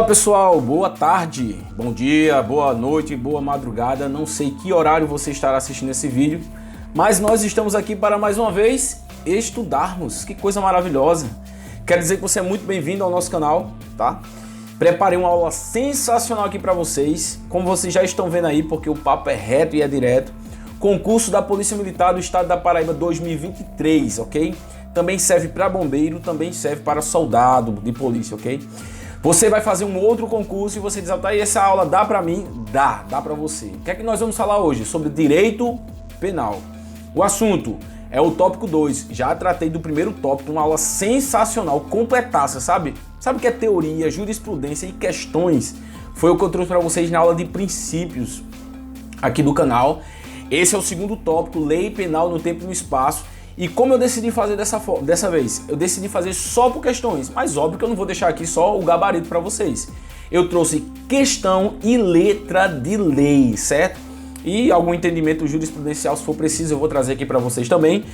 Fala pessoal, boa tarde, bom dia, boa noite, boa madrugada. Não sei que horário você estará assistindo esse vídeo, mas nós estamos aqui para mais uma vez estudarmos. Que coisa maravilhosa. Quero dizer que você é muito bem-vindo ao nosso canal, tá? Preparei uma aula sensacional aqui para vocês, como vocês já estão vendo aí, porque o papo é reto e é direto. Concurso da Polícia Militar do Estado da Paraíba 2023, ok? Também serve para bombeiro, também serve para soldado de polícia, ok? Você vai fazer um outro concurso e você diz, tá aí, essa aula dá para mim? Dá para você. O que é que nós vamos falar hoje? Sobre direito penal. O assunto é o tópico 2. Já tratei do primeiro tópico, uma aula sensacional, completaça, sabe? Sabe o que é teoria, jurisprudência e questões? Foi o que eu trouxe para vocês na aula de princípios aqui do canal. Esse é o segundo tópico, lei penal no tempo e no espaço. E como eu decidi fazer dessa vez? Eu decidi fazer só por questões, mas óbvio que eu não vou deixar aqui só o gabarito para vocês. Eu trouxe questão e letra de lei, certo? E algum entendimento jurisprudencial, se for preciso, eu vou trazer aqui para vocês também,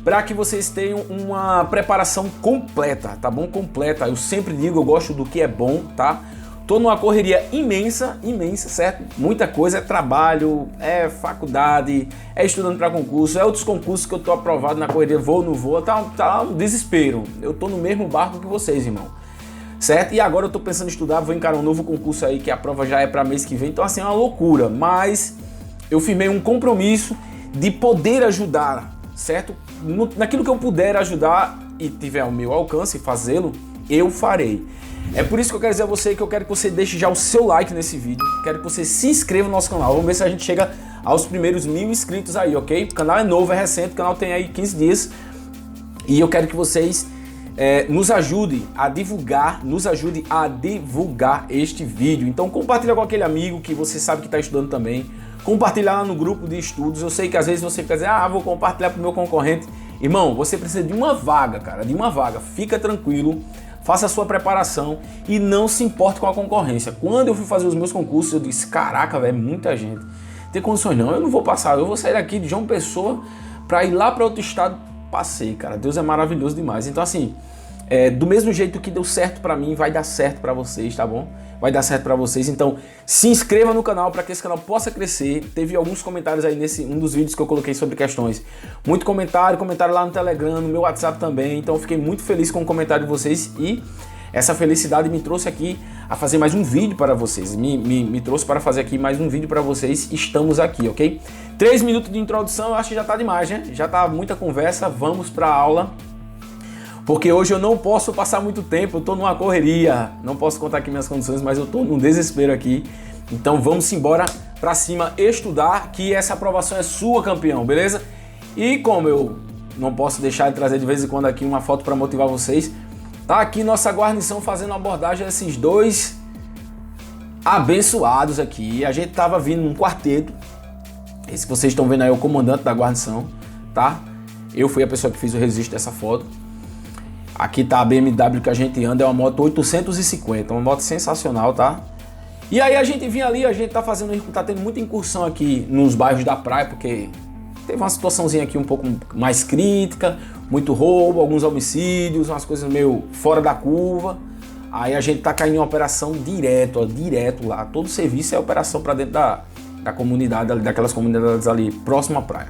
para que vocês tenham uma preparação completa, tá bom? Completa. Eu sempre digo, eu gosto do que é bom, tá? Tô numa correria imensa, certo? Muita coisa, é trabalho, é faculdade, é estudando para concurso, é outros concursos que eu tô aprovado na correria, vou, não vou, tá um desespero. Eu tô no mesmo barco que vocês, irmão. Certo? E agora eu tô pensando em estudar, vou encarar um novo concurso aí, que a prova já é para mês que vem, então assim, é uma loucura. Mas eu firmei um compromisso de poder ajudar, certo? Naquilo que eu puder ajudar e tiver ao meu alcance fazê-lo, eu farei. É por isso que eu quero dizer a você que eu quero que você deixe já o seu like nesse vídeo, quero que você se inscreva no nosso canal, vamos ver se a gente chega aos primeiros 1000 inscritos aí, ok? O canal é novo, é recente, o canal tem aí 15 dias e eu quero que vocês nos ajudem a divulgar, este vídeo. Então compartilha com aquele amigo que você sabe que está estudando também, compartilha lá no grupo de estudos. Eu sei que às vezes você fica dizendo, vou compartilhar para o meu concorrente. Irmão, você precisa de uma vaga, cara, de uma vaga, fica tranquilo. Faça a sua preparação e não se importe com a concorrência. Quando eu fui fazer os meus concursos, eu disse, caraca, velho, muita gente. Tem condições não, eu não vou passar, eu vou sair daqui de João Pessoa para ir lá para outro estado. Passei, cara, Deus é maravilhoso demais. Então assim, do mesmo jeito que deu certo para mim, vai dar certo para vocês, tá bom? Vai dar certo para vocês, então se inscreva no canal para que esse canal possa crescer. Teve alguns comentários aí nesse um dos vídeos que eu coloquei sobre questões. Muito comentário lá no Telegram, no meu WhatsApp também. Então eu fiquei muito feliz com o comentário de vocês e essa felicidade me trouxe aqui a fazer mais um vídeo para vocês. Me trouxe para fazer aqui mais um vídeo para vocês. Estamos aqui, ok? 3 minutos de introdução, eu acho que já tá demais, né? Já tá muita conversa, vamos para a aula. Porque hoje eu não posso passar muito tempo, eu tô numa correria, não posso contar aqui minhas condições, mas eu tô num desespero aqui. Então vamos embora pra cima estudar, que essa aprovação é sua, campeão, beleza? E como eu não posso deixar de trazer de vez em quando aqui uma foto para motivar vocês, tá aqui nossa guarnição fazendo abordagem a esses dois abençoados aqui. A gente tava vindo num quarteto, esse que vocês estão vendo aí é o comandante da guarnição, tá? Eu fui a pessoa que fiz o registro dessa foto. Aqui tá a BMW que a gente anda, é uma moto 850, uma moto sensacional, tá? E aí a gente vinha ali, a gente tá tendo muita incursão aqui nos bairros da praia, porque teve uma situaçãozinha aqui um pouco mais crítica, muito roubo, alguns homicídios, umas coisas meio fora da curva. Aí a gente tá caindo em uma operação direto lá, todo serviço é operação para dentro da comunidade, daquelas comunidades ali próximo à praia.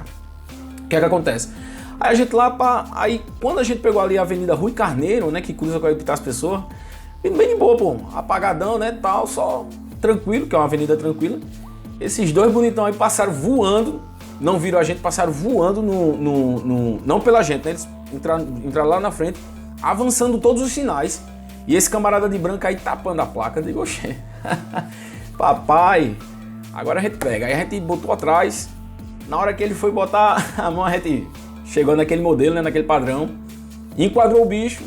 O que é que acontece? Aí a gente aí quando a gente pegou ali a Avenida Rui Carneiro, né, que cruza com a Epitácio Pessoa, bem de boa, pô, apagadão, né, tal, só tranquilo, que é uma avenida tranquila. Esses dois bonitão aí passaram voando, não viram a gente, passaram voando não pela gente, né, eles entraram lá na frente, avançando todos os sinais, e esse camarada de branco aí tapando a placa. Eu digo, oxê, papai, agora a gente pega. Aí a gente botou atrás, na hora que ele foi botar a mão, a gente chegou naquele modelo, né, naquele padrão, enquadrou o bicho,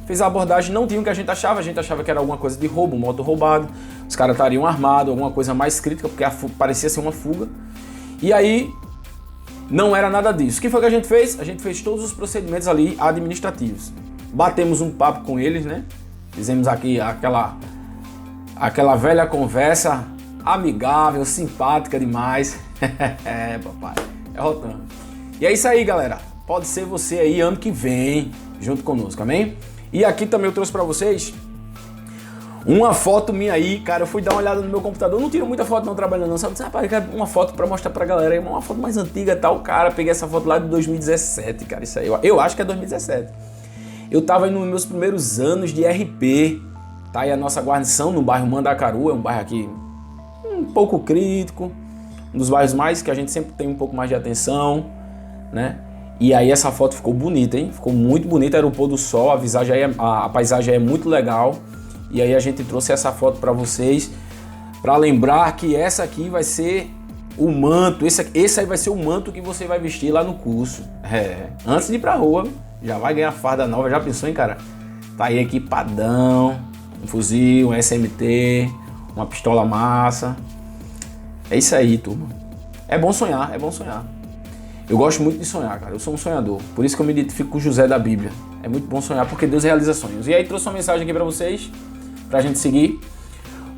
fez a abordagem, não tinha o que a gente achava que era alguma coisa de roubo, moto roubado, os caras estariam armados, alguma coisa mais crítica, porque parecia ser uma fuga, e aí não era nada disso. O que foi que a gente fez? A gente fez todos os procedimentos ali administrativos, batemos um papo com eles, né, fizemos aqui aquela velha conversa, amigável, simpática demais, papai, é rotando. E é isso aí, galera. Pode ser você aí ano que vem, junto conosco, amém? E aqui também eu trouxe para vocês Uma foto minha aí, cara, eu fui dar uma olhada no meu computador, eu não tiro muita foto não trabalhando não, sabe? Rapaz, eu quero uma foto pra mostrar pra galera, uma foto mais antiga e tal, cara, peguei essa foto lá de 2017, cara, isso aí, eu acho que é 2017. Eu tava aí nos meus primeiros anos de RP, tá aí a nossa guarnição no bairro Mandacaru, é um bairro aqui um pouco crítico, um dos bairros mais que a gente sempre tem um pouco mais de atenção, né? E aí essa foto ficou bonita, hein? Ficou muito bonita, era o pôr do sol, a paisagem é muito legal. E aí a gente trouxe essa foto para vocês, para lembrar que essa aqui vai ser o manto, esse aí vai ser o manto que você vai vestir lá no curso. Antes de ir pra rua, já vai ganhar farda nova, já pensou, hein, cara? Tá aí equipadão, um fuzil, um SMT, uma pistola massa. É isso aí, turma. É bom sonhar, é bom sonhar. Eu gosto muito de sonhar, cara. Eu sou um sonhador. Por isso que eu me identifico com o José da Bíblia. É muito bom sonhar porque Deus realiza sonhos. E aí trouxe uma mensagem aqui pra vocês, pra gente seguir.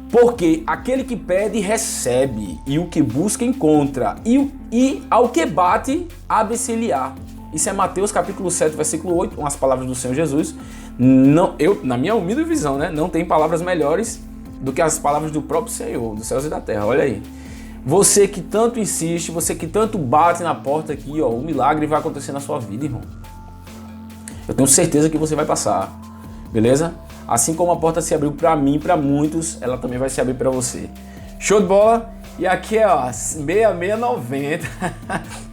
Porque aquele que pede, recebe. E o que busca, encontra. E ao que bate, abre-se-lhe-á. Isso é Mateus capítulo 7, versículo 8. Com as palavras do Senhor Jesus. Não, na minha humilde visão, né? Não tem palavras melhores do que as palavras do próprio Senhor, dos céus e da terra. Olha aí. Você que tanto insiste, você que tanto bate na porta aqui, ó, o milagre vai acontecer na sua vida, irmão. Eu tenho certeza que você vai passar, beleza? Assim como a porta se abriu para mim, para muitos, ela também vai se abrir para você. Show de bola? E aqui é, ó, 6690.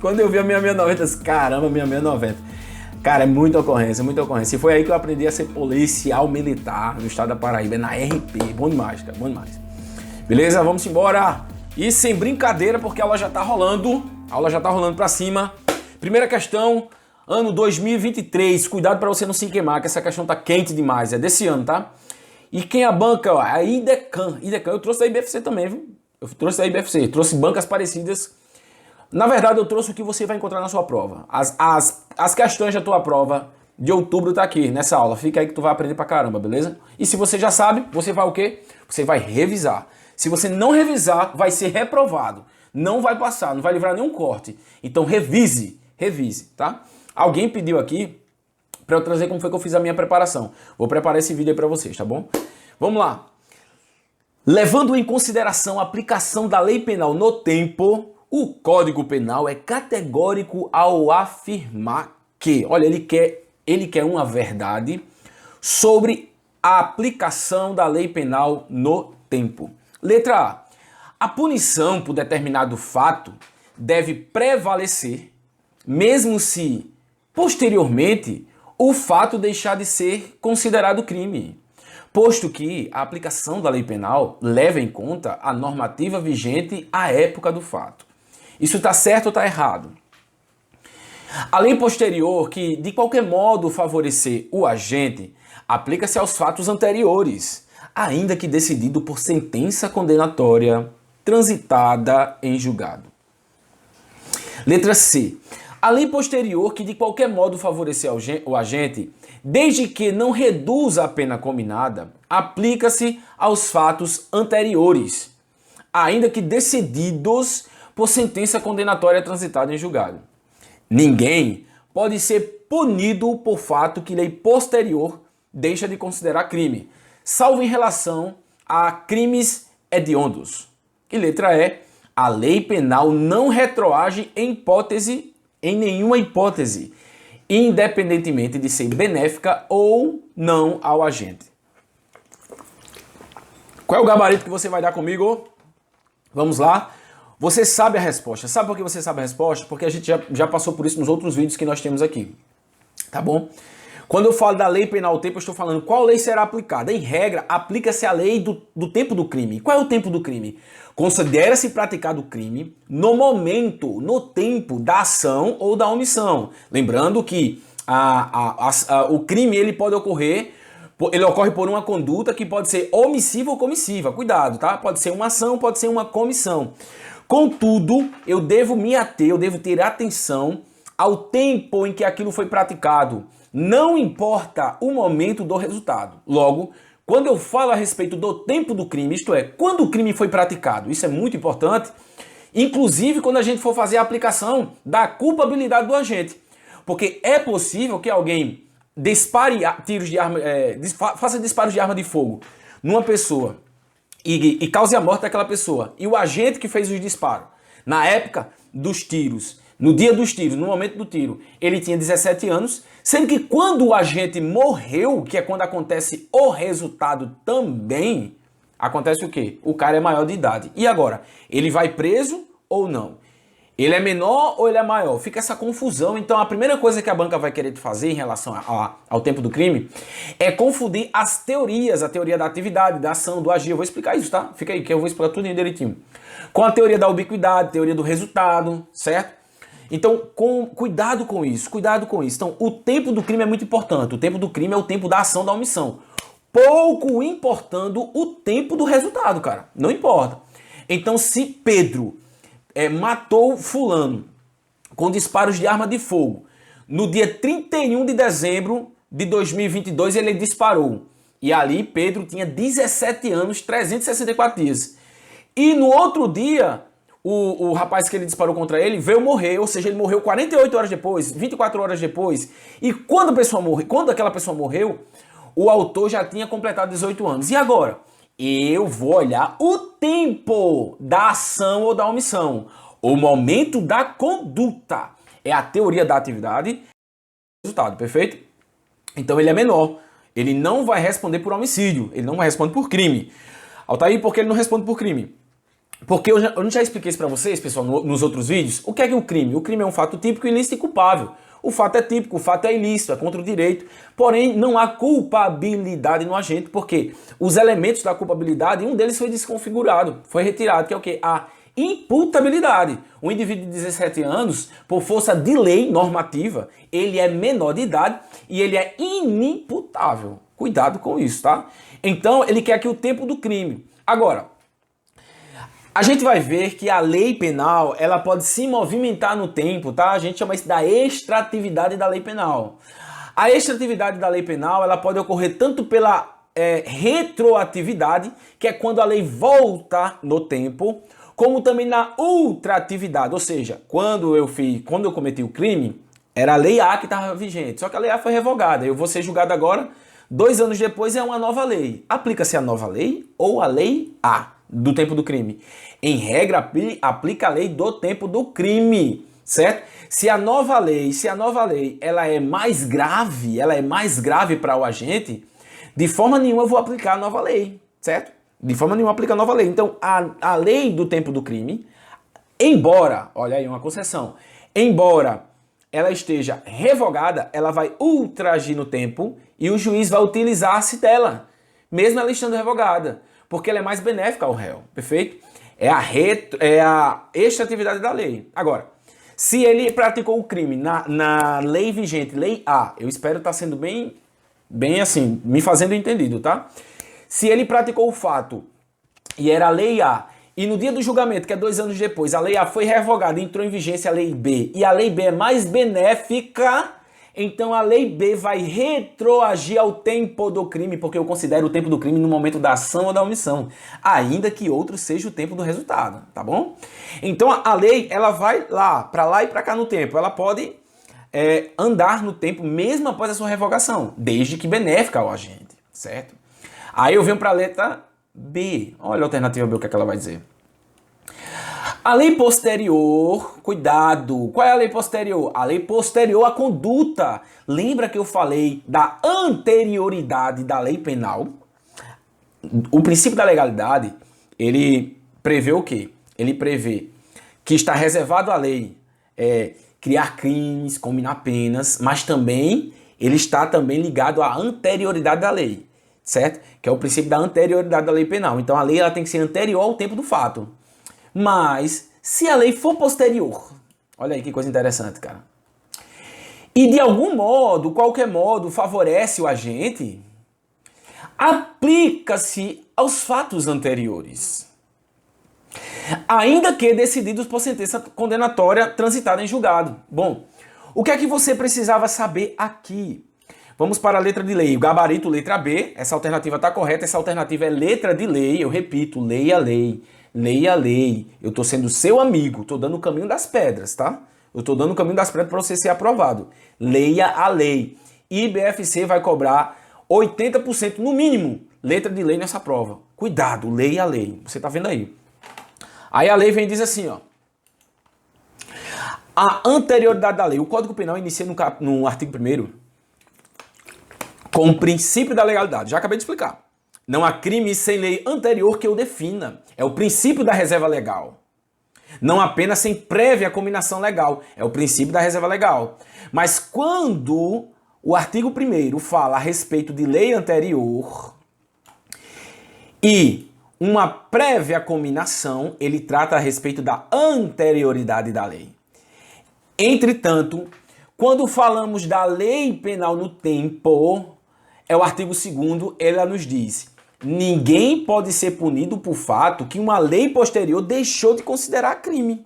Quando eu vi a 6690, eu disse, caramba, 6690. Cara, é muita ocorrência, muita ocorrência. E foi aí que eu aprendi a ser policial militar no estado da Paraíba, é na RP. Bom demais, cara, bom demais. Beleza? Vamos embora. E sem brincadeira, porque a aula já tá rolando. A aula já tá rolando pra cima. Primeira questão, ano 2023. Cuidado pra você não se queimar, que essa questão tá quente demais. É desse ano, tá? E quem é a banca, ó, a IDECAN. Eu trouxe da IBFC também, viu? Eu trouxe da IBFC. Trouxe bancas parecidas. Na verdade, eu trouxe o que você vai encontrar na sua prova. As questões da tua prova de outubro tá aqui, nessa aula. Fica aí que tu vai aprender pra caramba, beleza? E se você já sabe, você vai o quê? Você vai revisar. Se você não revisar, vai ser reprovado. Não vai passar, não vai livrar nenhum corte. Então revise, tá? Alguém pediu aqui para eu trazer como foi que eu fiz a minha preparação. Vou preparar esse vídeo aí para vocês, tá bom? Vamos lá. Levando em consideração a aplicação da lei penal no tempo, o Código Penal é categórico ao afirmar que, olha, ele quer uma verdade sobre a aplicação da lei penal no tempo. Letra A. A punição por determinado fato deve prevalecer, mesmo se, posteriormente, o fato deixar de ser considerado crime, posto que a aplicação da lei penal leva em conta a normativa vigente à época do fato. Isso está certo ou está errado? A lei posterior, que de qualquer modo favorecer o agente, aplica-se aos fatos anteriores, ainda que decidido por sentença condenatória transitada em julgado. Letra C. A lei posterior, que de qualquer modo favorecer o agente, desde que não reduza a pena combinada, aplica-se aos fatos anteriores, ainda que decididos por sentença condenatória transitada em julgado. Ninguém pode ser punido por fato que lei posterior deixa de considerar crime, salvo em relação a crimes hediondos. E letra E, a lei penal não retroage em nenhuma hipótese, independentemente de ser benéfica ou não ao agente. Qual é o gabarito que você vai dar comigo? Vamos lá. Você sabe a resposta. Sabe por que você sabe a resposta? Porque a gente já passou por isso nos outros vídeos que nós temos aqui. Tá bom? Quando eu falo da lei penal ao tempo, eu estou falando qual lei será aplicada. Em regra, aplica-se a lei do tempo do crime. Qual é o tempo do crime? Considera-se praticado o crime no momento, no tempo da ação ou da omissão. Lembrando que o crime ele pode ocorrer, ele ocorre por uma conduta que pode ser omissiva ou comissiva. Cuidado, tá? Pode ser uma ação, pode ser uma comissão. Contudo, eu devo ter atenção ao tempo em que aquilo foi praticado. Não importa o momento do resultado. Logo, quando eu falo a respeito do tempo do crime, isto é, quando o crime foi praticado, isso é muito importante, inclusive quando a gente for fazer a aplicação da culpabilidade do agente. Porque é possível que alguém dispare tiros de arma, faça disparos de arma de fogo numa pessoa e cause a morte daquela pessoa, e o agente que fez os disparos, na época dos tiros, no dia dos tiros, no momento do tiro, ele tinha 17 anos, sendo que quando o agente morreu, que é quando acontece o resultado também, acontece o quê? O cara é maior de idade. E agora? Ele vai preso ou não? Ele é menor ou ele é maior? Fica essa confusão. Então a primeira coisa que a banca vai querer fazer em relação ao tempo do crime é confundir as teorias, a teoria da atividade, da ação, do agir. Eu vou explicar isso, tá? Fica aí que eu vou explicar tudo direitinho. Com a teoria da ubiquidade, teoria do resultado, certo? Então, cuidado com isso, cuidado com isso. Então, o tempo do crime é muito importante. O tempo do crime é o tempo da ação, da omissão. Pouco importando o tempo do resultado, cara. Não importa. Então, se Pedro matou fulano com disparos de arma de fogo, no dia 31 de dezembro de 2022 ele disparou. E ali Pedro tinha 17 anos, 364 dias. E no outro dia, o rapaz que ele disparou contra ele veio morrer, ou seja, ele morreu 48 horas depois, 24 horas depois. E quando aquela pessoa morreu, o autor já tinha completado 18 anos. E agora? Eu vou olhar o tempo da ação ou da omissão. O momento da conduta. É a teoria da atividade. Resultado, perfeito? Então ele é menor. Ele não vai responder por homicídio. Ele não vai responder por crime. Altair, por que ele não responde por crime? Porque eu não já expliquei isso pra vocês, pessoal, nos outros vídeos. O que é o crime? O crime é um fato típico, ilícito e culpável. O fato é típico, o fato é ilícito, é contra o direito. Porém, não há culpabilidade no agente, porque os elementos da culpabilidade, um deles foi desconfigurado, foi retirado, que é o quê? A imputabilidade. Um indivíduo de 17 anos, por força de lei normativa, ele é menor de idade e ele é inimputável. Cuidado com isso, tá? Então, ele quer aqui o tempo do crime. Agora, a gente vai ver que a lei penal, ela pode se movimentar no tempo, tá? A gente chama isso da extratividade da lei penal. A extratividade da lei penal, ela pode ocorrer tanto pela retroatividade, que é quando a lei volta no tempo, como também na ultratividade, ou seja, quando eu cometi o crime, era a lei A que estava vigente, só que a lei A foi revogada, eu vou ser julgado agora, 2 anos depois é uma nova lei. Aplica-se a nova lei ou a lei A do tempo do crime? Em regra, aplica a lei do tempo do crime, certo? Se a nova lei, ela é mais grave para o agente, de forma nenhuma eu vou aplicar a nova lei, certo? De forma nenhuma aplica a nova lei. Então, a lei do tempo do crime, embora, olha aí uma concessão, embora ela esteja revogada, ela vai ultragir no tempo e o juiz vai utilizar-se dela, mesmo ela estando revogada, porque ela é mais benéfica ao réu, perfeito? É a extratividade da lei. Agora, se ele praticou o crime na lei vigente, lei A, eu espero estar sendo bem assim, me fazendo entendido, tá? Se ele praticou o fato e era a lei A, e no dia do julgamento, que é 2 anos depois, a lei A foi revogada e entrou em vigência a lei B, e a lei B é mais benéfica, então a lei B vai retroagir ao tempo do crime, porque eu considero o tempo do crime no momento da ação ou da omissão, ainda que outro seja o tempo do resultado, tá bom? Então a lei, ela vai lá e pra cá no tempo, ela pode andar no tempo mesmo após a sua revogação, desde que benéfica ao agente, certo? Aí eu venho para a letra B. Olha a alternativa B, o que é que ela vai dizer. A lei posterior, cuidado, qual é a lei posterior? A lei posterior à conduta. Lembra que eu falei da anterioridade da lei penal? O princípio da legalidade, ele prevê o quê? Ele prevê que está reservado à lei criar crimes, combinar penas, mas também ele está também ligado à anterioridade da lei. Certo? Que é o princípio da anterioridade da lei penal. Então a lei ela tem que ser anterior ao tempo do fato. Mas se a lei for posterior, olha aí que coisa interessante, cara. E de algum modo, qualquer modo, favorece o agente, aplica-se aos fatos anteriores. Ainda que decididos por sentença condenatória transitada em julgado. Bom, o que é que você precisava saber aqui? Vamos para a letra de lei. O gabarito, letra B. Essa alternativa está correta. Essa alternativa é letra de lei. Eu repito, leia a lei. Leia a lei. Eu estou sendo seu amigo. Estou dando o caminho das pedras, tá? Eu estou dando o caminho das pedras para você ser aprovado. Leia a lei. IBFC vai cobrar 80% no mínimo. letra de lei nessa prova. Cuidado, leia a lei. Você tá vendo aí. Aí a lei vem e diz assim, ó. A anterioridade da lei. O Código Penal inicia no artigo 1º com o princípio da legalidade. Já acabei de explicar. Não há crime sem lei anterior que o defina. É o princípio da reserva legal. Não apenas sem prévia combinação legal. É o princípio da reserva legal. Mas quando o artigo 1º fala a respeito de lei anterior e uma prévia combinação, ele trata a respeito da anterioridade da lei. Entretanto, quando falamos da lei penal no tempo, é o artigo 2º, ela nos diz: ninguém pode ser punido por fato que uma lei posterior deixou de considerar crime,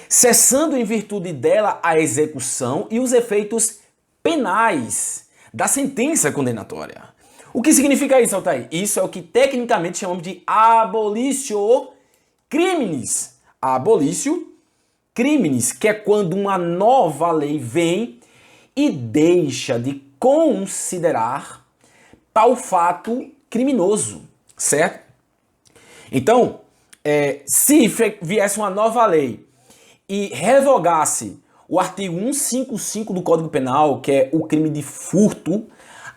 cessando em virtude dela a execução e os efeitos penais da sentença condenatória. O que significa isso, Altair? Isso é o que tecnicamente chamamos de abolitio criminis. Abolitio criminis, que é quando uma nova lei vem e deixa de considerar tal fato criminoso, certo? Então, se viesse uma nova lei e revogasse o artigo 155 do Código Penal, que é o crime de furto,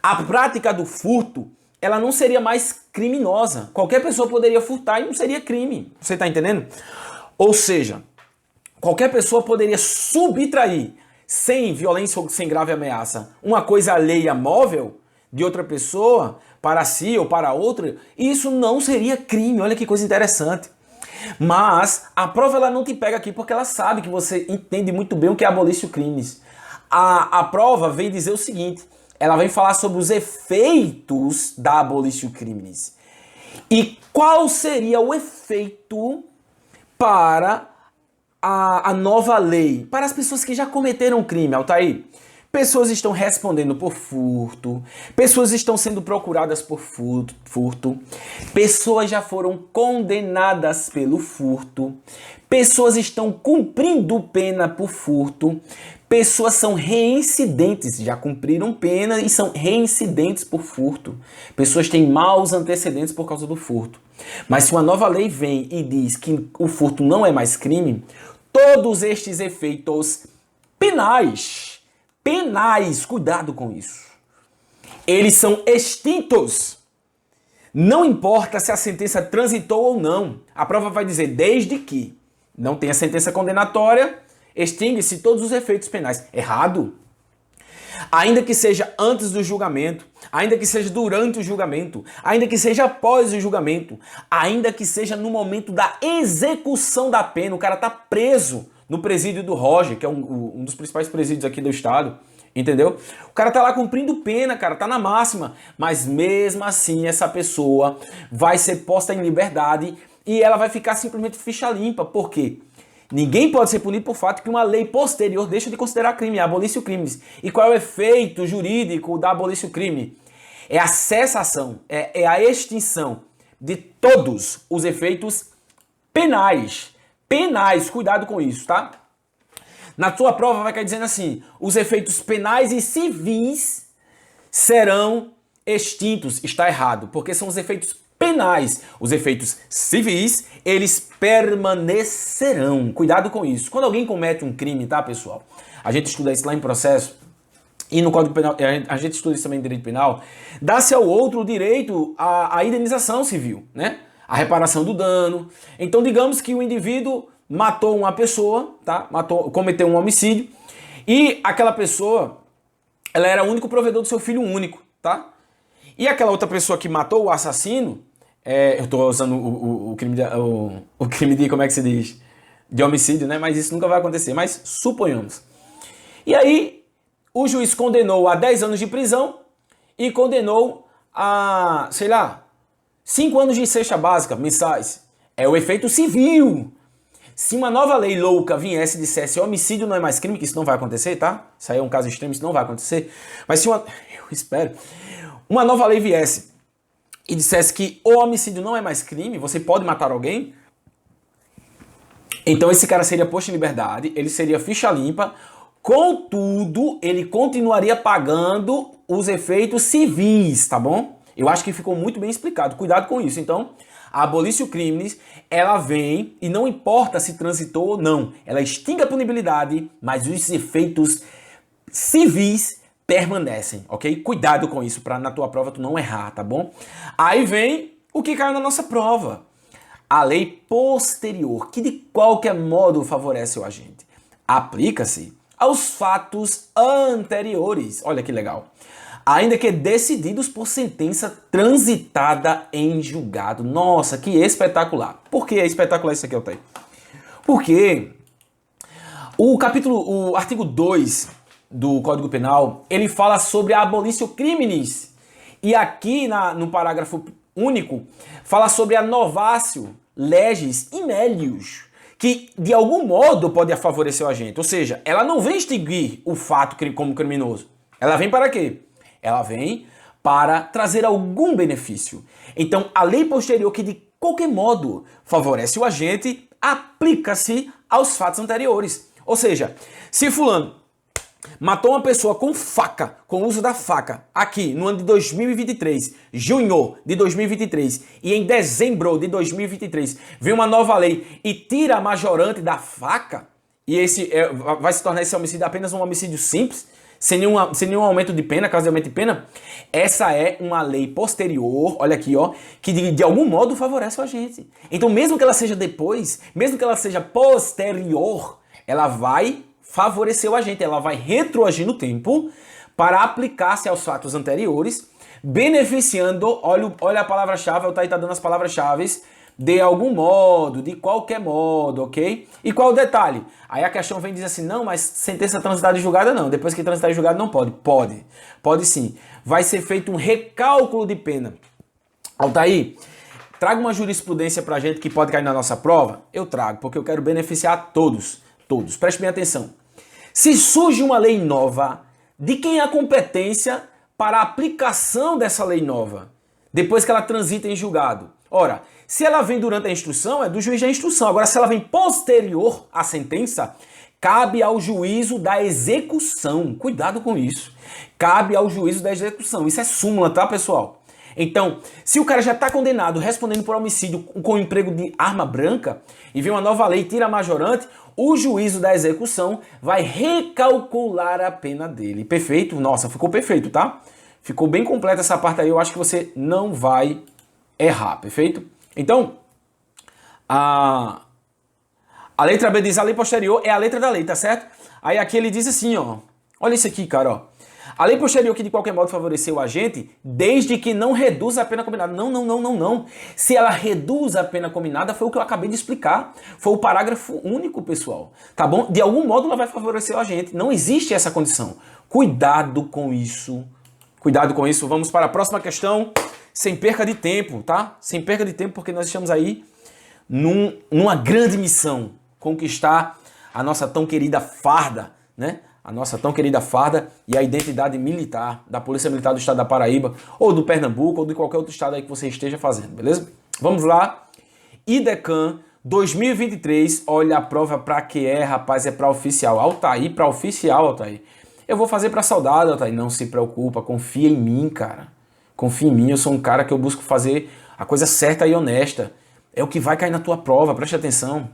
a prática do furto, ela não seria mais criminosa. Qualquer pessoa poderia furtar e não seria crime. Você está entendendo? Ou seja, qualquer pessoa poderia subtrair, sem violência ou sem grave ameaça, uma coisa alheia móvel de outra pessoa para si ou para outra, e isso não seria crime. Olha que coisa interessante. Mas a prova ela não te pega aqui porque ela sabe que você entende muito bem o que é abolício crimes. A prova vem dizer o seguinte: ela vem falar sobre os efeitos da abolício crimes. E qual seria o efeito para a nova lei? Para as pessoas que já cometeram crime, Altair. Pessoas estão respondendo por furto, pessoas estão sendo procuradas por furto, pessoas já foram condenadas pelo furto, pessoas estão cumprindo pena por furto, pessoas são reincidentes, já cumpriram pena e são reincidentes por furto, pessoas têm maus antecedentes por causa do furto. Mas se uma nova lei vem e diz que o furto não é mais crime, todos estes efeitos penais, cuidado com isso, eles são extintos. Não importa se a sentença transitou ou não. A prova vai dizer, desde que não tenha sentença condenatória, extingue-se todos os efeitos penais. Errado. Ainda que seja antes do julgamento, ainda que seja durante o julgamento, ainda que seja após o julgamento, ainda que seja no momento da execução da pena, o cara tá preso no presídio do Roger, que é um dos principais presídios aqui do estado, entendeu? O cara tá lá cumprindo pena, cara, tá na máxima, mas mesmo assim essa pessoa vai ser posta em liberdade e ela vai ficar simplesmente ficha limpa. Por quê? Ninguém pode ser punido por fato que uma lei posterior deixa de considerar crime, abolício crimes. E qual é o efeito jurídico da abolício crime? É a cessação, é a extinção de todos os efeitos penais. Penais, cuidado com isso, tá? Na sua prova vai cair dizendo assim: os efeitos penais e civis serão extintos. Está errado, porque são os efeitos penais. Os efeitos civis, eles permanecerão. Cuidado com isso. Quando alguém comete um crime, tá, pessoal? A gente estuda isso lá em processo. E no Código Penal, a gente estuda isso também em direito penal. Dá-se ao outro o direito à indenização civil, né? A reparação do dano. Então, digamos que o indivíduo matou uma pessoa, tá? Cometeu um homicídio, e aquela pessoa, ela era o único provedor do seu filho único, tá? E aquela outra pessoa que matou o assassino, eu tô usando o crime de, como é que se diz? De homicídio, né? Mas isso nunca vai acontecer, mas suponhamos. E aí, o juiz condenou a 10 anos de prisão e condenou a, sei lá, 5 anos de cesta básica mensais. É o efeito civil. Se uma nova lei louca viesse e dissesse homicídio não é mais crime, que isso não vai acontecer, tá? Isso aí é um caso extremo, isso não vai acontecer. Mas se eu espero, uma nova lei viesse e dissesse que o homicídio não é mais crime, você pode matar alguém, então esse cara seria posto em liberdade, ele seria ficha limpa, contudo, ele continuaria pagando os efeitos civis, tá bom? Eu acho que ficou muito bem explicado. Cuidado com isso. Então, a abolício crimes, ela vem e não importa se transitou ou não. Ela extingue a punibilidade, mas os efeitos civis permanecem, ok? Cuidado com isso para na tua prova tu não errar, tá bom? Aí vem o que caiu na nossa prova. A lei posterior, que de qualquer modo favorece o agente, aplica-se aos fatos anteriores. Olha que legal. Ainda que decididos por sentença transitada em julgado. Nossa, que espetacular. Por que é espetacular isso aqui, Altair? Porque o artigo 2 do Código Penal, ele fala sobre a abolício criminis. E aqui no parágrafo único, fala sobre a novatio legis immelius, que de algum modo pode favorecer o agente. Ou seja, ela não vem extinguir o fato como criminoso. Ela vem para quê? Ela vem para trazer algum benefício. Então, a lei posterior que de qualquer modo favorece o agente, aplica-se aos fatos anteriores. Ou seja, se fulano matou uma pessoa com faca, com o uso da faca, aqui no ano de 2023, junho de 2023, e em dezembro de 2023, vem uma nova lei e tira a majorante da faca, e vai se tornar esse homicídio apenas um homicídio simples, sem nenhum aumento de pena, caso de aumento de pena, essa é uma lei posterior, olha aqui, ó, que de algum modo favorece o agente. Então, mesmo que ela seja depois, mesmo que ela seja posterior, ela vai favorecer o agente, ela vai retroagir no tempo para aplicar-se aos fatos anteriores, beneficiando, olha a palavra-chave, o Altair tá dando as palavras-chave, de algum modo, de qualquer modo, ok? E qual o detalhe? Aí a questão vem e diz assim, não, mas sentença transitada e julgada não, depois que transitar e julgada não pode. Pode sim. Vai ser feito um recálculo de pena. Altair, traga uma jurisprudência pra gente que pode cair na nossa prova? Eu trago, porque eu quero beneficiar todos. Preste bem atenção. Se surge uma lei nova, de quem é a competência para a aplicação dessa lei nova? Depois que ela transita em julgado. Ora, se ela vem durante a instrução, é do juiz da instrução. Agora, se ela vem posterior à sentença, cabe ao juízo da execução. Cuidado com isso. Cabe ao juízo da execução. Isso é súmula, tá, pessoal? Então, se o cara já está condenado respondendo por homicídio com emprego de arma branca e vem uma nova lei e tira a majorante, o juízo da execução vai recalcular a pena dele. Perfeito? Nossa, ficou perfeito, tá? Ficou bem completa essa parte aí, eu acho que você não vai errar, perfeito? Então, a letra B diz a lei posterior é a letra da lei, tá certo? Aí aqui ele diz assim, ó, olha isso aqui, cara, ó. A lei posterior que de qualquer modo favoreceu o agente, desde que não reduza a pena combinada. Não. Se ela reduz a pena combinada, foi o que eu acabei de explicar. Foi o parágrafo único, pessoal. Tá bom? De algum modo ela vai favorecer o agente. Não existe essa condição. Cuidado com isso. Cuidado com isso. Vamos para a próxima questão, sem perca de tempo, tá? Sem perca de tempo, porque nós estamos aí numa grande missão. Conquistar a nossa tão querida farda, né? A nossa tão querida farda e a identidade militar da Polícia Militar do Estado da Paraíba, ou do Pernambuco, ou de qualquer outro estado aí que você esteja fazendo, beleza? Vamos lá. IDECAN 2023, olha a prova pra que é, rapaz, é pra oficial. Altair, pra oficial, Altair. Eu vou fazer pra soldado, Altair. Não se preocupa, confia em mim, cara. Confia em mim, eu sou um cara que eu busco fazer a coisa certa e honesta. É o que vai cair na tua prova, preste atenção.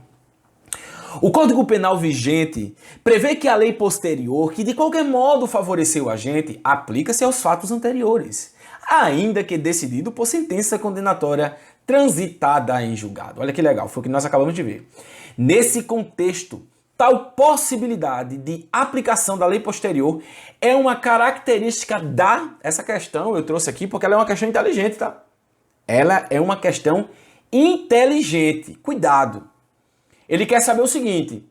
O Código Penal vigente prevê que a lei posterior, que de qualquer modo favoreceu o agente, aplica-se aos fatos anteriores, ainda que decidido por sentença condenatória transitada em julgado. Olha que legal, foi o que nós acabamos de ver. Nesse contexto, tal possibilidade de aplicação da lei posterior é uma característica essa questão eu trouxe aqui porque ela é uma questão inteligente, tá? Ela é uma questão inteligente. Cuidado. Ele quer saber o seguinte,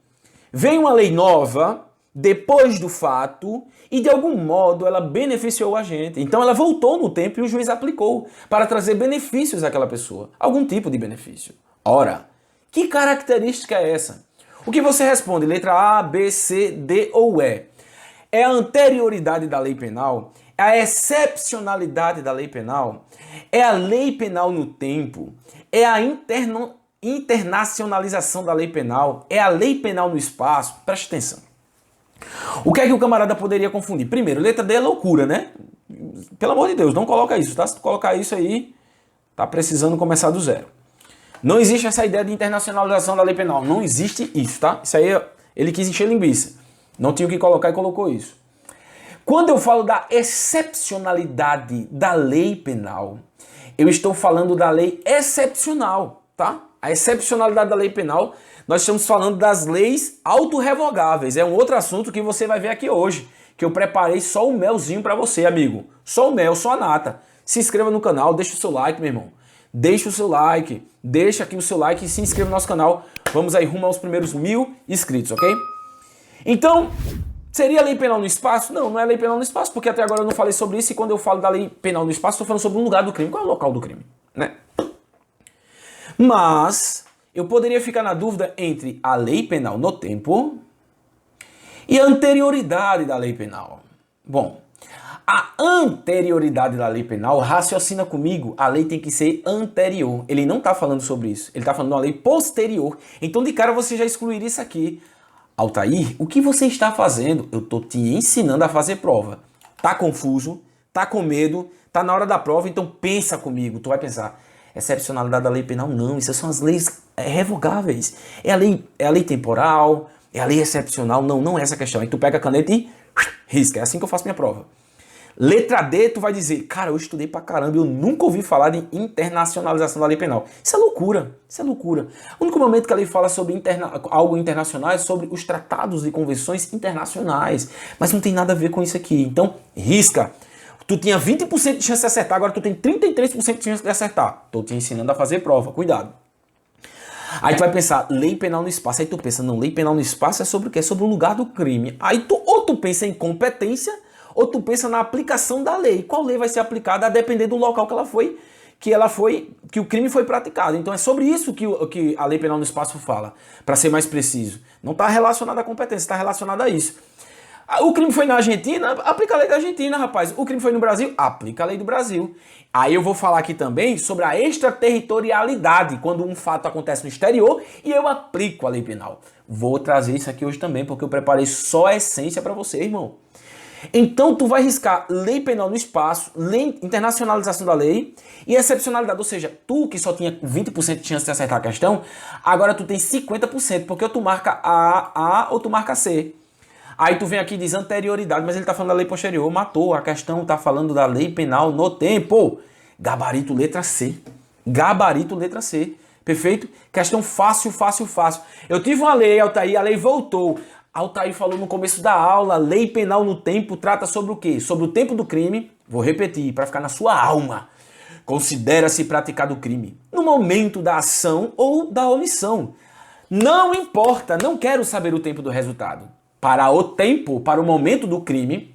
vem uma lei nova depois do fato e de algum modo ela beneficiou a gente. Então ela voltou no tempo e o juiz aplicou para trazer benefícios àquela pessoa. Algum tipo de benefício. Ora, que característica é essa? O que você responde? Letra A, B, C, D ou E? É a anterioridade da lei penal? É a excepcionalidade da lei penal? É a lei penal no tempo? É a internacionalização da lei penal? É a lei penal no espaço? Preste atenção. O que é que o camarada poderia confundir? Primeiro, letra D é loucura, né? pelo amor de Deus, não coloca isso, tá? Se tu colocar isso aí, tá precisando começar do zero. Não existe essa ideia de internacionalização da lei penal. Não existe isso, tá? Isso aí ele quis encher linguiça. Não tinha o que colocar e colocou isso. Quando eu falo da excepcionalidade da lei penal, eu estou falando da lei excepcional, tá? A excepcionalidade da lei penal, nós estamos falando das leis autorrevogáveis. É um outro assunto que você vai ver aqui hoje, que eu preparei só o melzinho para você, amigo. Só o mel, só a nata. Se inscreva no canal, deixa o seu like, meu irmão. Deixa o seu like, deixa aqui o seu like e se inscreva no nosso canal. Vamos aí rumo aos primeiros 1000 inscritos, ok? Então, seria lei penal no espaço? Não, não é lei penal no espaço, porque até agora eu não falei sobre isso e quando eu falo da lei penal no espaço, estou falando sobre o lugar do crime. Qual é o local do crime, né? Mas eu poderia ficar na dúvida entre a lei penal no tempo e a anterioridade da lei penal. Bom, a anterioridade da lei penal, raciocina comigo, a lei tem que ser anterior. Ele não está falando sobre isso, ele está falando de uma lei posterior. Então de cara você já excluiria isso aqui. Altair, o que você está fazendo? Eu estou te ensinando a fazer prova. Tá confuso? Tá com medo? Tá na hora da prova? Então pensa comigo. Tu vai pensar, excepcionalidade da lei penal? Não, essas são as leis revogáveis. É a lei temporal, é a lei excepcional? Não, não é essa a questão. Aí tu pega a caneta e risca. É assim que eu faço minha prova. Letra D, tu vai dizer, cara, eu estudei pra caramba, eu nunca ouvi falar de internacionalização da lei penal. Isso é loucura, isso é loucura. O único momento que a lei fala sobre algo internacional é sobre os tratados e convenções internacionais, mas não tem nada a ver com isso aqui. Então, risca. Tu tinha 20% de chance de acertar, agora tu tem 33% de chance de acertar. Tô te ensinando a fazer prova, cuidado. Aí tu vai pensar, lei penal no espaço. Aí tu pensa, não, lei penal no espaço é sobre o quê? É sobre o lugar do crime. Aí ou tu pensa em competência, ou tu pensa na aplicação da lei. Qual lei vai ser aplicada a depender do local que o crime foi praticado. Então é sobre isso que a lei penal no espaço fala, para ser mais preciso. Não está relacionado à competência, está relacionado a isso. O crime foi na Argentina, aplica a lei da Argentina, rapaz. O crime foi no Brasil, aplica a lei do Brasil. Aí eu vou falar aqui também sobre a extraterritorialidade, quando um fato acontece no exterior e eu aplico a lei penal. Vou trazer isso aqui hoje também, porque eu preparei só a essência para você, irmão. Então tu vai riscar lei penal no espaço, lei, internacionalização da lei e excepcionalidade, ou seja, tu que só tinha 20% de chance de acertar a questão, agora tu tem 50%, porque ou tu marca A ou tu marca C. Aí tu vem aqui e diz anterioridade, mas ele tá falando da lei posterior, matou, a questão tá falando da lei penal no tempo. Gabarito letra C. Gabarito letra C. Perfeito? Questão fácil, fácil, fácil. Eu tive uma lei, Altair, a lei voltou. Altair falou no começo da aula, lei penal no tempo trata sobre o quê? Sobre o tempo do crime. Vou repetir, para ficar na sua alma. Considera-se praticado o crime no momento da ação ou da omissão. Não importa, não quero saber o tempo do resultado. Para o tempo, para o momento do crime,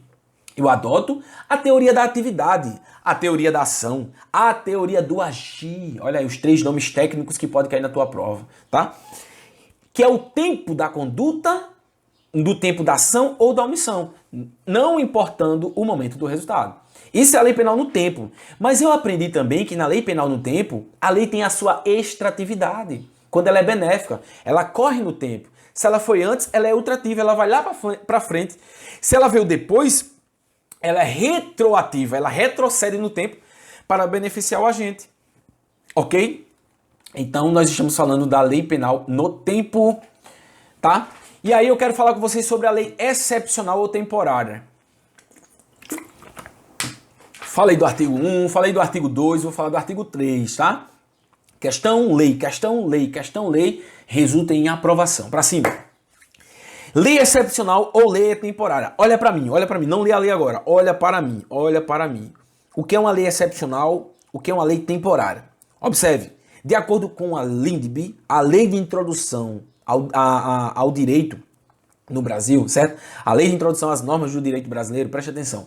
eu adoto a teoria da atividade, a teoria da ação, a teoria do agir. Olha aí os 3 nomes técnicos que podem cair na tua prova, tá? Que é o tempo da conduta, do tempo da ação ou da omissão, não importando o momento do resultado. Isso é a lei penal no tempo. Mas eu aprendi também que na lei penal no tempo, a lei tem a sua extratividade. Quando ela é benéfica, ela corre no tempo. Se ela foi antes, ela é ultrativa, ela vai lá para frente. Se ela veio depois, ela é retroativa, ela retrocede no tempo para beneficiar o agente. Ok? Então nós estamos falando da lei penal no tempo, tá? E aí eu quero falar com vocês sobre a lei excepcional ou temporária. Falei do artigo 1, falei do artigo 2, vou falar do artigo 3, tá? Questão, lei, questão, lei, questão, lei, resulta em aprovação. Para cima. Lei excepcional ou lei temporária. Olha para mim, não lê a lei agora. Olha para mim, olha para mim. O que é uma lei excepcional, o que é uma lei temporária? Observe, de acordo com a LINDB, a lei de introdução ao direito no Brasil, certo? A lei de introdução às normas do direito brasileiro, preste atenção.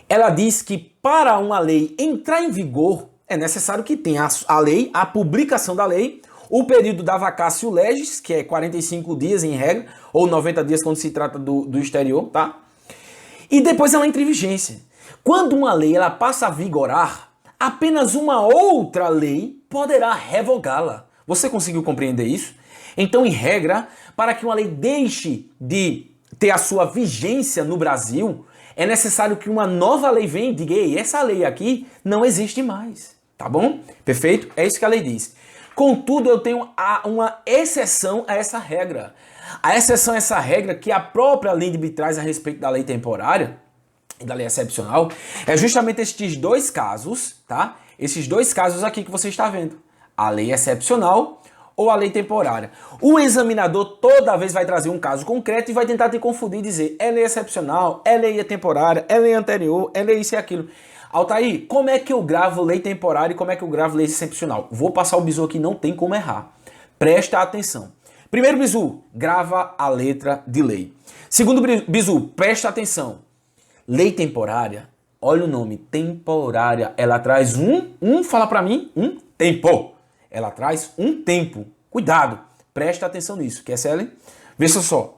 Ela diz que para uma lei entrar em vigor, é necessário que tenha a lei, a publicação da lei, o período da vacatio legis, que é 45 dias em regra, ou 90 dias quando se trata do exterior, tá? E depois ela entra em vigência. Quando uma lei ela passa a vigorar, apenas uma outra lei poderá revogá-la. Você conseguiu compreender isso? Então, em regra, para que uma lei deixe de ter a sua vigência no Brasil, é necessário que uma nova lei venha e diga, ei, essa lei aqui não existe mais, tá bom? Perfeito? É isso que a lei diz. Contudo, eu tenho uma exceção a essa regra. A exceção a essa regra que a própria LINDB traz a respeito da lei temporária e da lei excepcional é justamente estes dois casos, tá? Esses dois casos aqui que você está vendo. A lei excepcional ou a lei temporária. O examinador toda vez vai trazer um caso concreto e vai tentar te confundir e dizer é lei excepcional, é lei temporária, é lei anterior, é lei isso e aquilo. Altair, como é que eu gravo lei temporária e como é que eu gravo lei excepcional? Vou passar o bizu aqui, não tem como errar. Presta atenção. Primeiro bizu, grava a letra de lei. Segundo bizu, presta atenção. Lei temporária, olha o nome, temporária. Ela traz fala pra mim, tempo. Ela traz um tempo. Cuidado, presta atenção nisso. Quer, Celen? Veja só.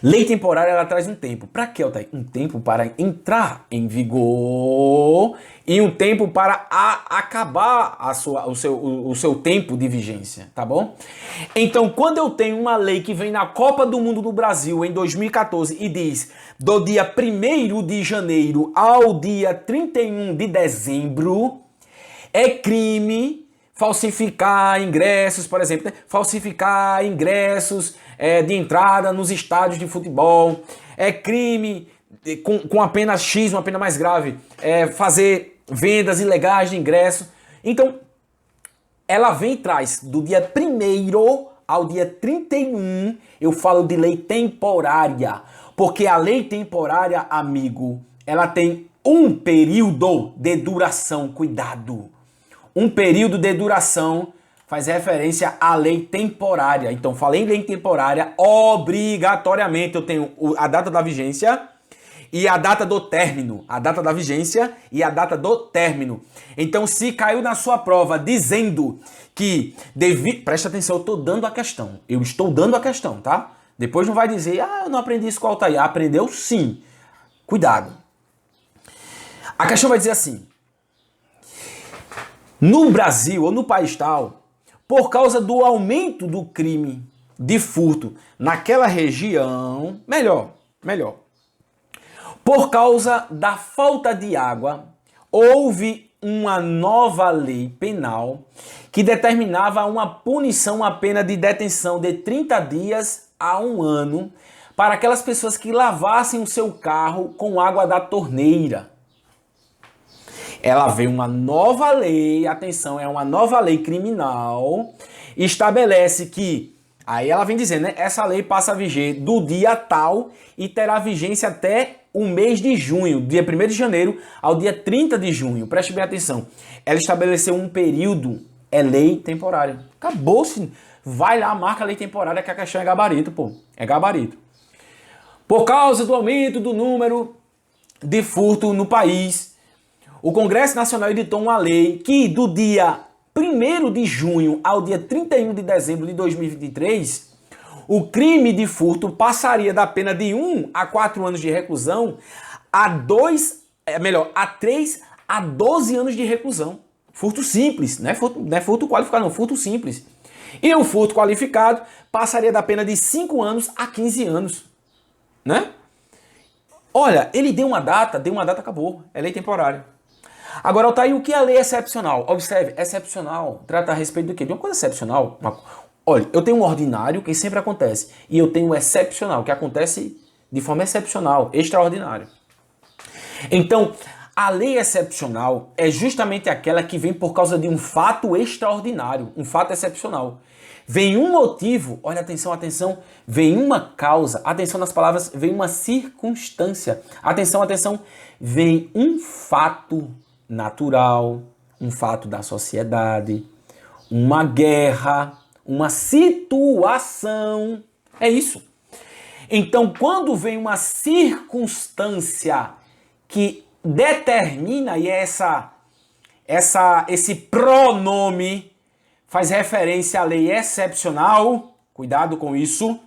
Lei temporária, ela traz um tempo. Para que, Altair? Um tempo para entrar em vigor e um tempo para acabar o seu tempo de vigência, tá bom? Então, quando eu tenho uma lei que vem na Copa do Mundo do Brasil em 2014 e diz do dia 1º de janeiro ao dia 31 de dezembro, é crime falsificar ingressos, por exemplo, né? Falsificar ingressos de entrada nos estádios de futebol, é crime com a pena X, uma pena mais grave, fazer vendas ilegais de ingresso. Então, ela vem e traz do dia 1º ao dia 31, eu falo de lei temporária, porque a lei temporária, amigo, ela tem um período de duração, cuidado. Um período de duração faz referência à lei temporária. Então, falei em lei temporária, obrigatoriamente eu tenho a data da vigência e a data do término. A data da vigência e a data do término. Então, se caiu na sua prova dizendo que... Presta atenção, eu estou dando a questão. Eu estou dando a questão, tá? Depois não vai dizer, eu não aprendi isso com o Altair. Aprendeu sim. Cuidado. A questão vai dizer assim... No Brasil ou no país tal, por causa do aumento do crime de furto naquela região, melhor, por causa da falta de água, houve uma nova lei penal que determinava uma punição, uma pena de detenção de 30 dias a 1 ano para aquelas pessoas que lavassem o seu carro com água da torneira. Ela veio uma nova lei, atenção, é uma nova lei criminal, estabelece que, aí ela vem dizendo, né, essa lei passa a viger do dia tal e terá vigência até o mês de junho, dia 1º de janeiro ao dia 30 de junho, preste bem atenção. Ela estabeleceu um período, é lei temporária. Acabou-se, vai lá, marca a lei temporária que a questão é gabarito, pô, é gabarito. Por causa do aumento do número de furto no país, o Congresso Nacional editou uma lei que do dia 1º de junho ao dia 31 de dezembro de 2023, o crime de furto passaria da pena de 1 a 4 anos de reclusão a 3 a 12 anos de reclusão. Furto simples, não é furto qualificado, não, furto simples. E o furto qualificado passaria da pena de 5 anos a 15 anos, né? Olha, ele deu uma data, acabou, é lei temporária. Agora, Altair, o que é a lei excepcional? Observe, excepcional trata a respeito do quê? De uma coisa excepcional. Olha, eu tenho um ordinário, que sempre acontece, e eu tenho um excepcional, que acontece de forma excepcional, extraordinária. Então, a lei excepcional é justamente aquela que vem por causa de um fato extraordinário, um fato excepcional. Vem um motivo, olha, atenção, vem uma causa, atenção nas palavras, vem uma circunstância, atenção, vem um fato natural, um fato da sociedade, uma guerra, uma situação, é isso. Então, quando vem uma circunstância que determina, e esse pronome faz referência à lei excepcional, cuidado com isso,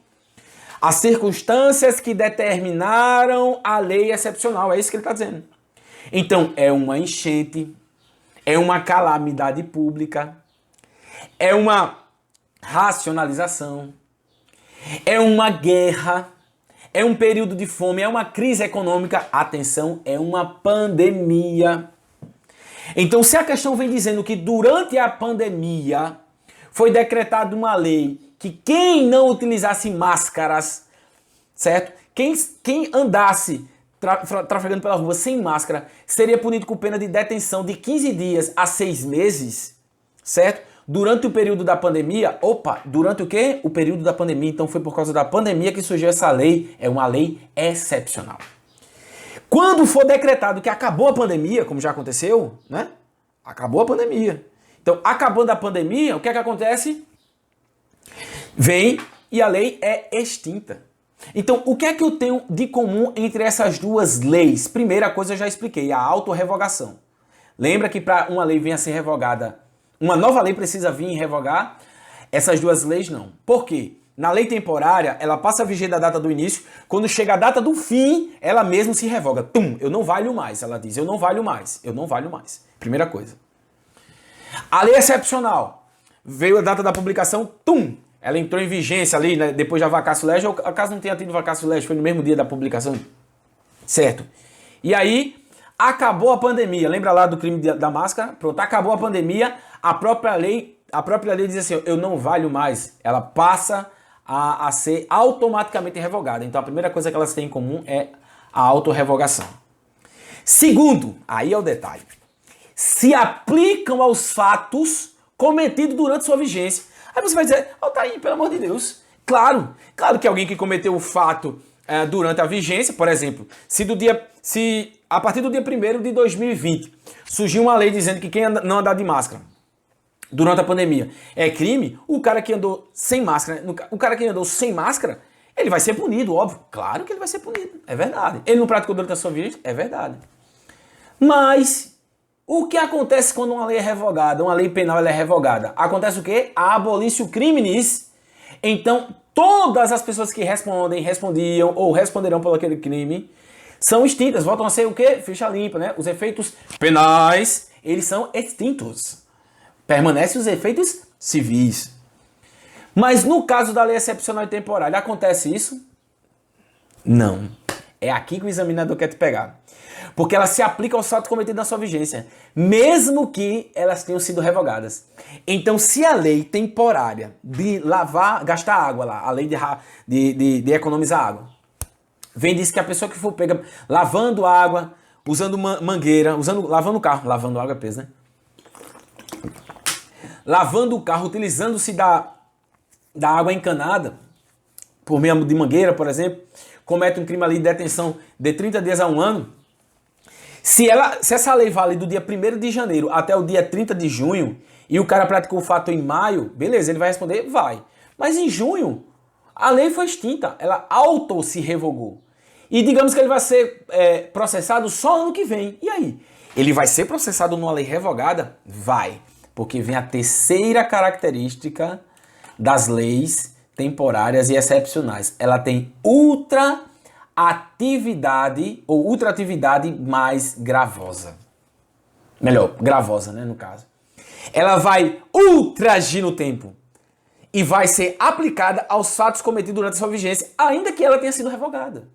as circunstâncias que determinaram a lei excepcional, é isso que ele está dizendo. Então, é uma enchente, é uma calamidade pública, é uma racionalização, é uma guerra, é um período de fome, é uma crise econômica, atenção, é uma pandemia. Então, se a questão vem dizendo que durante a pandemia foi decretada uma lei que quem não utilizasse máscaras, certo? Quem andasse trafegando pela rua sem máscara seria punido com pena de detenção de 15 dias a 6 meses, certo? Durante o período da pandemia, durante o quê? O período da pandemia, então foi por causa da pandemia que surgiu essa lei, é uma lei excepcional. Quando for decretado que acabou a pandemia, como já aconteceu, né? Acabou a pandemia. Então, acabando a pandemia, o que é que acontece? Vem e a lei é extinta. Então, o que é que eu tenho de comum entre essas duas leis? Primeira coisa eu já expliquei, a autorrevogação. Lembra que para uma lei vir a ser revogada, uma nova lei precisa vir e revogar? Essas duas leis não. Por quê? Na lei temporária, ela passa a viger da data do início, quando chega a data do fim, ela mesma se revoga. Tum, eu não valho mais, ela diz, eu não valho mais, eu não valho mais. Primeira coisa. A lei excepcional, veio a data da publicação, tum, ela entrou em vigência ali, né, depois da vacácio legis, ou caso não tenha tido vacácio legis, foi no mesmo dia da publicação, certo? E aí, acabou a pandemia, lembra lá do crime da máscara? Pronto, acabou a pandemia, a própria lei diz assim, eu não valho mais, ela passa a ser automaticamente revogada. Então a primeira coisa que elas têm em comum é a autorrevogação. Segundo, aí é o detalhe, se aplicam aos fatos cometidos durante sua vigência. Aí você vai dizer, Altair, pelo amor de Deus, claro que alguém que cometeu o fato durante a vigência, por exemplo, se a partir do dia 1º de 2020 surgiu uma lei dizendo que quem não andar de máscara durante a pandemia é crime, o cara que andou sem máscara, ele vai ser punido, óbvio. Claro que ele vai ser punido, é verdade. Ele não praticou durante a sua vida, é verdade. Mas o que acontece quando uma lei é revogada, uma lei penal ela é revogada? Acontece o quê? A abolício criminis. Então, todas as pessoas que respondiam ou responderão por aquele crime são extintas, voltam a ser o quê? Ficha limpa, né? Os efeitos penais, eles são extintos. Permanecem os efeitos civis. Mas no caso da lei excepcional e temporária, acontece isso? Não. É aqui que o examinador quer te pegar. Porque ela se aplica aos fatos cometidos na sua vigência, mesmo que elas tenham sido revogadas. Então, se a lei temporária de gastar água lá, a lei de economizar água, vem e diz que a pessoa que for pega lavando água, usando mangueira, lavando o carro, lavando água é peso, né? Lavando o carro, utilizando-se da água encanada, por meio de mangueira, por exemplo, comete um crime ali de detenção de 30 dias a 1 ano, se essa lei vale do dia 1º de janeiro até o dia 30 de junho, e o cara praticou o fato em maio, beleza, ele vai responder? Vai. Mas em junho, a lei foi extinta, ela se revogou. E digamos que ele vai ser processado só ano que vem. E aí? Ele vai ser processado numa lei revogada? Vai. Porque vem a terceira característica das leis temporárias e excepcionais. Ela tem ultraatividade mais gravosa. Melhor, gravosa, né, no caso. Ela vai ultragir no tempo e vai ser aplicada aos fatos cometidos durante a sua vigência, ainda que ela tenha sido revogada.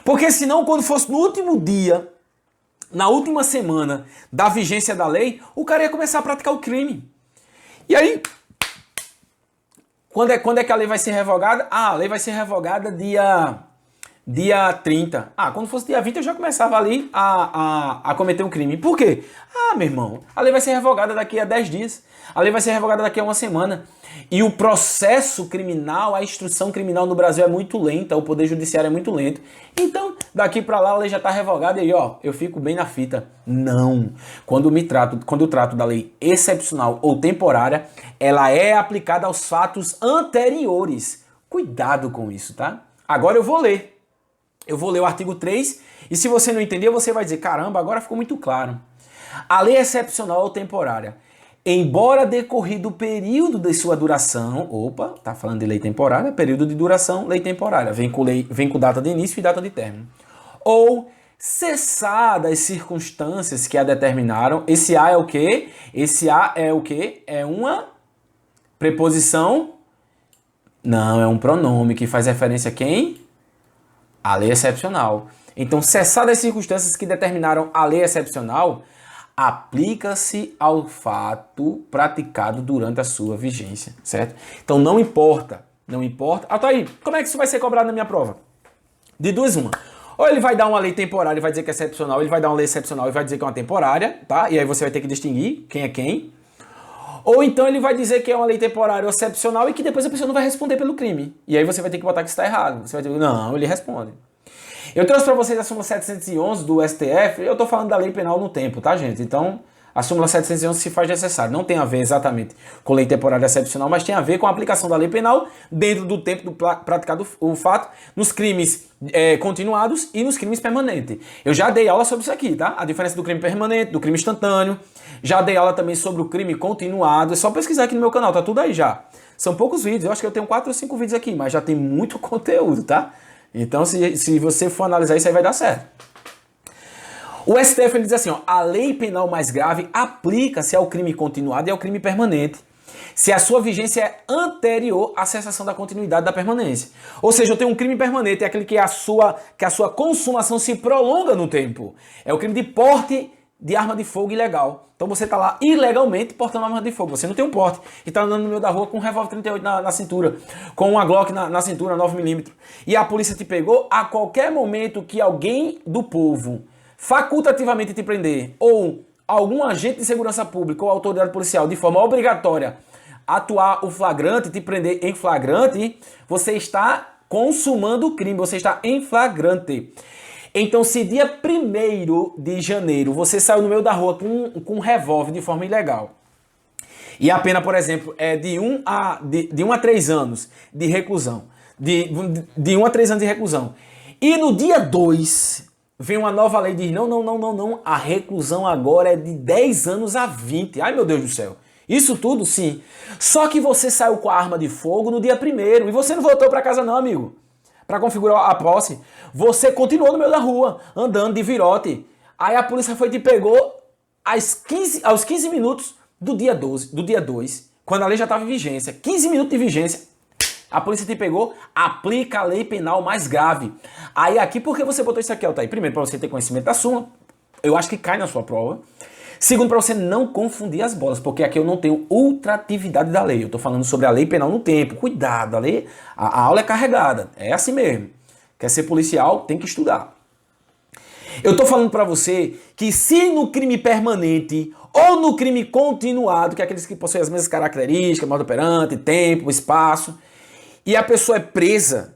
Porque senão, quando fosse no último dia, na última semana da vigência da lei, o cara ia começar a praticar o crime. E aí, quando é que a lei vai ser revogada? Ah, a lei vai ser revogada dia 30. Ah, quando fosse dia 20 eu já começava ali a cometer um crime. Por quê? Ah, meu irmão, a lei vai ser revogada daqui a 10 dias. A lei vai ser revogada daqui a 1 semana. E o processo criminal, a instrução criminal no Brasil é muito lenta, o poder judiciário é muito lento. Então, daqui pra lá a lei já tá revogada e aí, ó, eu fico bem na fita. Não. Quando eu trato da lei excepcional ou temporária, ela é aplicada aos fatos anteriores. Cuidado com isso, tá? Agora eu vou ler. Eu vou ler o artigo 3 e se você não entender, você vai dizer, caramba, agora ficou muito claro. A lei excepcional ou temporária, embora decorrido o período de sua duração, tá falando de lei temporária, período de duração, lei temporária, vem com data de início e data de término. Ou cessadas as circunstâncias que a determinaram, esse A é o quê? Esse A é o quê? É uma preposição? Não, é um pronome que faz referência a quem? A lei excepcional. Então, cessadas as circunstâncias que determinaram a lei excepcional, aplica-se ao fato praticado durante a sua vigência, certo? Então, não importa. Ah, tá aí. Como é que isso vai ser cobrado na minha prova? De duas, uma. Ou ele vai dar uma lei temporária e vai dizer que é excepcional, ele vai dar uma lei excepcional e vai dizer que é uma temporária, tá? E aí você vai ter que distinguir quem é quem. Ou então ele vai dizer que é uma lei temporária ou excepcional e que depois a pessoa não vai responder pelo crime. E aí você vai ter que botar que está errado. Você vai dizer, não, ele responde. Eu trouxe para vocês a súmula 711 do STF, eu tô falando da lei penal no tempo, tá, gente? Então, a súmula 711 se faz necessário. Não tem a ver exatamente com lei temporária excepcional, mas tem a ver com a aplicação da lei penal dentro do tempo do praticado o fato, nos crimes continuados e nos crimes permanentes. Eu já dei aula sobre isso aqui, tá? A diferença do crime permanente, do crime instantâneo. Já dei aula também sobre o crime continuado. É só pesquisar aqui no meu canal, tá tudo aí já. São poucos vídeos, eu acho que eu tenho 4 ou 5 vídeos aqui, mas já tem muito conteúdo, tá? Então, se você for analisar isso aí, vai dar certo. O STF ele diz assim, ó, a lei penal mais grave aplica-se ao crime continuado e ao crime permanente, se a sua vigência é anterior à cessação da continuidade da permanência. Ou seja, eu tenho um crime permanente, é aquele que a sua consumação se prolonga no tempo. É o crime de porte de arma de fogo ilegal. Então você está lá ilegalmente portando arma de fogo. Você não tem um porte e está andando no meio da rua com um revólver 38 na cintura, com uma Glock na cintura 9mm. E a polícia te pegou a qualquer momento que alguém do povo facultativamente te prender ou algum agente de segurança pública ou autoridade policial de forma obrigatória atuar o flagrante, te prender em flagrante, você está consumando o crime, você está em flagrante. Então, se dia 1º de janeiro você saiu no meio da rua com um revólver de forma ilegal e a pena, por exemplo, é de 1 a 3 anos de reclusão, de 1 a 3 anos de reclusão, e no dia 2 vem uma nova lei e diz, não, a reclusão agora é de 10 anos a 20. Ai, meu Deus do céu. Isso tudo, sim. Só que você saiu com a arma de fogo no dia 1º e você não voltou para casa não, amigo. Para configurar a posse, você continuou no meio da rua, andando de virote. Aí a polícia foi e te pegou aos 15 minutos do dia 2, quando a lei já estava em vigência. 15 minutos de vigência. A polícia te pegou, aplica a lei penal mais grave. Aí aqui, por que você botou isso aqui, Altair? Primeiro, para você ter conhecimento da súmula. Eu acho que cai na sua prova. Segundo, para você não confundir as bolas, porque aqui eu não tenho ultratividade da lei. Eu estou falando sobre a lei penal no tempo. Cuidado, a aula é carregada. É assim mesmo. Quer ser policial, tem que estudar. Eu estou falando para você que se no crime permanente ou no crime continuado, que é aqueles que possuem as mesmas características, modo operante, tempo, espaço, e a pessoa é presa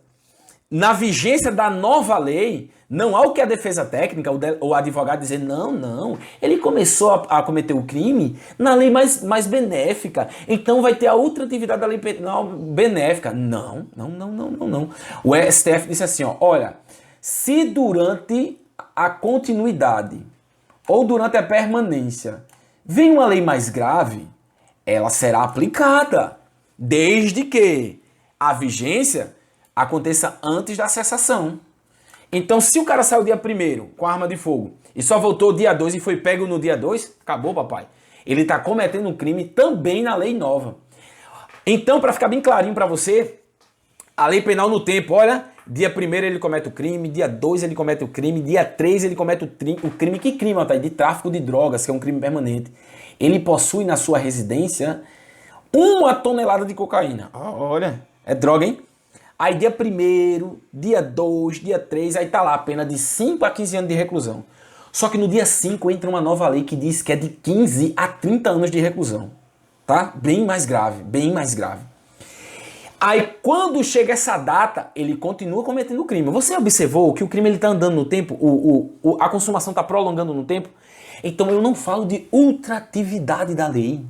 na vigência da nova lei, não há o que a defesa técnica ou o advogado dizer, não, ele começou a cometer o crime na lei mais benéfica, então vai ter a ultratividade da lei penal benéfica. Não. O STF disse assim, ó, olha, se durante a continuidade ou durante a permanência vem uma lei mais grave, ela será aplicada, desde que a vigência aconteça antes da cessação. Então, se o cara saiu dia 1º com a arma de fogo e só voltou dia 2 e foi pego no dia 2, acabou, papai. Ele está cometendo um crime também na lei nova. Então, para ficar bem clarinho para você, a lei penal no tempo, olha, dia 1º ele comete o crime, dia 2 ele comete o crime, dia 3 ele comete o crime. Que crime, Altair? De tráfico de drogas, que é um crime permanente. Ele possui na sua residência 1 tonelada de cocaína. Olha, é droga, hein? Aí dia 1º, dia 2, dia 3, aí tá lá a pena de 5 a 15 anos de reclusão. Só que no dia 5 entra uma nova lei que diz que é de 15 a 30 anos de reclusão. Tá? Bem mais grave, bem mais grave. Aí quando chega essa data, ele continua cometendo o crime. Você observou que o crime ele tá andando no tempo, a consumação tá prolongando no tempo? Então eu não falo de ultratividade da lei.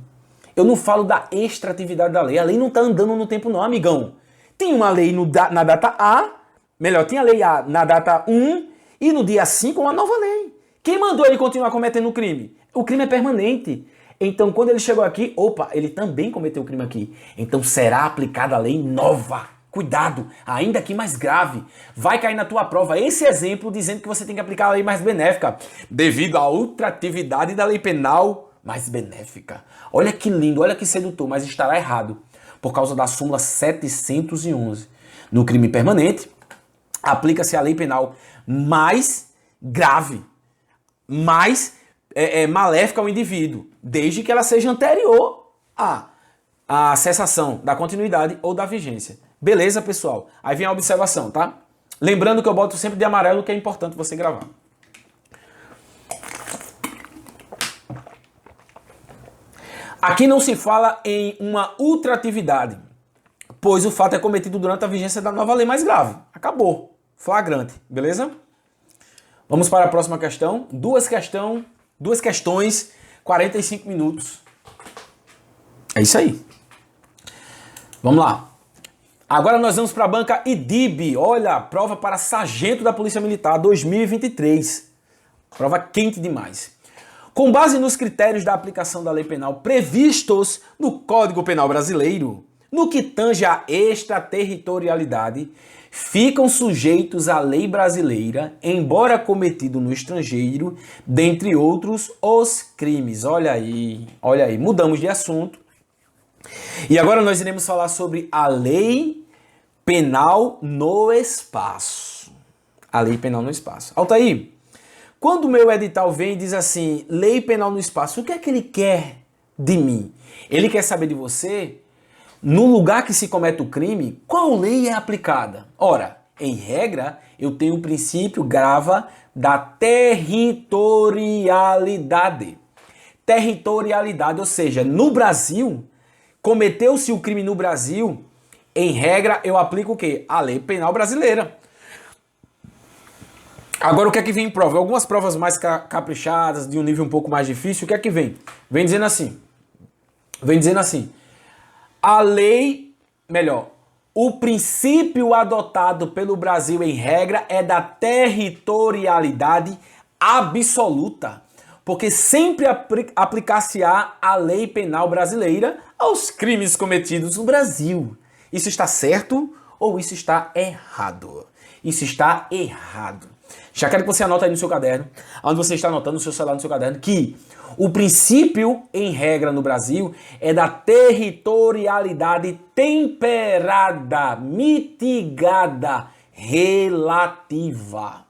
Eu não falo da extratividade da lei. A lei não tá andando no tempo não, amigão. Tem uma lei na data A, melhor, tinha a lei A na data 1 e no dia 5 uma nova lei. Quem mandou ele continuar cometendo o crime? O crime é permanente. Então, quando ele chegou aqui, opa, ele também cometeu o crime aqui. Então, será aplicada a lei nova. Cuidado, ainda que mais grave. Vai cair na tua prova esse exemplo dizendo que você tem que aplicar a lei mais benéfica, devido à ultratividade da lei penal mais benéfica. Olha que lindo, olha que sedutor, mas estará errado. Por causa da súmula 711. No crime permanente, aplica-se a lei penal mais grave, mais maléfica ao indivíduo, desde que ela seja anterior à cessação da continuidade ou da vigência. Beleza, pessoal? Aí vem a observação, tá? Lembrando que eu boto sempre de amarelo, que é importante você gravar. Aqui não se fala em uma ultratividade, pois o fato é cometido durante a vigência da nova lei mais grave. Acabou. Flagrante. Beleza? Vamos para a próxima questão. Duas questões, 45 minutos. É isso aí. Vamos lá. Agora nós vamos para a banca IDIB. Olha, prova para sargento da Polícia Militar 2023. Prova quente demais. Com base nos critérios da aplicação da lei penal previstos no Código Penal Brasileiro, no que tange à extraterritorialidade, ficam sujeitos à lei brasileira, embora cometido no estrangeiro, dentre outros, os crimes. Olha aí, mudamos de assunto. E agora nós iremos falar sobre a lei penal no espaço. A lei penal no espaço. Altair, quando o meu edital vem e diz assim, lei penal no espaço, o que é que ele quer de mim? Ele quer saber de você, no lugar que se comete o crime, qual lei é aplicada? Ora, em regra, eu tenho o princípio grava da territorialidade. Territorialidade, ou seja, no Brasil, cometeu-se o crime no Brasil, em regra, eu aplico o quê? A lei penal brasileira. Agora, o que é que vem em prova? Algumas provas mais caprichadas, de um nível um pouco mais difícil, o que é que vem? Vem dizendo assim, a lei, o princípio adotado pelo Brasil em regra é da territorialidade absoluta, porque sempre aplicar-se-á a lei penal brasileira aos crimes cometidos no Brasil. Isso está certo ou isso está errado? Isso está errado. Já quero que você anote aí no seu caderno, onde você está anotando no seu celular, no seu caderno, que o princípio, em regra no Brasil, é da territorialidade temperada, mitigada, relativa.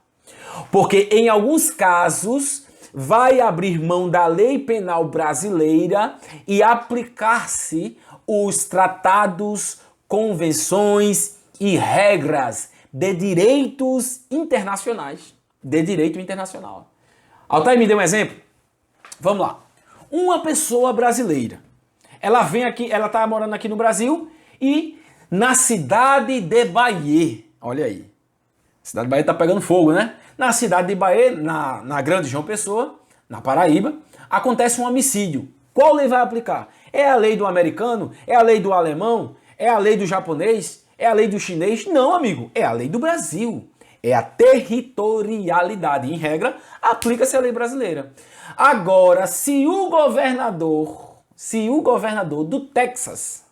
Porque em alguns casos vai abrir mão da lei penal brasileira e aplicar-se os tratados, convenções e regras de direitos internacionais. De direito internacional. Altair, me dê um exemplo? Vamos lá. Uma pessoa brasileira, ela vem aqui, ela está morando aqui no Brasil e na cidade de Bahia, olha aí, a cidade de Bahia está pegando fogo, né? Na cidade de Bahia, na Grande João Pessoa, na Paraíba, acontece um homicídio. Qual lei vai aplicar? É a lei do americano? É a lei do alemão? É a lei do japonês? É a lei do chinês? Não, amigo, é a lei do Brasil. É a territorialidade. Em regra, aplica-se a lei brasileira. Agora, se o governador do Texas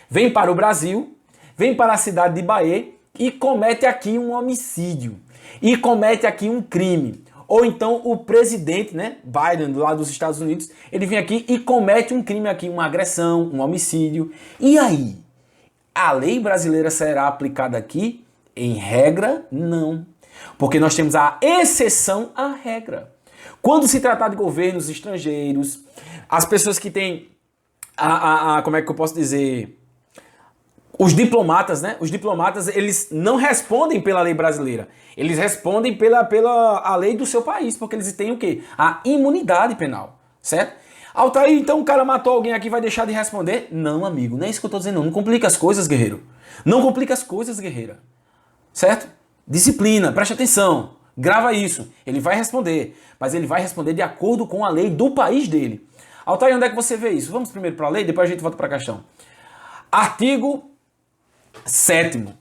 vem para o Brasil, vem para a cidade de Bahia e comete aqui um homicídio, e comete aqui um crime, ou então o presidente, né, Biden, lá dos Estados Unidos, ele vem aqui e comete um crime aqui, uma agressão, um homicídio, e aí? A lei brasileira será aplicada aqui? Em regra, não. Porque nós temos a exceção à regra. Quando se tratar de governos estrangeiros, as pessoas que têm, como é que eu posso dizer, os diplomatas, né? Os diplomatas, eles não respondem pela lei brasileira. Eles respondem pela a lei do seu país, porque eles têm o quê? A imunidade penal, certo? Altair, então o cara matou alguém aqui, vai deixar de responder? Não, amigo, não é isso que eu tô dizendo, não. Não complica as coisas, guerreiro. Não complica as coisas, guerreira. Certo? Disciplina, preste atenção, grava isso. Ele vai responder, mas ele vai responder de acordo com a lei do país dele. Altair, onde é que você vê isso? Vamos primeiro para a lei, depois a gente volta para a questão. Artigo 7º.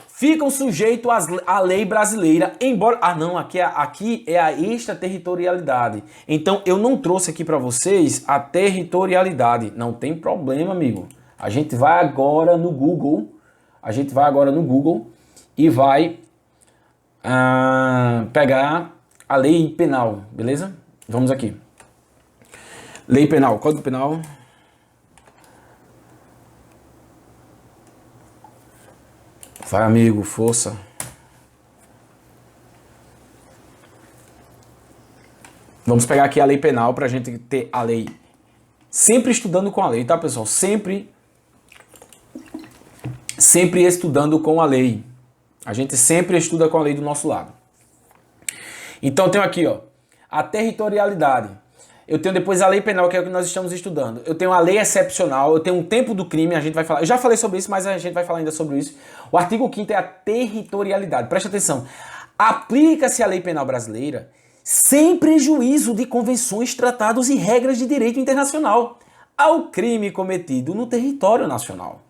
Ficam sujeitos à lei brasileira, embora... Ah, não, aqui é a extraterritorialidade. Então, eu não trouxe aqui para vocês a territorialidade. Não tem problema, amigo. A gente vai agora no Google. E vai pegar a lei penal, beleza? Vamos aqui. Lei penal, Código Penal. Vai, amigo, força. Vamos pegar aqui a lei penal para a gente ter a lei. Sempre estudando com a lei, tá, pessoal? Sempre estudando com a lei. A gente sempre estuda com a lei do nosso lado. Então, eu tenho aqui, ó, a territorialidade. Eu tenho depois a lei penal, que é o que nós estamos estudando. Eu tenho a lei excepcional, eu tenho o tempo do crime, a gente vai falar. Eu já falei sobre isso, mas a gente vai falar ainda sobre isso. O artigo 5º é a territorialidade. Presta atenção. Aplica-se a lei penal brasileira sem prejuízo de convenções, tratados e regras de direito internacional ao crime cometido no território nacional.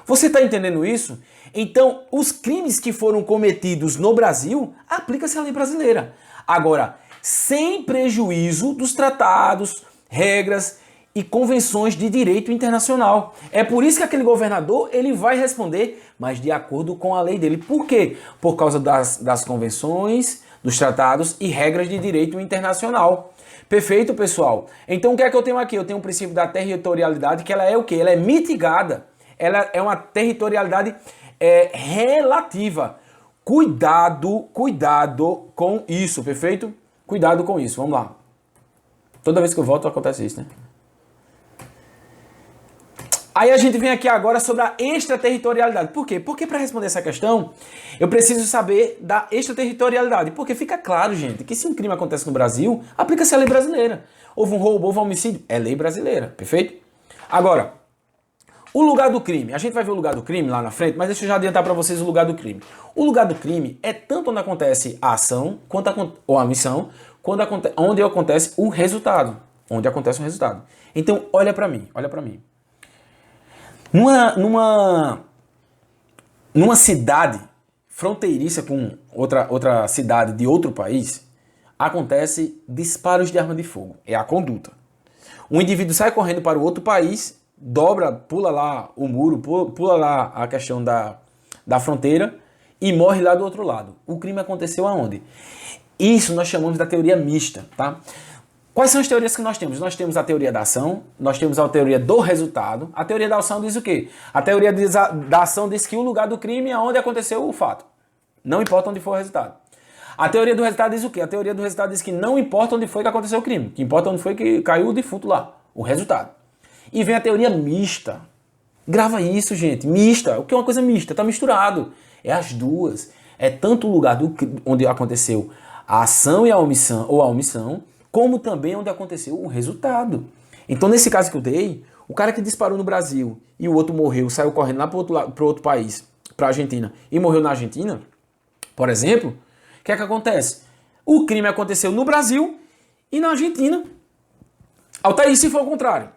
Você está entendendo isso? Então, os crimes que foram cometidos no Brasil, aplica-se a lei brasileira. Agora, sem prejuízo dos tratados, regras e convenções de direito internacional. É por isso que aquele governador ele vai responder, mas de acordo com a lei dele. Por quê? Por causa das convenções, dos tratados e regras de direito internacional. Perfeito, pessoal? Então o que é que eu tenho aqui? Eu tenho o princípio da territorialidade, que ela é o quê? Ela é mitigada. Ela é uma territorialidade relativa. Cuidado com isso, perfeito? Cuidado com isso, vamos lá. Toda vez que eu volto acontece isso, né? Aí a gente vem aqui agora sobre a extraterritorialidade. Por quê? Porque para responder essa questão, eu preciso saber da extraterritorialidade. Porque fica claro, gente, que se um crime acontece no Brasil, aplica-se a lei brasileira. Houve um roubo, houve um homicídio, é lei brasileira, perfeito? Agora, o lugar do crime. A gente vai ver o lugar do crime lá na frente, mas deixa eu já adiantar para vocês o lugar do crime. O lugar do crime é tanto onde acontece a ação, ou a missão, onde acontece o resultado. Onde acontece o resultado. Então, olha para mim, olha para mim. Numa cidade fronteiriça com outra cidade de outro país, acontece disparos de arma de fogo. É a conduta. Um indivíduo sai correndo para o outro país, pula lá o muro, pula lá a questão da fronteira e morre lá do outro lado. O crime aconteceu aonde? Isso nós chamamos da teoria mista, tá? Quais são as teorias que nós temos? Nós temos a teoria da ação, nós temos a teoria do resultado. A teoria da ação diz o quê? A teoria da ação diz que o lugar do crime é onde aconteceu o fato. Não importa onde foi o resultado. A teoria do resultado diz o quê? A teoria do resultado diz que não importa onde foi que aconteceu o crime. O que importa onde foi que caiu o defunto lá. O resultado. E vem a teoria mista. Grava isso, gente. Mista. O que é uma coisa mista? Está misturado. É as duas. É tanto o lugar onde aconteceu a ação e a omissão, ou a omissão, como também onde aconteceu o resultado. Então, nesse caso que eu dei, o cara que disparou no Brasil e o outro morreu, saiu correndo lá para outro país, para a Argentina, e morreu na Argentina, por exemplo, o que é que acontece? O crime aconteceu no Brasil e na Argentina. Altair, se for o contrário.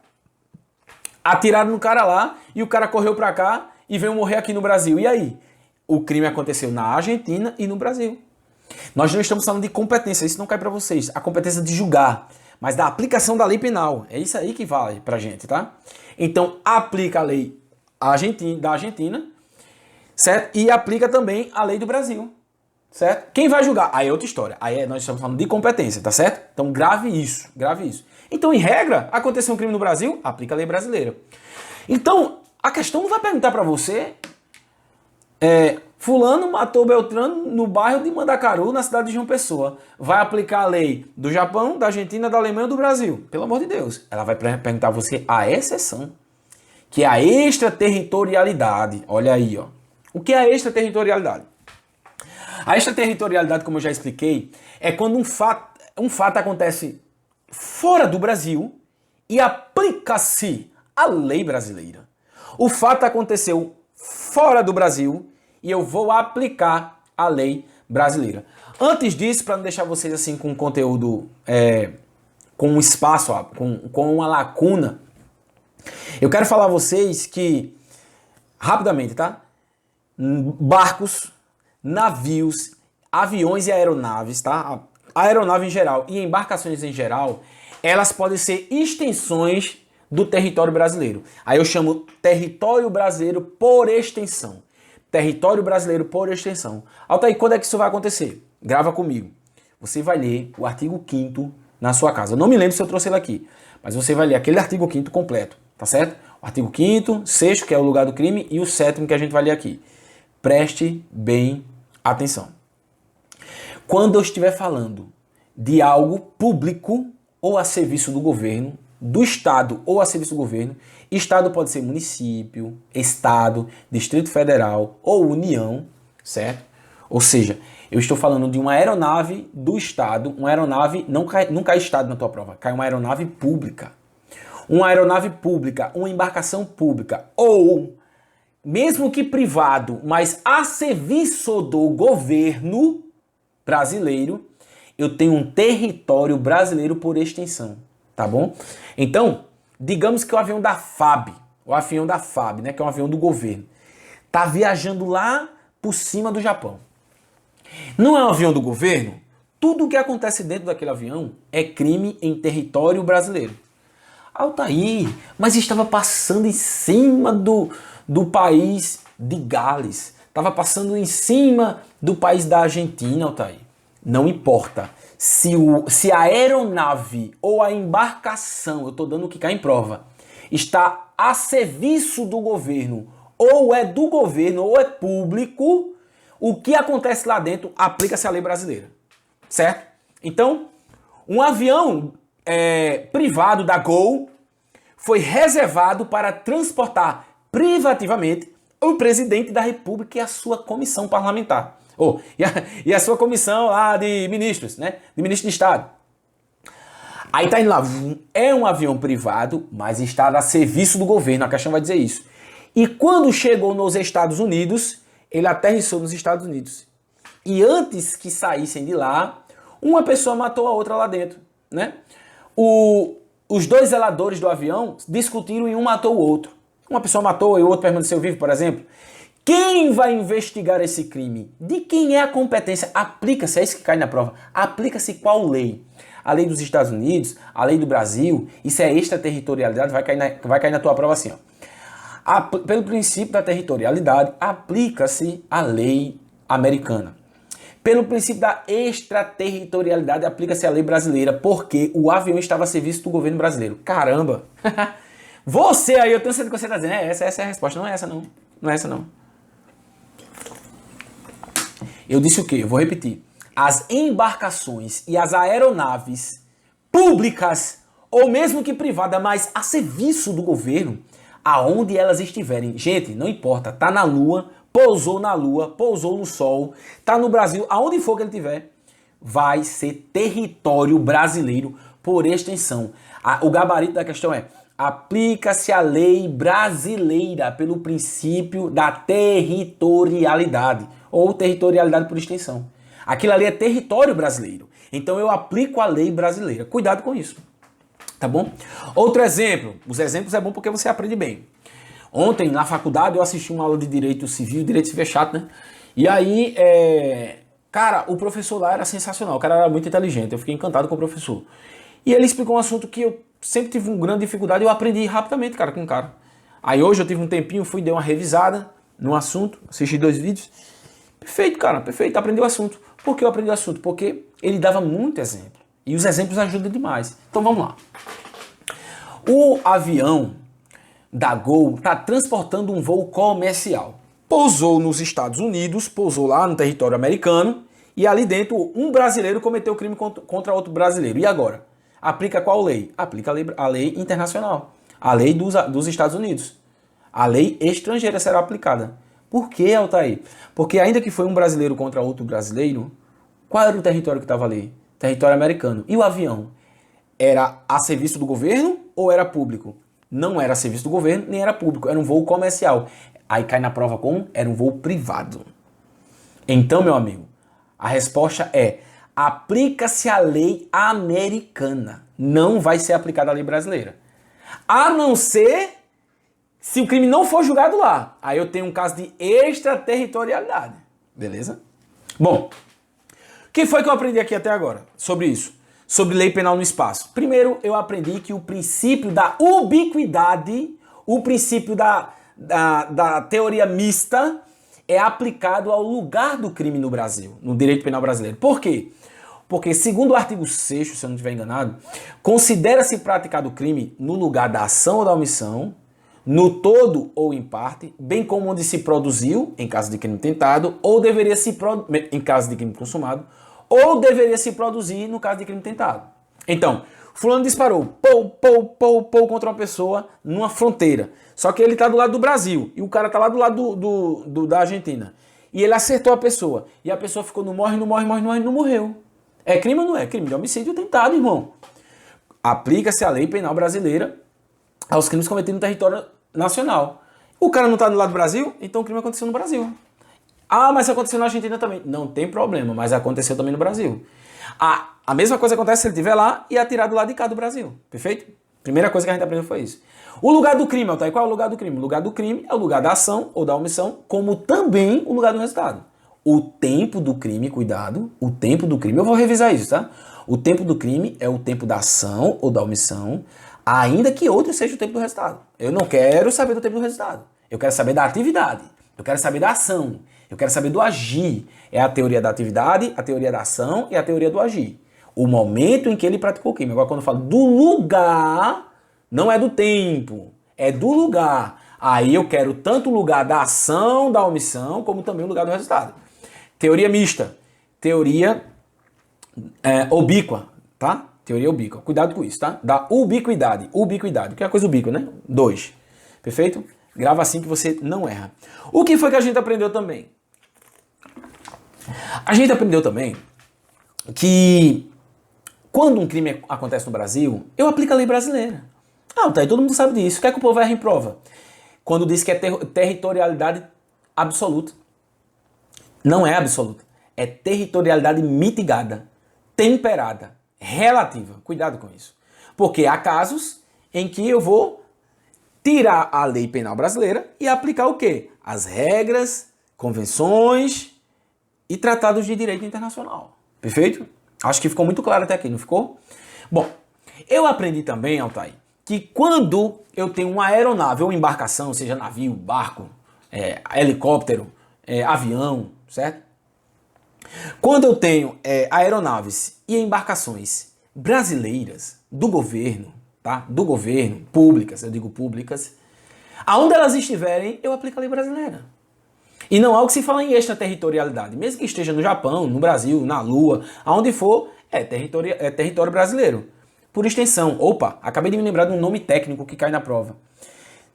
Atiraram no cara lá e o cara correu para cá e veio morrer aqui no Brasil. E aí? O crime aconteceu na Argentina e no Brasil. Nós não estamos falando de competência, isso não cai para vocês. A competência de julgar, mas da aplicação da lei penal. É isso aí que vale pra gente, tá? Então, aplica a lei da Argentina, certo? E aplica também a lei do Brasil, certo? Quem vai julgar? Aí é outra história. Aí nós estamos falando de competência, tá certo? Então, grave isso, grave isso. Então, em regra, aconteceu um crime no Brasil, aplica a lei brasileira. Então, a questão não vai perguntar para você... fulano matou Beltrano no bairro de Mandacaru, na cidade de João Pessoa. Vai aplicar a lei do Japão, da Argentina, da Alemanha ou do Brasil? Pelo amor de Deus. Ela vai perguntar a você a exceção, que é a extraterritorialidade. Olha aí, ó. O que é a extraterritorialidade? A extraterritorialidade, como eu já expliquei, é quando um fato acontece fora do Brasil e aplica-se a lei brasileira. O fato aconteceu fora do Brasil e eu vou aplicar a lei brasileira. Antes disso, para não deixar vocês assim com conteúdo, com um espaço, com uma lacuna, eu quero falar a vocês que, rapidamente, tá? Barcos, navios, aviões e aeronaves, tá? A aeronave em geral e embarcações em geral, elas podem ser extensões do território brasileiro. Aí eu chamo território brasileiro por extensão. Território brasileiro por extensão. Altair, quando é que isso vai acontecer? Grava comigo. Você vai ler o artigo 5º na sua casa. Eu não me lembro se eu trouxe ele aqui, mas você vai ler aquele artigo 5º completo, tá certo? O artigo 5º, 6º, que é o lugar do crime, e o 7º que a gente vai ler aqui. Preste bem atenção. Quando eu estiver falando de algo público, ou a serviço do governo, do Estado ou a serviço do governo. Estado pode ser município, Estado, Distrito Federal ou União, certo? Ou seja, eu estou falando de uma aeronave do Estado, uma aeronave, não cai Estado na tua prova, cai uma aeronave pública. Uma aeronave pública, uma embarcação pública ou, mesmo que privado, mas a serviço do governo brasileiro, eu tenho um território brasileiro por extensão, tá bom? Então, digamos que o avião da FAB, né, que é um avião do governo, tá viajando lá por cima do Japão. Não é um avião do governo? Tudo o que acontece dentro daquele avião é crime em território brasileiro. Altair, mas estava passando em cima do país de Gales. Estava passando em cima do país da Argentina, Altair. Não importa. Se a aeronave ou a embarcação, eu estou dando o que cai em prova, está a serviço do governo, ou é do governo, ou é público, o que acontece lá dentro aplica-se à lei brasileira. Certo? Então, um avião privado da Gol foi reservado para transportar privativamente o presidente da República e a sua comissão parlamentar. E a sua comissão lá de ministros, né? De ministro de Estado. Aí tá indo lá, é um avião privado, mas está a serviço do governo, a questão vai dizer isso. E quando chegou nos Estados Unidos, ele aterrissou nos Estados Unidos. E antes que saíssem de lá, uma pessoa matou a outra lá dentro, né? Os dois zeladores do avião discutiram e um matou o outro. Uma pessoa matou e o outro permaneceu vivo, por exemplo. Quem vai investigar esse crime? De quem é a competência? Aplica-se, é isso que cai na prova. Aplica-se qual lei? A lei dos Estados Unidos, a lei do Brasil, isso é extraterritorialidade, vai cair na tua prova assim, ó. Pelo princípio da territorialidade, aplica-se a lei americana. Pelo princípio da extraterritorialidade, aplica-se a lei brasileira, porque o avião estava a serviço do governo brasileiro. Caramba! Você aí, eu tenho certeza que você está dizendo, essa é a resposta. Não é essa não. Não é essa não. Eu disse o quê? Eu vou repetir. As embarcações e as aeronaves públicas, ou mesmo que privada, mas a serviço do governo, aonde elas estiverem. Gente, não importa, tá na Lua, pousou no Sol, tá no Brasil, aonde for que ele estiver, vai ser território brasileiro por extensão. O gabarito da questão é: aplica-se a lei brasileira pelo princípio da territorialidade, ou territorialidade por extensão. Aquilo ali é território brasileiro. Então eu aplico a lei brasileira. Cuidado com isso. Tá bom? Outro exemplo. Os exemplos é bom porque você aprende bem. Ontem, na faculdade, eu assisti uma aula de Direito Civil. Direito Civil é chato, né? E aí, cara, o professor lá era sensacional. O cara era muito inteligente. Eu fiquei encantado com o professor. E ele explicou um assunto que eu sempre tive uma grande dificuldade e eu aprendi rapidamente, cara, com o cara. Aí hoje eu tive um tempinho, fui, dei uma revisada no assunto, assisti 2 vídeos. Perfeito, cara, perfeito. Aprendi o assunto. Por que eu aprendi o assunto? Porque ele dava muito exemplo. E os exemplos ajudam demais. Então vamos lá. O avião da Gol está transportando um voo comercial. Pousou nos Estados Unidos, pousou lá no território americano, e ali dentro um brasileiro cometeu crime contra outro brasileiro. E agora? Aplica qual lei? Aplica a lei internacional. A lei dos Estados Unidos. A lei estrangeira será aplicada. Por que, Altair? Porque ainda que foi um brasileiro contra outro brasileiro, qual era o território que estava ali? Território americano. E o avião? Era a serviço do governo ou era público? Não era a serviço do governo, nem era público. Era um voo comercial. Aí cai na prova como? Era um voo privado. Então, meu amigo, a resposta é: aplica-se a lei americana. Não vai ser aplicada a lei brasileira. A não ser se o crime não for julgado lá. Aí eu tenho um caso de extraterritorialidade. Beleza? Bom, o que foi que eu aprendi aqui até agora sobre isso? Sobre lei penal no espaço. Primeiro, eu aprendi que o princípio da ubiquidade, o princípio da teoria mista, é aplicado ao lugar do crime no Brasil, no direito penal brasileiro. Por quê? Porque, segundo o artigo 6º, se eu não estiver enganado, considera-se praticado o crime no lugar da ação ou da omissão, no todo ou em parte, bem como onde se produziu, em caso de crime tentado, ou deveria se em caso de crime consumado, ou deveria se produzir no caso de crime tentado. Então, fulano disparou, pou, contra uma pessoa numa fronteira. Só que ele tá do lado do Brasil e o cara tá lá do lado da Argentina. E ele acertou a pessoa. E a pessoa ficou no morre, não morreu. É crime ou não é? Crime de homicídio tentado, irmão. Aplica-se a lei penal brasileira aos crimes cometidos no território nacional. O cara não tá do lado do Brasil, então o crime aconteceu no Brasil. Ah, mas aconteceu na Argentina também. Não tem problema, mas aconteceu também no Brasil. A mesma coisa acontece se ele estiver lá e atirar do lado de cá do Brasil. Perfeito? Primeira coisa que a gente aprendeu foi isso. O lugar do crime, Altair, qual é o lugar do crime? O lugar do crime é o lugar da ação ou da omissão, como também o lugar do resultado. O tempo do crime, cuidado, o tempo do crime, eu vou revisar isso, tá? O tempo do crime é o tempo da ação ou da omissão, ainda que outro seja o tempo do resultado. Eu não quero saber do tempo do resultado. Eu quero saber da atividade. Eu quero saber da ação. Eu quero saber do agir. É a teoria da atividade, a teoria da ação e a teoria do agir. O momento em que ele praticou o crime. Agora, quando eu falo do lugar, não é do tempo, é do lugar. Aí eu quero tanto o lugar da ação, da omissão, como também o lugar do resultado. Teoria mista. Teoria ubíqua, tá? Teoria ubíqua. Cuidado com isso, tá? Da ubiquidade. Ubiquidade. O que é a coisa ubíqua, né? 2. Perfeito? Grava assim que você não erra. O que foi que a gente aprendeu também? A gente aprendeu também que quando um crime acontece no Brasil, eu aplico a lei brasileira. Ah, tá, e todo mundo sabe disso. O que é que o povo erra em prova? Quando diz que é territorialidade absoluta. Não é absoluta. É territorialidade mitigada, temperada, relativa. Cuidado com isso. Porque há casos em que eu vou tirar a lei penal brasileira e aplicar o quê? As regras, convenções e tratados de direito internacional. Perfeito? Acho que ficou muito claro até aqui, não ficou? Bom, eu aprendi também, Altair, que quando eu tenho uma aeronave ou embarcação, seja navio, barco, helicóptero, avião, certo? Quando eu tenho aeronaves e embarcações brasileiras do governo, tá? Do governo, públicas, eu digo públicas, aonde elas estiverem, eu aplico a lei brasileira. E não há o que se fala em extraterritorialidade. Mesmo que esteja no Japão, no Brasil, na Lua, aonde for, é território brasileiro. Por extensão. Opa, acabei de me lembrar de um nome técnico que cai na prova.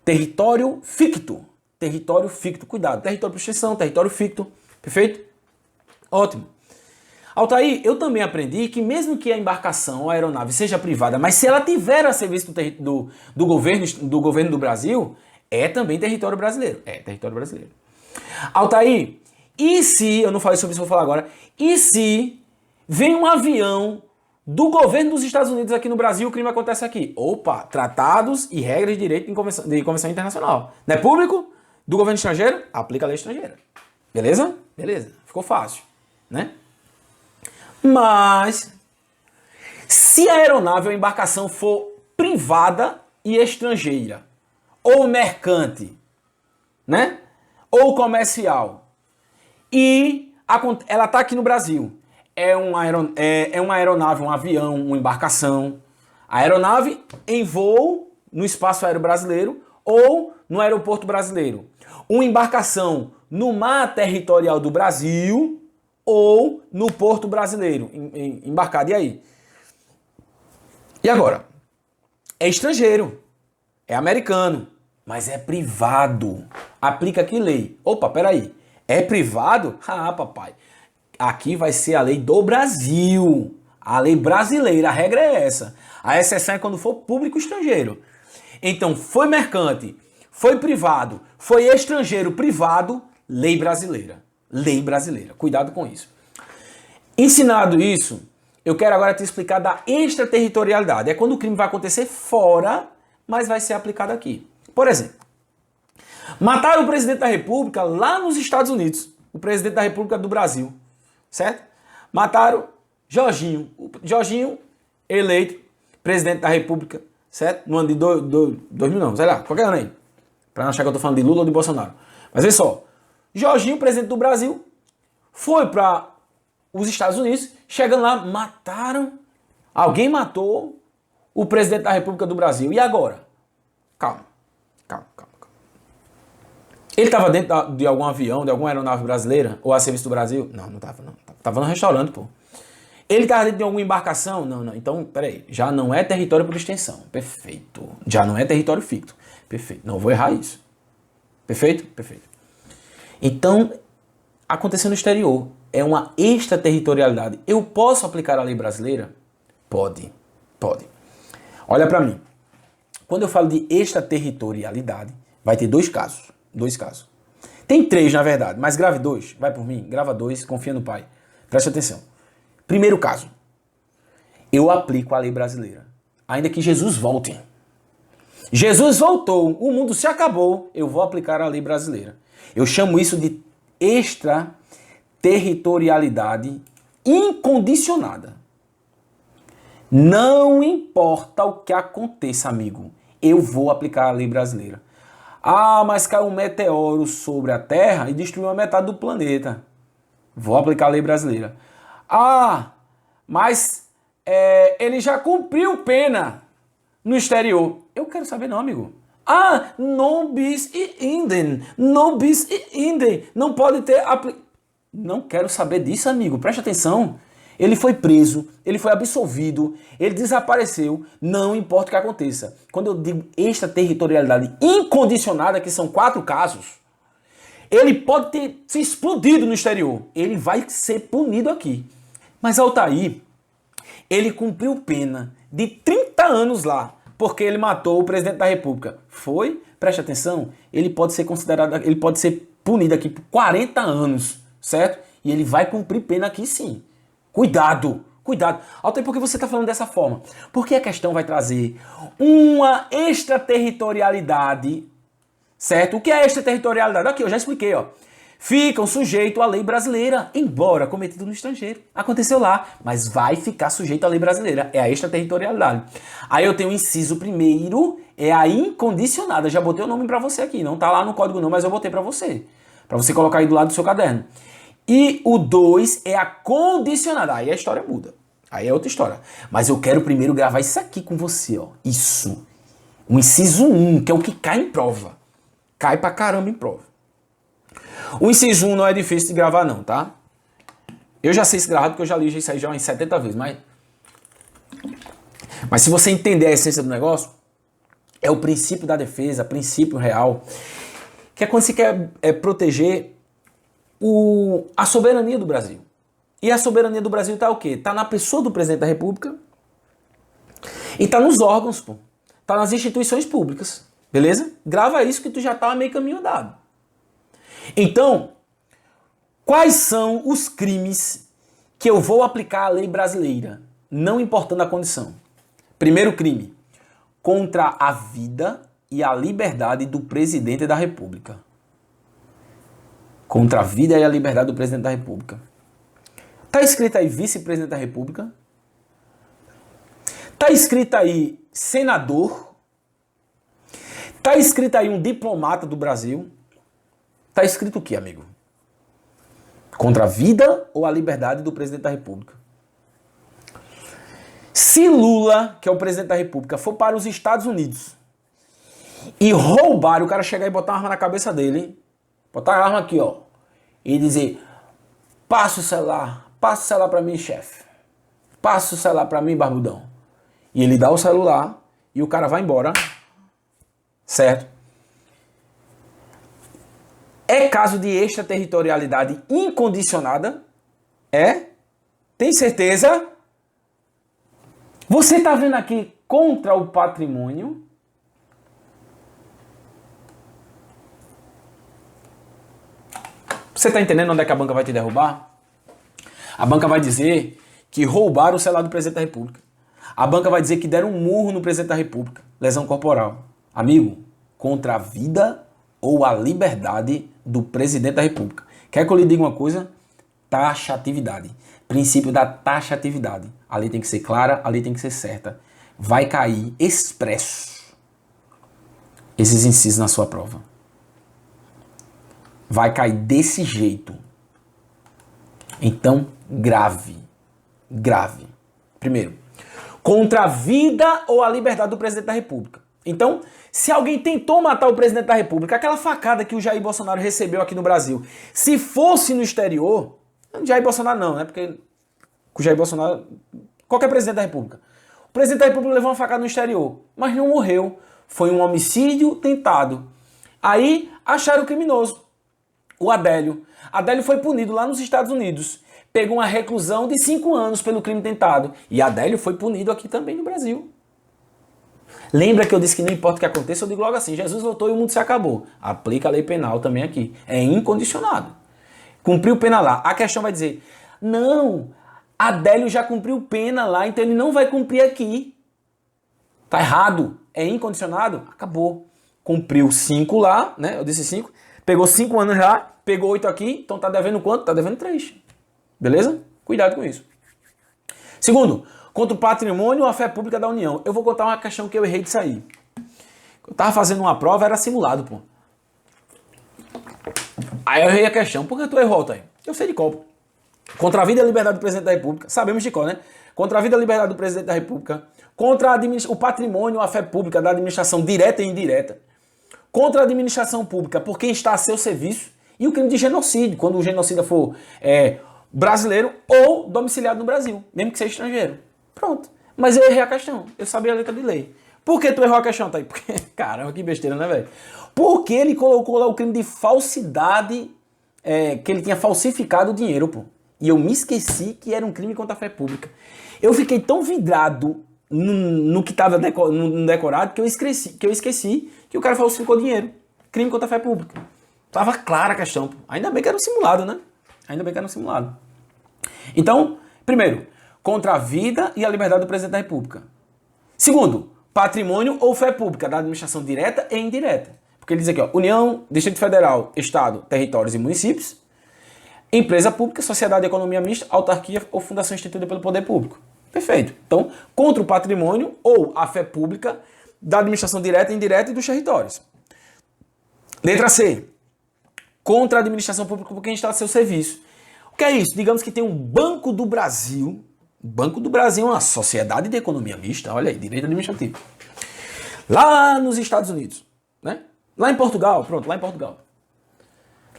Território ficto. Território ficto. Cuidado. Território por extensão, território ficto. Perfeito? Ótimo. Altair, eu também aprendi que mesmo que a embarcação ou a aeronave seja privada, mas se ela tiver a serviço do governo do Brasil, é também território brasileiro. É território brasileiro. Altair, e se, eu não falei sobre isso, vou falar agora, e se vem um avião do governo dos Estados Unidos aqui no Brasil, o crime acontece aqui? Opa, tratados e regras de direito de convenção internacional. Não é público? Do governo estrangeiro? Aplica a lei estrangeira. Beleza? Beleza. Ficou fácil, né? Mas, se a aeronave ou a embarcação for privada e estrangeira, ou mercante, né? Ou comercial, e ela está aqui no Brasil, é uma aeronave, um avião, uma embarcação, a aeronave em voo no espaço aéreo brasileiro ou no aeroporto brasileiro, uma embarcação no mar territorial do Brasil ou no porto brasileiro, embarcado, e aí? E agora? É estrangeiro, é americano, mas é privado. Aplica aqui lei. Opa, peraí. É privado? Ah, papai. Aqui vai ser a lei do Brasil. A lei brasileira. A regra é essa. A exceção é quando for público estrangeiro. Então, foi mercante, foi privado, foi estrangeiro, privado, lei brasileira. Lei brasileira. Cuidado com isso. Ensinado isso, eu quero agora te explicar da extraterritorialidade. É quando o crime vai acontecer fora, mas vai ser aplicado aqui. Por exemplo, mataram o presidente da República lá nos Estados Unidos, o presidente da República do Brasil, certo? Mataram Jorginho, Jorginho eleito presidente da República, certo? No ano de 2000 não, sei lá, qualquer ano aí, para não achar que eu tô falando de Lula ou de Bolsonaro. Mas vê só, Jorginho, presidente do Brasil, foi para os Estados Unidos, chegando lá, alguém matou o presidente da República do Brasil. E agora? Calma. Ele estava dentro de algum avião, de alguma aeronave brasileira? Ou a serviço do Brasil? Não, não estava não. Estava no restaurante, pô. Ele estava dentro de alguma embarcação? Não, não. Então, peraí. Já não é território por extensão. Perfeito. Já não é território ficto. Perfeito. Não vou errar isso. Perfeito? Perfeito. Então, aconteceu no exterior. É uma extraterritorialidade. Eu posso aplicar a lei brasileira? Pode. Pode. Olha para mim. Quando eu falo de extraterritorialidade, vai ter dois casos. Dois casos. Tem três, na verdade, mas grave dois. Vai por mim. Grava dois. Confia no pai. Preste atenção. Primeiro caso. Eu aplico a lei brasileira. Ainda que Jesus volte. Jesus voltou. O mundo se acabou. Eu vou aplicar a lei brasileira. Eu chamo isso de extraterritorialidade incondicionada. Não importa o que aconteça, amigo. Eu vou aplicar a lei brasileira. Ah, mas caiu um meteoro sobre a Terra e destruiu a metade do planeta. Vou aplicar a lei brasileira. Ah, mas ele já cumpriu pena no exterior. Eu quero saber não, amigo. Ah, non bis idem. Non bis idem. Não pode ter... Não quero saber disso, amigo. Preste atenção. Ele foi preso, ele foi absolvido, ele desapareceu, não importa o que aconteça. Quando eu digo extraterritorialidade incondicionada, que são 4 casos, ele pode ter se explodido no exterior, ele vai ser punido aqui. Mas Altair, ele cumpriu pena de 30 anos lá, porque ele matou o presidente da República. Foi? Preste atenção, ele pode ser considerado, ele pode ser punido aqui por 40 anos, certo? E ele vai cumprir pena aqui sim. Cuidado, cuidado. Altair, por que você está falando dessa forma? Porque a questão vai trazer uma extraterritorialidade, certo? O que é extraterritorialidade? Aqui, eu já expliquei, ó. Ficam sujeitos à lei brasileira, embora cometido no estrangeiro. Aconteceu lá, mas vai ficar sujeito à lei brasileira. É a extraterritorialidade. Aí eu tenho o inciso primeiro, é a incondicionada. Já botei o nome para você aqui, não tá lá no código não, mas eu botei para você colocar aí do lado do seu caderno. E o 2 é a condicionada. Aí a história muda. Aí é outra história. Mas eu quero primeiro gravar isso aqui com você, ó. Isso. O inciso 1, que é o que cai em prova. Cai pra caramba em prova. O inciso 1 não é difícil de gravar não, tá? Eu já sei se gravar porque eu já li isso aí já umas 70 vezes, mas se você entender a essência do negócio, é o princípio da defesa, princípio real, que é quando você quer proteger a soberania do Brasil. E a soberania do Brasil tá o quê? Tá na pessoa do presidente da República e tá nos órgãos, pô. Tá nas instituições públicas. Beleza? Grava isso que tu já tá meio caminho andado. Então, quais são os crimes que eu vou aplicar à lei brasileira, não importando a condição? Primeiro crime, contra a vida e a liberdade do presidente da República. Contra a vida e a liberdade do presidente da República. Tá escrito aí vice-presidente da República. Tá escrito aí senador. Tá escrito aí um diplomata do Brasil. Tá escrito o que, amigo? Contra a vida ou a liberdade do presidente da República. Se Lula, que é o presidente da República, for para os Estados Unidos e roubar, o cara chegar e botar uma arma na cabeça dele, botar a arma aqui, ó, e dizer: passa o celular pra mim, chefe. Passa o celular pra mim, barbudão. E ele dá o celular e o cara vai embora, certo? É caso de extraterritorialidade incondicionada? É? Tem certeza? Você tá vendo aqui contra o patrimônio? Você tá entendendo onde é que a banca vai te derrubar? A banca vai dizer que roubaram o celular do presidente da República. A banca vai dizer que deram um murro no presidente da República. Lesão corporal. Amigo, contra a vida ou a liberdade do presidente da República. Quer que eu lhe diga uma coisa? Taxatividade. Princípio da taxatividade. A lei tem que ser clara, a lei tem que ser certa. Vai cair expresso esses incisos na sua prova. Vai cair desse jeito. Então, grave. Grave. Primeiro, contra a vida ou a liberdade do presidente da República. Então, se alguém tentou matar o presidente da República, aquela facada que o Jair Bolsonaro recebeu aqui no Brasil, se fosse no exterior, Jair Bolsonaro não, né? Porque com o Jair Bolsonaro, qualquer presidente da República. O presidente da República levou uma facada no exterior, mas não morreu. Foi um homicídio tentado. Aí acharam o criminoso, o Adélio. Adélio foi punido lá nos Estados Unidos. Pegou uma reclusão de 5 anos pelo crime tentado. E Adélio foi punido aqui também no Brasil. Lembra que eu disse que não importa o que aconteça, eu digo logo assim, Jesus voltou e o mundo se acabou. Aplica a lei penal também aqui. É incondicionado. Cumpriu pena lá. A questão vai dizer, não, Adélio já cumpriu pena lá, então ele não vai cumprir aqui. Tá errado. É incondicionado? Acabou. Cumpriu 5 lá, né? Eu disse 5. Pegou 5 anos lá, pegou 8 aqui, então tá devendo quanto? Tá devendo 3. Beleza? Cuidado com isso. Segundo, contra o patrimônio ou a fé pública da União. Eu vou contar uma questão que eu errei disso aí. Eu tava fazendo uma prova, era simulado, pô. Aí eu errei a questão. Por que tu errou, Altair? Eu sei de qual, pô. Contra a vida e a liberdade do presidente da República. Sabemos de qual, né? Contra a vida e a liberdade do presidente da República. Contra o patrimônio ou a fé pública da administração direta e indireta. Contra a administração pública por quem está a seu serviço. E o crime de genocídio, quando o genocida for brasileiro ou domiciliado no Brasil, mesmo que seja estrangeiro. Pronto. Mas eu errei a questão. Eu sabia a letra de lei. Por que tu errou a questão, Thaí? Porque, caramba, que besteira, né, velho? Porque ele colocou lá o crime de falsidade, que ele tinha falsificado o dinheiro, pô. E eu me esqueci que era um crime contra a fé pública. Eu fiquei tão vidrado no que estava no decorado que eu esqueci que o cara falsificou dinheiro. Crime contra a fé pública. Tava clara a questão, pô. Ainda bem que era um simulado, né? Ainda bem que era um simulado. Então, primeiro, contra a vida e a liberdade do presidente da República. Segundo, patrimônio ou fé pública da administração direta e indireta. Porque ele diz aqui, ó, União, Distrito Federal, Estado, Territórios e Municípios, empresa pública, sociedade de economia mista, autarquia ou fundação instituída pelo poder público. Perfeito. Então, contra o patrimônio ou a fé pública da administração direta e indireta e dos territórios. Letra C. Contra a administração pública por quem está a seu serviço. O que é isso? Digamos que tem um Banco do Brasil. O Banco do Brasil é uma sociedade de economia mista. Olha aí, direito administrativo. Lá nos Estados Unidos, né? Lá em Portugal, pronto, lá em Portugal.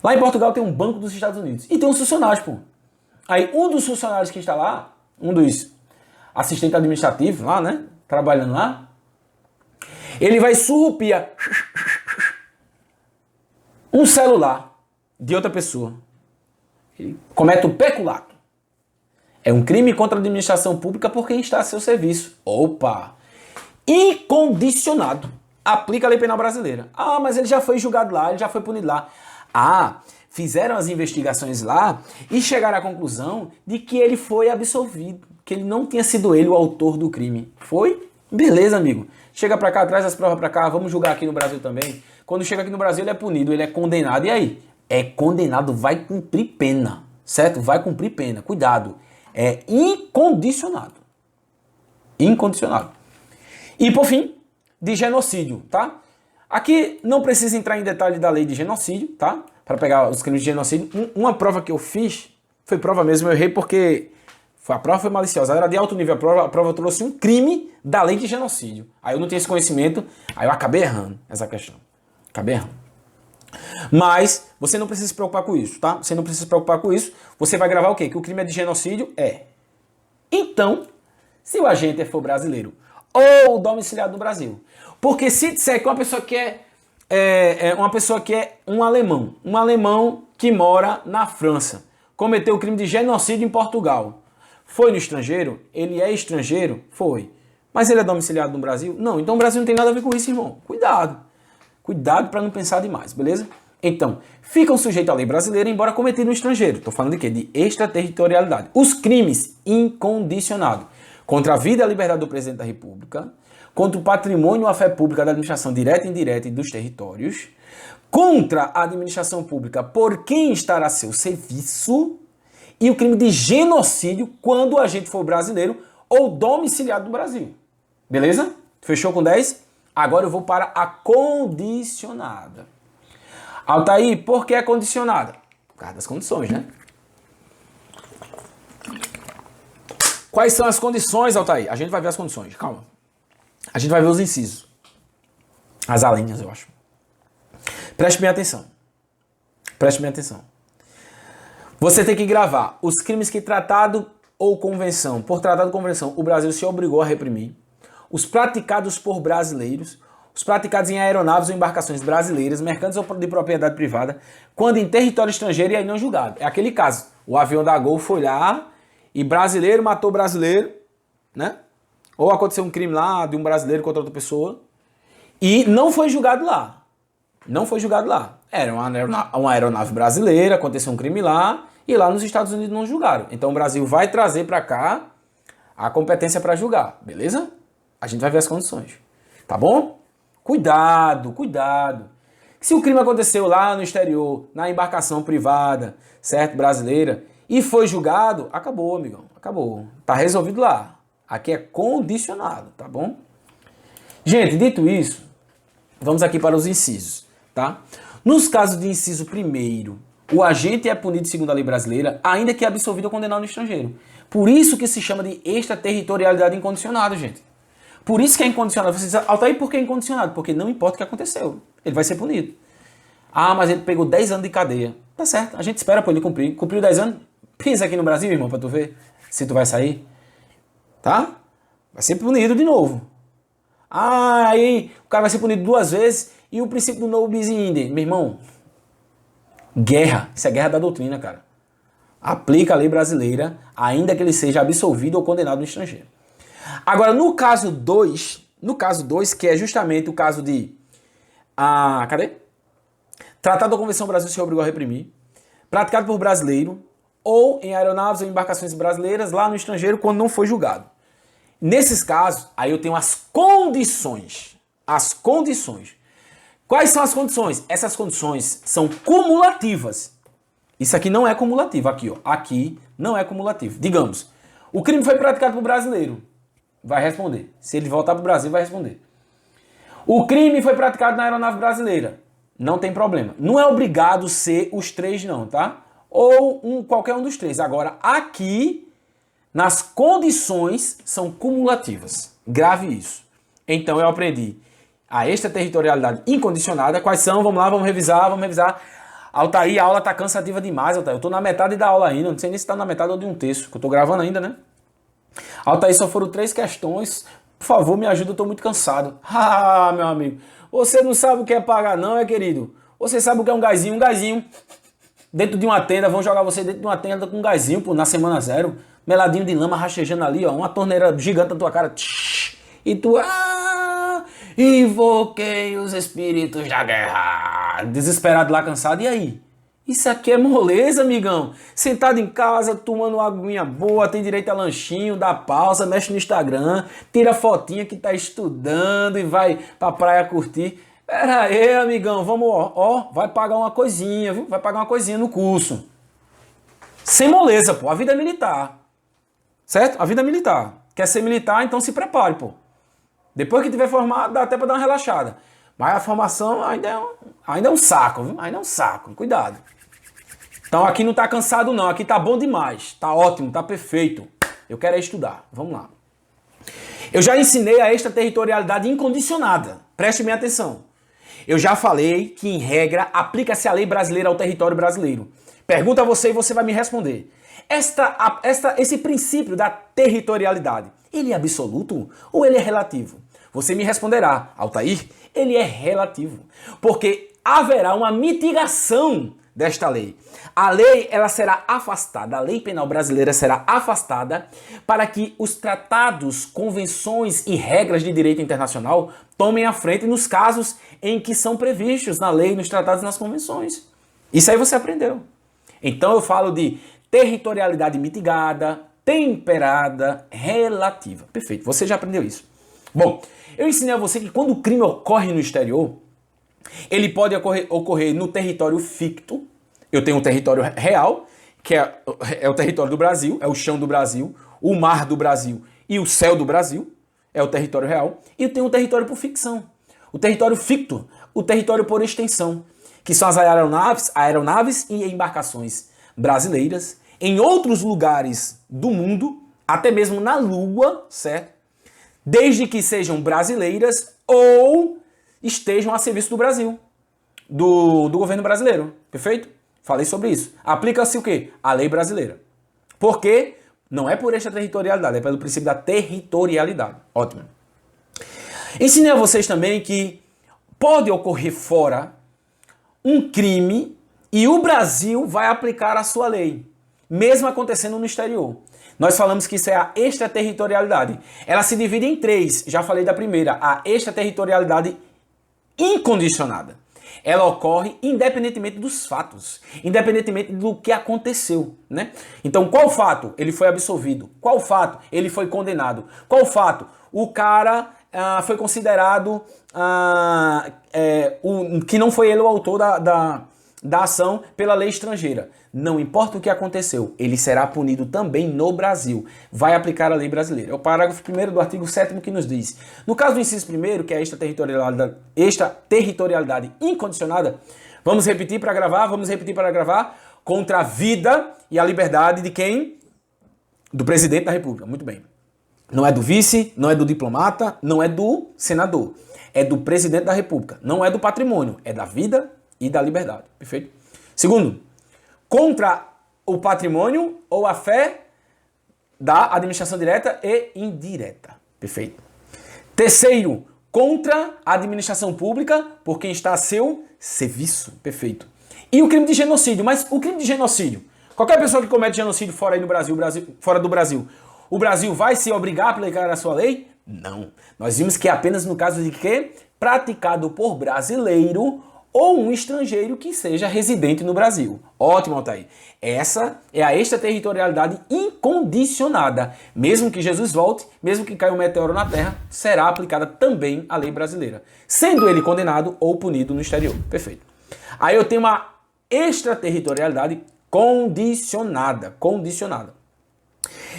Lá em Portugal tem um Banco dos Estados Unidos. E tem uns funcionários, pô. Aí um dos funcionários que está lá, um dos assistentes administrativos lá, né? Trabalhando lá, ele vai surrupiar um celular de outra pessoa. Ele comete o peculato. É um crime contra a administração pública por quem está a seu serviço. Opa! Incondicionado. Aplica a lei penal brasileira. Ah, mas ele já foi julgado lá, ele já foi punido lá. Ah, fizeram as investigações lá e chegaram à conclusão de que ele foi absolvido, que ele não tinha sido ele o autor do crime. Foi? Beleza, amigo. Chega pra cá, traz as provas pra cá, vamos julgar aqui no Brasil também. Quando chega aqui no Brasil, ele é punido, ele é condenado. E aí? É condenado, vai cumprir pena, certo? Vai cumprir pena. Cuidado. É incondicionado. Incondicionado. E, por fim, de genocídio, tá? Aqui não precisa entrar em detalhe da lei de genocídio, tá? Para pegar os crimes de genocídio. Uma prova que eu fiz, foi prova mesmo, eu errei porque a prova foi maliciosa. Era de alto nível a prova trouxe um crime da lei de genocídio. Aí eu não tinha esse conhecimento, aí eu acabei errando essa questão. Acabei errando. Mas você não precisa se preocupar com isso, tá? Você não precisa se preocupar com isso. Você vai gravar o quê? Que o crime é de genocídio? É. Então, se o agente for brasileiro ou domiciliado no Brasil. Porque se disser que uma pessoa que é um alemão que mora na França, cometeu o crime de genocídio em Portugal, foi no estrangeiro? Ele é estrangeiro? Foi. Mas ele é domiciliado no Brasil? Não. Então o Brasil não tem nada a ver com isso, irmão. Cuidado. Cuidado para não pensar demais, beleza? Então, ficam sujeitos à lei brasileira, embora cometido no estrangeiro. Estou falando de quê? De extraterritorialidade. Os crimes incondicionados contra a vida e a liberdade do presidente da República, contra o patrimônio ou a fé pública da administração direta e indireta e dos territórios, contra a administração pública por quem estará a seu serviço, e o crime de genocídio quando o agente for brasileiro ou domiciliado no Brasil. Beleza? Fechou com 10? Agora eu vou para a condicionada. Altair, por que é condicionada? Por causa das condições, né? Quais são as condições, Altair? A gente vai ver as condições, calma. A gente vai ver os incisos. As alíneas, eu acho. Preste bem atenção. Preste bem atenção. Você tem que gravar os crimes que tratado ou convenção, por tratado de convenção, o Brasil se obrigou a reprimir, os praticados por brasileiros, os praticados em aeronaves ou embarcações brasileiras, mercantes ou de propriedade privada, quando em território estrangeiro e aí não julgado. É aquele caso. O avião da Gol foi lá e brasileiro matou brasileiro, né? Ou aconteceu um crime lá de um brasileiro contra outra pessoa e não foi julgado lá. Não foi julgado lá. Era uma aeronave brasileira, aconteceu um crime lá e lá nos Estados Unidos não julgaram. Então o Brasil vai trazer para cá a competência para julgar, beleza? A gente vai ver as condições, tá bom? Cuidado, cuidado. Se o crime aconteceu lá no exterior, na embarcação privada, certo, brasileira, e foi julgado, acabou, amigão, acabou. Tá resolvido lá. Aqui é condicionado, tá bom? Gente, dito isso, vamos aqui para os incisos, tá? Nos casos de inciso primeiro, o agente é punido segundo a lei brasileira, ainda que absolvido ou condenado no estrangeiro. Por isso que se chama de extraterritorialidade incondicionada, gente. Por isso que é incondicionado. Você diz, Altair, por que é incondicionado? Porque não importa o que aconteceu. Ele vai ser punido. Ah, mas ele pegou 10 anos de cadeia. Tá certo, a gente espera pra ele cumprir. Cumpriu 10 anos? Pensa aqui no Brasil, irmão, pra tu ver se tu vai sair. Tá? Vai ser punido de novo. Ah, aí o cara vai ser punido 2 vezes e o princípio do no bis in idem. Meu irmão, guerra. Isso é guerra da doutrina, cara. Aplica a lei brasileira, ainda que ele seja absolvido ou condenado no estrangeiro. Agora, no caso 2, que é justamente o caso de... cadê? Tratado da Convenção Brasil se obrigou a reprimir, praticado por brasileiro, ou em aeronaves ou embarcações brasileiras lá no estrangeiro quando não foi julgado. Nesses casos, aí eu tenho as condições. As condições. Quais são as condições? Essas condições são cumulativas. Isso aqui não é cumulativo, aqui, ó. Aqui não é cumulativo. Digamos, o crime foi praticado por brasileiro. Vai responder. Se ele voltar para o Brasil, vai responder. O crime foi praticado na aeronave brasileira. Não tem problema. Não é obrigado ser os 3 não, tá? Ou qualquer um dos 3. Agora, aqui, nas condições, são cumulativas. Grave isso. Então, eu aprendi a extraterritorialidade incondicionada. Quais são? Vamos lá, vamos revisar. Altair, a aula tá cansativa demais, Altair. Eu tô na metade da aula ainda. Não sei nem se tá na metade ou de um terço, que eu tô gravando ainda, né? Altair, só foram 3 questões. Por favor, me ajuda, eu tô muito cansado. Ah, meu amigo. Você não sabe o que é pagar não, querido? Você sabe o que é um gásinho? Um gásinho dentro de uma tenda. Vão jogar você dentro de uma tenda com um gásinho, pô, na semana 0. Meladinho de lama rachejando ali, ó. Uma torneira gigante na tua cara. E tu... invoquei os espíritos da guerra. Desesperado lá, cansado. E aí? Isso aqui é moleza, amigão. Sentado em casa, tomando uma aguinha boa, tem direito a lanchinho, dá pausa, mexe no Instagram, tira fotinha que tá estudando e vai pra praia curtir. Pera aí, amigão, vamos, ó, vai pagar uma coisinha, viu? Vai pagar uma coisinha no curso. Sem moleza, pô. A vida é militar. Certo? A vida é militar. Quer ser militar, então se prepare, pô. Depois que tiver formado, dá até pra dar uma relaxada. Mas a formação ainda é um saco, viu? Ainda é um saco. Cuidado. Então aqui não tá cansado não, aqui tá bom demais, tá ótimo, tá perfeito. Eu quero é estudar, vamos lá. Eu já ensinei a extraterritorialidade incondicionada, preste bem atenção. Eu já falei que em regra aplica-se a lei brasileira ao território brasileiro. Pergunta a você e você vai me responder. Esse princípio da territorialidade, ele é absoluto ou ele é relativo? Você me responderá, Altair, ele é relativo, porque haverá uma mitigação desta lei. A lei, ela será afastada, a lei penal brasileira será afastada para que os tratados, convenções e regras de direito internacional tomem a frente nos casos em que são previstos na lei, nos tratados e nas convenções. Isso aí você aprendeu. Então eu falo de territorialidade mitigada, temperada, relativa. Perfeito, você já aprendeu isso. Bom, eu ensinei a você que quando o crime ocorre no exterior, ele pode ocorrer no território ficto. Eu tenho um território real, que é o território do Brasil, é o chão do Brasil, o mar do Brasil e o céu do Brasil, é o território real. E eu tenho um território por ficção, o território ficto, o território por extensão, que são as aeronaves e embarcações brasileiras em outros lugares do mundo, até mesmo na Lua, certo? Desde que sejam brasileiras ou estejam a serviço do Brasil, do governo brasileiro, perfeito? Falei sobre isso. Aplica-se o quê? A lei brasileira. Por quê? Não é por extraterritorialidade, é pelo princípio da territorialidade. Ótimo. Ensinei a vocês também que pode ocorrer fora um crime e o Brasil vai aplicar a sua lei, mesmo acontecendo no exterior. Nós falamos que isso é a extraterritorialidade. Ela se divide em três. Já falei da primeira, a extraterritorialidade incondicionada. Ela ocorre independentemente dos fatos, independentemente do que aconteceu, né? Então, qual fato? Ele foi absolvido. Qual fato? Ele foi condenado. Qual fato? O cara foi considerado que não foi ele o autor da ação pela lei estrangeira. Não importa o que aconteceu, ele será punido também no Brasil. Vai aplicar a lei brasileira. É o parágrafo 1º do artigo 7º que nos diz. No caso do inciso 1º, que é a extraterritorialidade incondicionada, vamos repetir para gravar, contra a vida e a liberdade de quem? Do presidente da República. Muito bem. Não é do vice, não é do diplomata, não é do senador. É do presidente da República. Não é do patrimônio, é da vida e da liberdade. Perfeito? Segundo, contra o patrimônio ou a fé da administração direta e indireta. Perfeito? Terceiro, contra a administração pública por quem está a seu serviço. Perfeito? E o crime de genocídio. Mas o crime de genocídio, qualquer pessoa que comete genocídio fora aí no Brasil, fora do Brasil, o Brasil vai se obrigar a aplicar a sua lei? Não. Nós vimos que é apenas no caso de que praticado por brasileiro ou um estrangeiro que seja residente no Brasil. Ótimo, Altair. Essa é a extraterritorialidade incondicionada. Mesmo que Jesus volte, mesmo que caia um meteoro na Terra, será aplicada também a lei brasileira, sendo ele condenado ou punido no exterior. Perfeito. Aí eu tenho uma extraterritorialidade condicionada.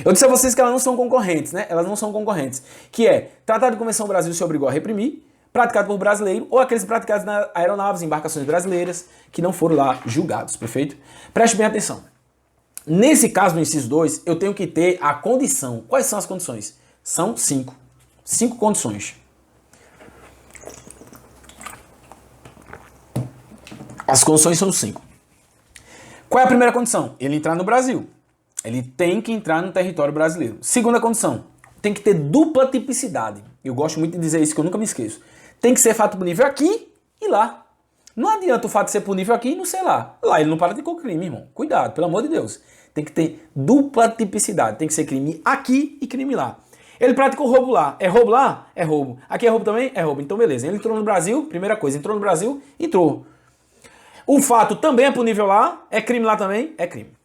Eu disse a vocês que elas não são concorrentes, né? Elas não são concorrentes. Que é, Tratado de Convenção Brasil se obrigou a reprimir, praticado por brasileiro ou aqueles praticados nas aeronaves, embarcações brasileiras que não foram lá julgados, perfeito? Preste bem atenção. Nesse caso do inciso 2, eu tenho que ter a condição. Quais são as condições? São 5. 5 condições. As condições são 5. Qual é a primeira condição? Ele entrar no Brasil. Ele tem que entrar no território brasileiro. Segunda condição, tem que ter dupla tipicidade. Eu gosto muito de dizer isso, que eu nunca me esqueço. Tem que ser fato punível aqui e lá. Não adianta o fato de ser punível aqui e não ser lá. Lá ele não praticou crime, irmão. Cuidado, pelo amor de Deus. Tem que ter dupla tipicidade. Tem que ser crime aqui e crime lá. Ele praticou roubo lá. É roubo lá? É roubo. Aqui é roubo também? É roubo. Então beleza. Ele entrou no Brasil, primeira coisa. Entrou no Brasil, entrou. O fato também é punível lá. É crime lá também? É crime.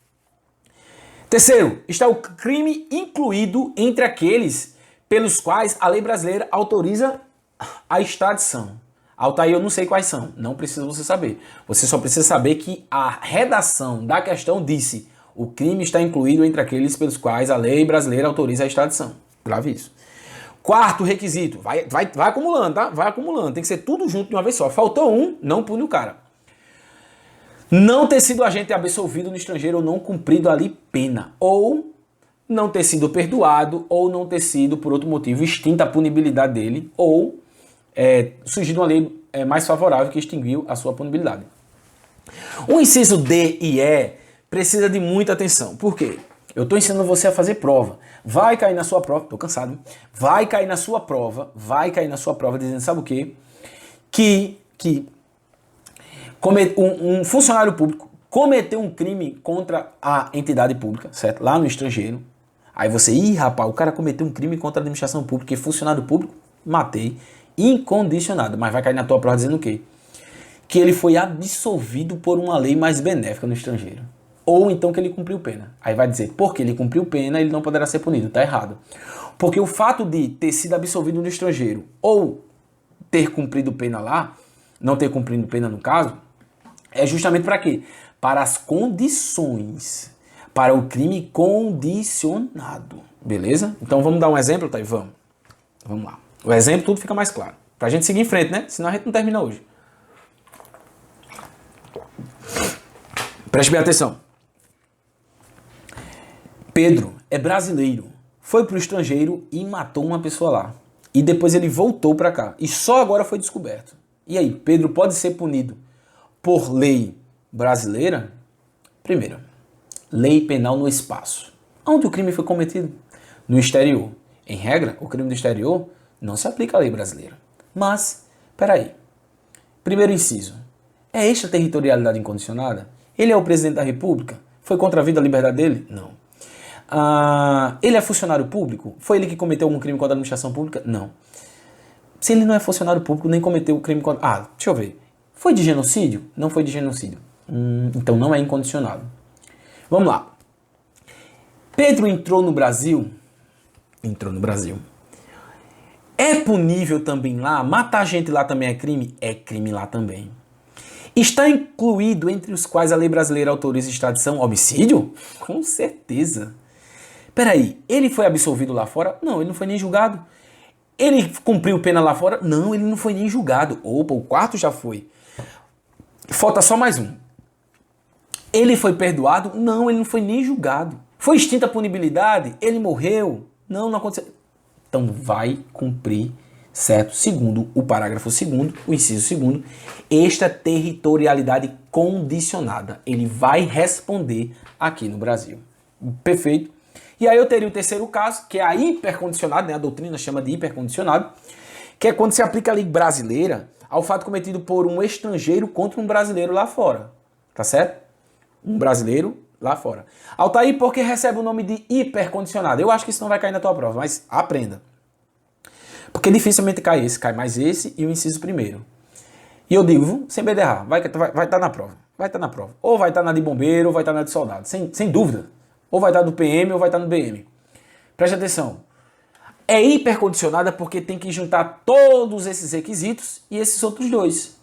Terceiro, está o crime incluído entre aqueles pelos quais a lei brasileira autoriza a extradição. Altair, eu não sei quais são, não precisa você saber. Você só precisa saber que a redação da questão disse: o crime está incluído entre aqueles pelos quais a lei brasileira autoriza a extradição. Grave isso. Quarto requisito, vai acumulando, tá? Vai acumulando, tem que ser tudo junto de uma vez só. Faltou um, não pune o cara. Não ter sido agente absolvido no estrangeiro ou não cumprido ali pena. Ou não ter sido perdoado, ou não ter sido, por outro motivo, extinta a punibilidade dele, ou surgido uma lei mais favorável que extinguiu a sua punibilidade. O inciso D e E precisa de muita atenção. Por quê? Eu estou ensinando você a fazer prova. Vai cair na sua prova, estou cansado, hein? Vai cair na sua prova dizendo, sabe o quê? Que um funcionário público cometeu um crime contra a entidade pública, certo? Lá no estrangeiro. Aí você, rapaz, o cara cometeu um crime contra a administração pública e funcionário público, matei, incondicionado. Mas vai cair na tua prova dizendo o quê? Que ele foi absolvido por uma lei mais benéfica no estrangeiro. Ou então que ele cumpriu pena. Aí vai dizer, porque ele cumpriu pena, ele não poderá ser punido. Tá errado. Porque o fato de ter sido absolvido no estrangeiro ou ter cumprido pena lá, não ter cumprido pena no caso, é justamente para quê? Para as condições. Para o crime condicionado. Beleza? Então vamos dar um exemplo, tá? Vamos lá. O exemplo tudo fica mais claro. Pra gente seguir em frente, né? Senão a gente não termina hoje. Preste bem atenção. Pedro é brasileiro. Foi pro estrangeiro e matou uma pessoa lá. E depois ele voltou para cá. E só agora foi descoberto. E aí, Pedro pode ser punido por lei brasileira? Primeiro, lei penal no espaço. Onde o crime foi cometido? No exterior. Em regra, o crime do exterior não se aplica à lei brasileira. Mas, peraí. Primeiro inciso. É extraterritorialidade incondicionada? Ele é o presidente da República? Foi contra a vida e a liberdade dele? Não. Ele é funcionário público? Foi ele que cometeu algum crime contra a administração pública? Não. Se ele não é funcionário público, nem cometeu o crime contra... deixa eu ver. Foi de genocídio? Não foi de genocídio. Então não é incondicionado. Vamos lá. Pedro entrou no Brasil? Entrou no Brasil. É punível também lá? Matar gente lá também é crime? É crime lá também. Está incluído entre os quais a lei brasileira autoriza extradição homicídio? Com certeza. Peraí, ele foi absolvido lá fora? Não, ele não foi nem julgado. Ele cumpriu pena lá fora? Não, ele não foi nem julgado. Opa, o quarto já foi. Falta só mais um. Ele foi perdoado? Não, ele não foi nem julgado. Foi extinta a punibilidade? Ele morreu? Não, não aconteceu. Então vai cumprir, certo? Segundo o parágrafo 2º, o inciso 2º, extraterritorialidade condicionada. Ele vai responder aqui no Brasil. Perfeito? E aí eu teria o terceiro caso, que é a hipercondicionado, né? A doutrina chama de hipercondicionado, que é quando se aplica a lei brasileira ao fato cometido por um estrangeiro contra um brasileiro lá fora. Tá certo? Um brasileiro lá fora. Altair, por que recebe o nome de hipercondicionado? Eu acho que isso não vai cair na tua prova, mas aprenda. Porque dificilmente cai esse, cai mais esse e o inciso primeiro. E eu digo, sem medo de errar, vai estar na prova. Vai estar na prova. Ou vai estar na de bombeiro, ou vai estar na de soldado. Sem dúvida. Ou vai estar do PM, ou vai estar no BM. Preste atenção. É hipercondicionada porque tem que juntar todos esses requisitos e esses outros dois.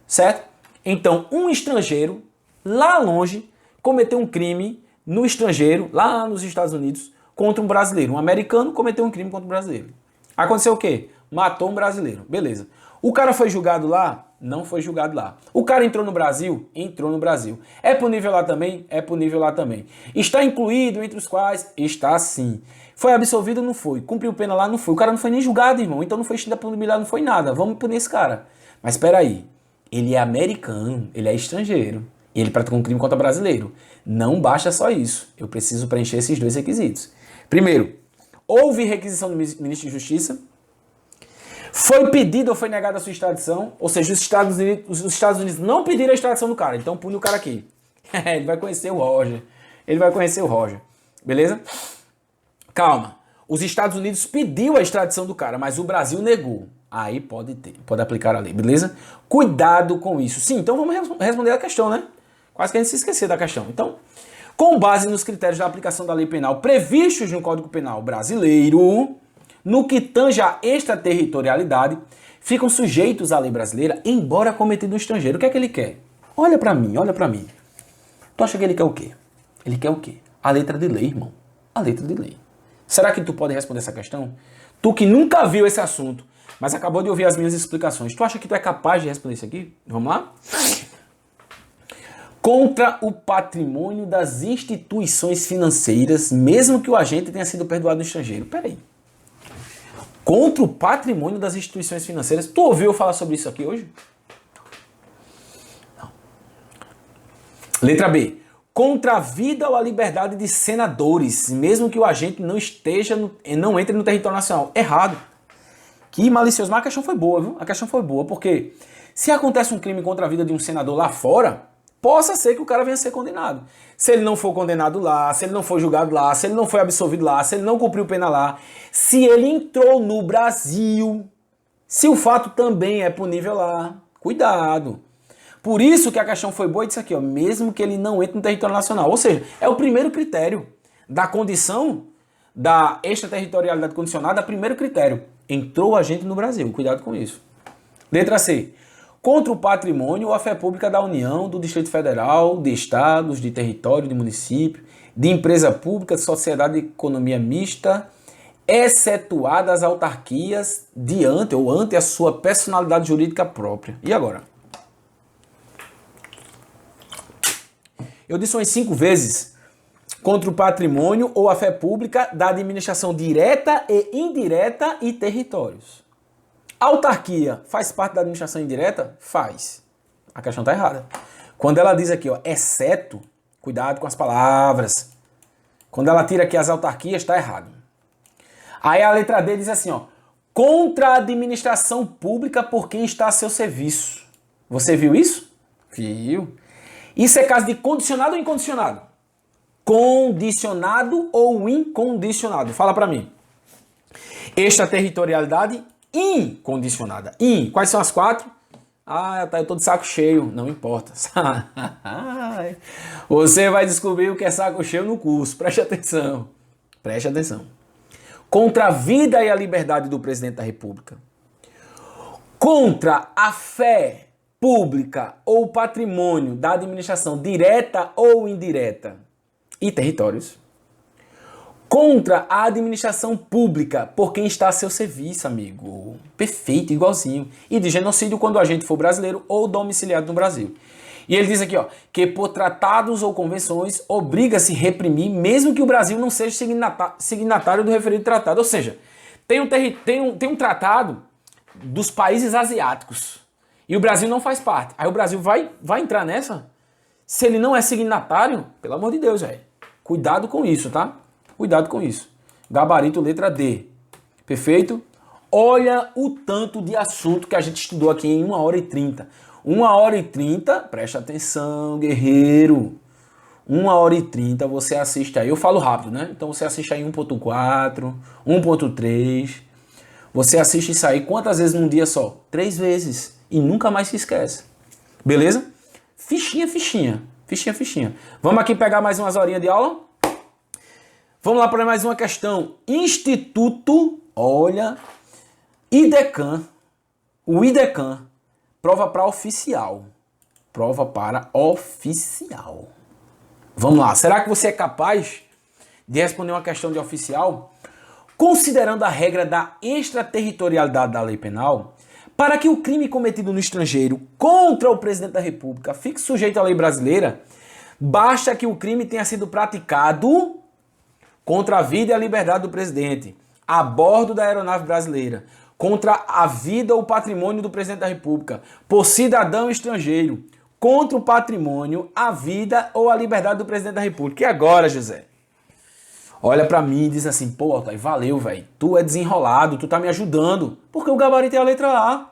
Certo? Então, um estrangeiro, lá longe, cometeu um crime no estrangeiro, lá nos Estados Unidos, contra um brasileiro. Um americano cometeu um crime contra um brasileiro. Aconteceu o quê? Matou um brasileiro. Beleza. O cara foi julgado lá? Não foi julgado lá. O cara entrou no Brasil? Entrou no Brasil. É punível lá também? É punível lá também. Está incluído entre os quais? Está sim. Foi absolvido? Não foi. Cumpriu pena lá? Não foi. O cara não foi nem julgado, irmão. Então não foi extinta a punibilidade, não foi nada. Vamos punir esse cara. Mas espera aí. Ele é americano, ele é estrangeiro. E ele praticou um crime contra brasileiro. Não basta só isso. Eu preciso preencher esses dois requisitos. Primeiro, houve requisição do ministro de Justiça. Foi pedido ou foi negada a sua extradição. Ou seja, os Estados Unidos não pediram a extradição do cara. Então pune o cara aqui. Ele vai conhecer o Roger. Ele vai conhecer o Roger. Beleza? Calma. Os Estados Unidos pediu a extradição do cara, mas o Brasil negou. Aí pode aplicar a lei, beleza? Cuidado com isso. Sim, então vamos responder a questão, né? Quase que a gente se esqueceu da questão. Então, com base nos critérios da aplicação da lei penal previstos no Código Penal brasileiro, no que tange à extraterritorialidade, ficam sujeitos à lei brasileira, embora cometido no estrangeiro. O que é que ele quer? Olha pra mim, olha pra mim. Tu acha que ele quer o quê? Ele quer o quê? A letra de lei, irmão. A letra de lei. Será que tu pode responder essa questão? Tu que nunca viu esse assunto, mas acabou de ouvir as minhas explicações. Tu acha que tu é capaz de responder isso aqui? Vamos lá? Contra o patrimônio das instituições financeiras, mesmo que o agente tenha sido perdoado no estrangeiro. Peraí. Contra o patrimônio das instituições financeiras. Tu ouviu falar sobre isso aqui hoje? Não. Letra B. Contra a vida ou a liberdade de senadores, mesmo que o agente não entre no território nacional. Errado. Que malicioso. Mas a questão foi boa, viu? A questão foi boa, porque se acontece um crime contra a vida de um senador lá fora, possa ser que o cara venha a ser condenado. Se ele não for condenado lá, se ele não for julgado lá, se ele não foi absolvido lá, se ele não cumpriu pena lá, se ele entrou no Brasil, se o fato também é punível lá, cuidado. Por isso que a questão foi boa e disse aqui, ó, mesmo que ele não entre no território nacional. Ou seja, é o primeiro critério da condição da extraterritorialidade condicionada, primeiro critério. Entrou a gente no Brasil, cuidado com isso. Letra C. Contra o patrimônio ou a fé pública da União, do Distrito Federal, de Estados, de território, de município, de empresa pública, sociedade de economia mista, excetuadas as autarquias diante ou ante a sua personalidade jurídica própria. E agora? Eu disse umas 5 vezes contra o patrimônio ou a fé pública da administração direta e indireta e territórios. A autarquia faz parte da administração indireta? Faz. A questão está errada. Quando ela diz aqui, ó, exceto, cuidado com as palavras. Quando ela tira aqui as autarquias, está errado. Aí a letra D diz assim, ó, contra a administração pública por quem está a seu serviço. Você viu isso? Viu. Isso é caso de condicionado ou incondicionado? Condicionado ou incondicionado? Fala para mim. Extraterritorialidade incondicionada. Quais são as 4? Ah, tá, eu tô de saco cheio. Não importa. Você vai descobrir o que é saco cheio no curso. Preste atenção. Preste atenção. Contra a vida e a liberdade do presidente da República. Contra a fé pública ou patrimônio da administração direta ou indireta e territórios. Contra a administração pública por quem está a seu serviço, amigo. Perfeito, igualzinho. E de genocídio quando o agente for brasileiro ou domiciliado no Brasil. E ele diz aqui, ó, que por tratados ou convenções obriga-se a reprimir, mesmo que o Brasil não seja signatário do referido tratado. Ou seja, tem um tratado dos países asiáticos e o Brasil não faz parte. Aí o Brasil vai entrar nessa? Se ele não é signatário, pelo amor de Deus, velho. Cuidado com isso, tá? Cuidado com isso. Gabarito letra D. Perfeito? Olha o tanto de assunto que a gente estudou aqui em 1h30. 1h30, presta atenção, guerreiro. 1h30 você assiste aí. Eu falo rápido, né? Então você assiste aí 1.4, 1.3. Você assiste isso aí quantas vezes num dia só? 3 vezes. E nunca mais se esquece. Beleza? Fichinha, fichinha. Fichinha, fichinha. Vamos aqui pegar mais umas horinhas de aula? Vamos lá para mais uma questão. Instituto, olha, IDECAM. O IDECAM, prova para oficial. Prova para oficial. Vamos lá. Será que você é capaz de responder uma questão de oficial? Considerando a regra da extraterritorialidade da lei penal, para que o crime cometido no estrangeiro contra o presidente da República fique sujeito à lei brasileira, basta que o crime tenha sido praticado contra a vida e a liberdade do presidente, a bordo da aeronave brasileira, contra a vida ou patrimônio do presidente da República, por cidadão estrangeiro, contra o patrimônio, a vida ou a liberdade do presidente da República. E agora, José? Olha pra mim e diz assim, pô, Altair, valeu, velho. Tu é desenrolado, tu tá me ajudando. Porque o gabarito é a letra A.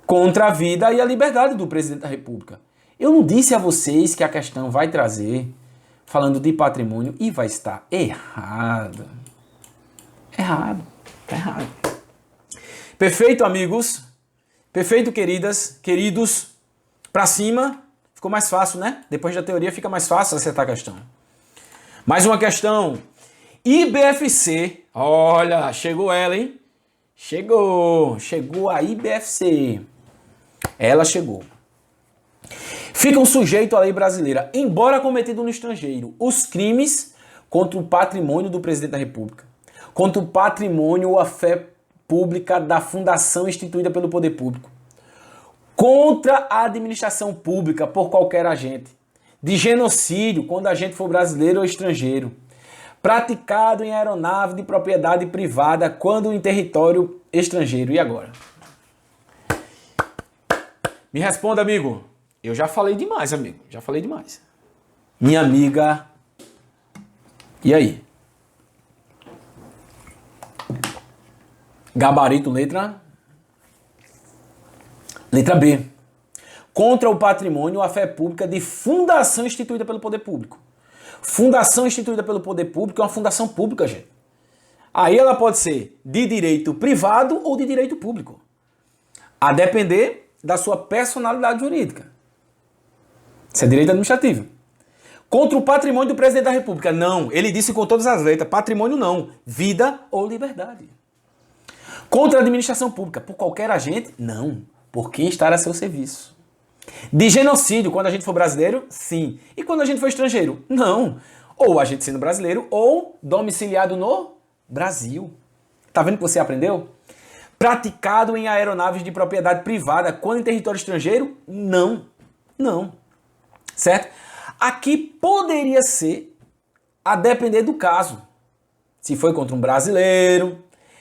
Contra a vida e a liberdade do presidente da República. Eu não disse a vocês que a questão vai trazer falando de patrimônio e vai estar errado. Errado. Tá errado. Perfeito, amigos. Perfeito, queridas, queridos. Pra cima. Ficou mais fácil, né? Depois da teoria fica mais fácil acertar a questão. Mais uma questão. IBFC. Olha, chegou ela, hein? Chegou. Chegou a IBFC. Ela chegou. Ficam sujeitos à lei brasileira, embora cometido no estrangeiro, os crimes contra o patrimônio do presidente da República, contra o patrimônio ou a fé pública da fundação instituída pelo poder público, contra a administração pública por qualquer agente, de genocídio, quando o agente for brasileiro ou estrangeiro, praticado em aeronave de propriedade privada, quando em território estrangeiro. E agora? Me responda, amigo. Eu já falei demais, amigo. Já falei demais. Minha amiga. E aí? Gabarito, letra B. Contra o patrimônio ou a fé pública de fundação instituída pelo poder público. Fundação instituída pelo poder público é uma fundação pública, gente. Aí ela pode ser de direito privado ou de direito público. A depender da sua personalidade jurídica. Isso é direito administrativo. Contra o patrimônio do presidente da República. Não, ele disse com todas as letras. Patrimônio não. Vida ou liberdade. Contra a administração pública. Por qualquer agente? Não. Por quem está a seu serviço. De genocídio, quando a gente for brasileiro? Sim. E quando a gente for estrangeiro? Não. Ou a gente sendo brasileiro ou domiciliado no Brasil. Tá vendo que você aprendeu? Praticado em aeronaves de propriedade privada, quando em território estrangeiro? Não. Não. Certo? Aqui poderia ser a depender do caso. Se foi contra um brasileiro,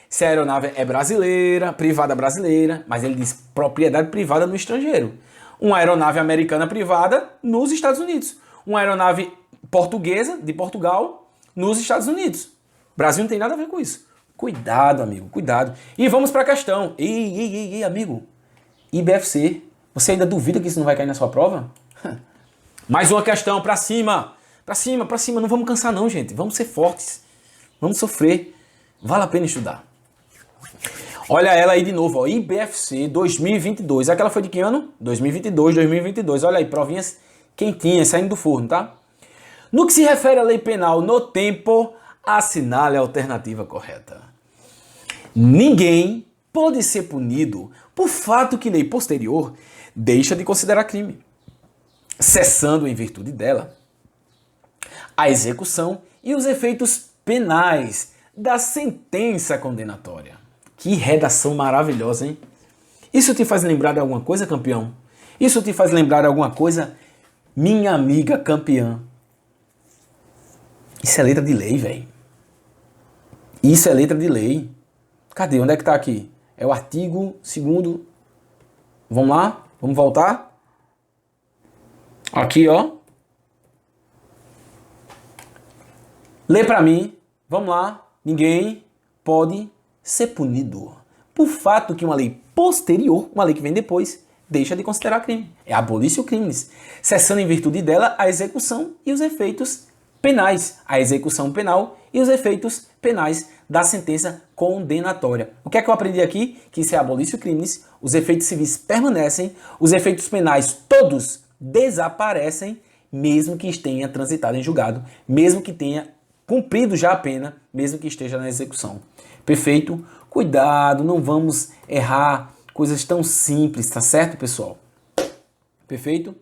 se a aeronave é brasileira, privada brasileira, mas ele diz propriedade privada no estrangeiro. Uma aeronave americana privada nos Estados Unidos. Uma aeronave portuguesa de Portugal nos Estados Unidos. O Brasil não tem nada a ver com isso. Cuidado, amigo, cuidado. E vamos para a questão. Ei, amigo. IBFC, você ainda duvida que isso não vai cair na sua prova? Mais uma questão, para cima. Para cima, para cima. Não vamos cansar não, gente. Vamos ser fortes. Vamos sofrer. Vale a pena estudar. Olha ela aí de novo, ó. IBFC 2022. Aquela foi de que ano? 2022, 2022. Olha aí, provinhas quentinhas, saindo do forno, tá? No que se refere à lei penal no tempo, assinale a alternativa correta. Ninguém pode ser punido por fato que lei posterior deixa de considerar crime, cessando em virtude dela a execução e os efeitos penais da sentença condenatória. Que redação maravilhosa, hein? Isso te faz lembrar de alguma coisa, campeão? Isso te faz lembrar de alguma coisa, minha amiga campeã? Isso é letra de lei, velho. Isso é letra de lei. Cadê? Onde é que tá aqui? É o artigo 2º. Vamos lá? Vamos voltar? Aqui, ó. Lê pra mim. Vamos lá. Ninguém pode ser punido por fato que uma lei posterior, uma lei que vem depois, deixa de considerar crime. É abolício crimes, cessando em virtude dela a execução e os efeitos penais. A execução penal e os efeitos penais da sentença condenatória. O que é que eu aprendi aqui? Que isso é abolício crimes, os efeitos civis permanecem, os efeitos penais todos desaparecem, mesmo que tenha transitado em julgado, mesmo que tenha cumprido já a pena, mesmo que esteja na execução. Perfeito? Cuidado, não vamos errar coisas tão simples, tá certo, pessoal? Perfeito?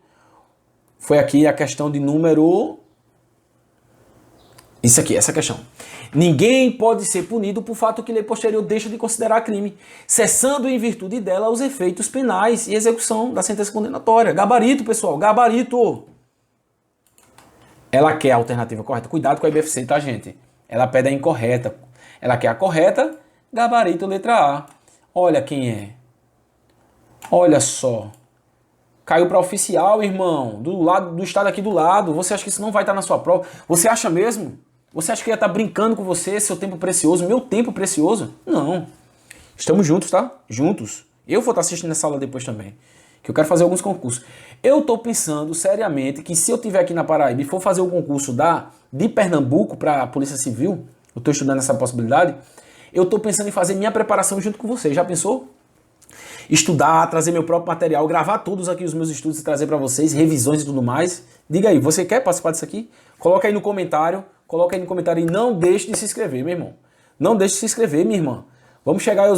Foi aqui a questão de número... Isso aqui, essa questão. Ninguém pode ser punido por fato que lei posterior deixa de considerar crime, cessando em virtude dela os efeitos penais e execução da sentença condenatória. Gabarito, pessoal, gabarito! Ela quer a alternativa correta. Cuidado com a IBFC, tá, gente? Ela pede a incorreta. Ela quer a correta, gabarito letra A. Olha quem é. Olha só. Caiu para oficial, irmão. Do lado do estado aqui do lado. Você acha que isso não vai estar na sua prova? Você acha mesmo? Você acha que ia estar brincando com você, seu tempo precioso, meu tempo precioso? Não. Estamos juntos, tá? Juntos. Eu vou estar assistindo essa aula depois também, que eu quero fazer alguns concursos. Eu estou pensando seriamente que se eu estiver aqui na Paraíba e for fazer o concurso de Pernambuco para a Polícia Civil, eu estou estudando essa possibilidade, eu estou pensando em fazer minha preparação junto com você. Já pensou? Estudar, trazer meu próprio material, gravar todos aqui os meus estudos e trazer para vocês, revisões e tudo mais. Diga aí, você quer participar disso aqui? Coloca aí no comentário e não deixe de se inscrever, meu irmão. Não deixe de se inscrever, minha irmã. Vamos chegar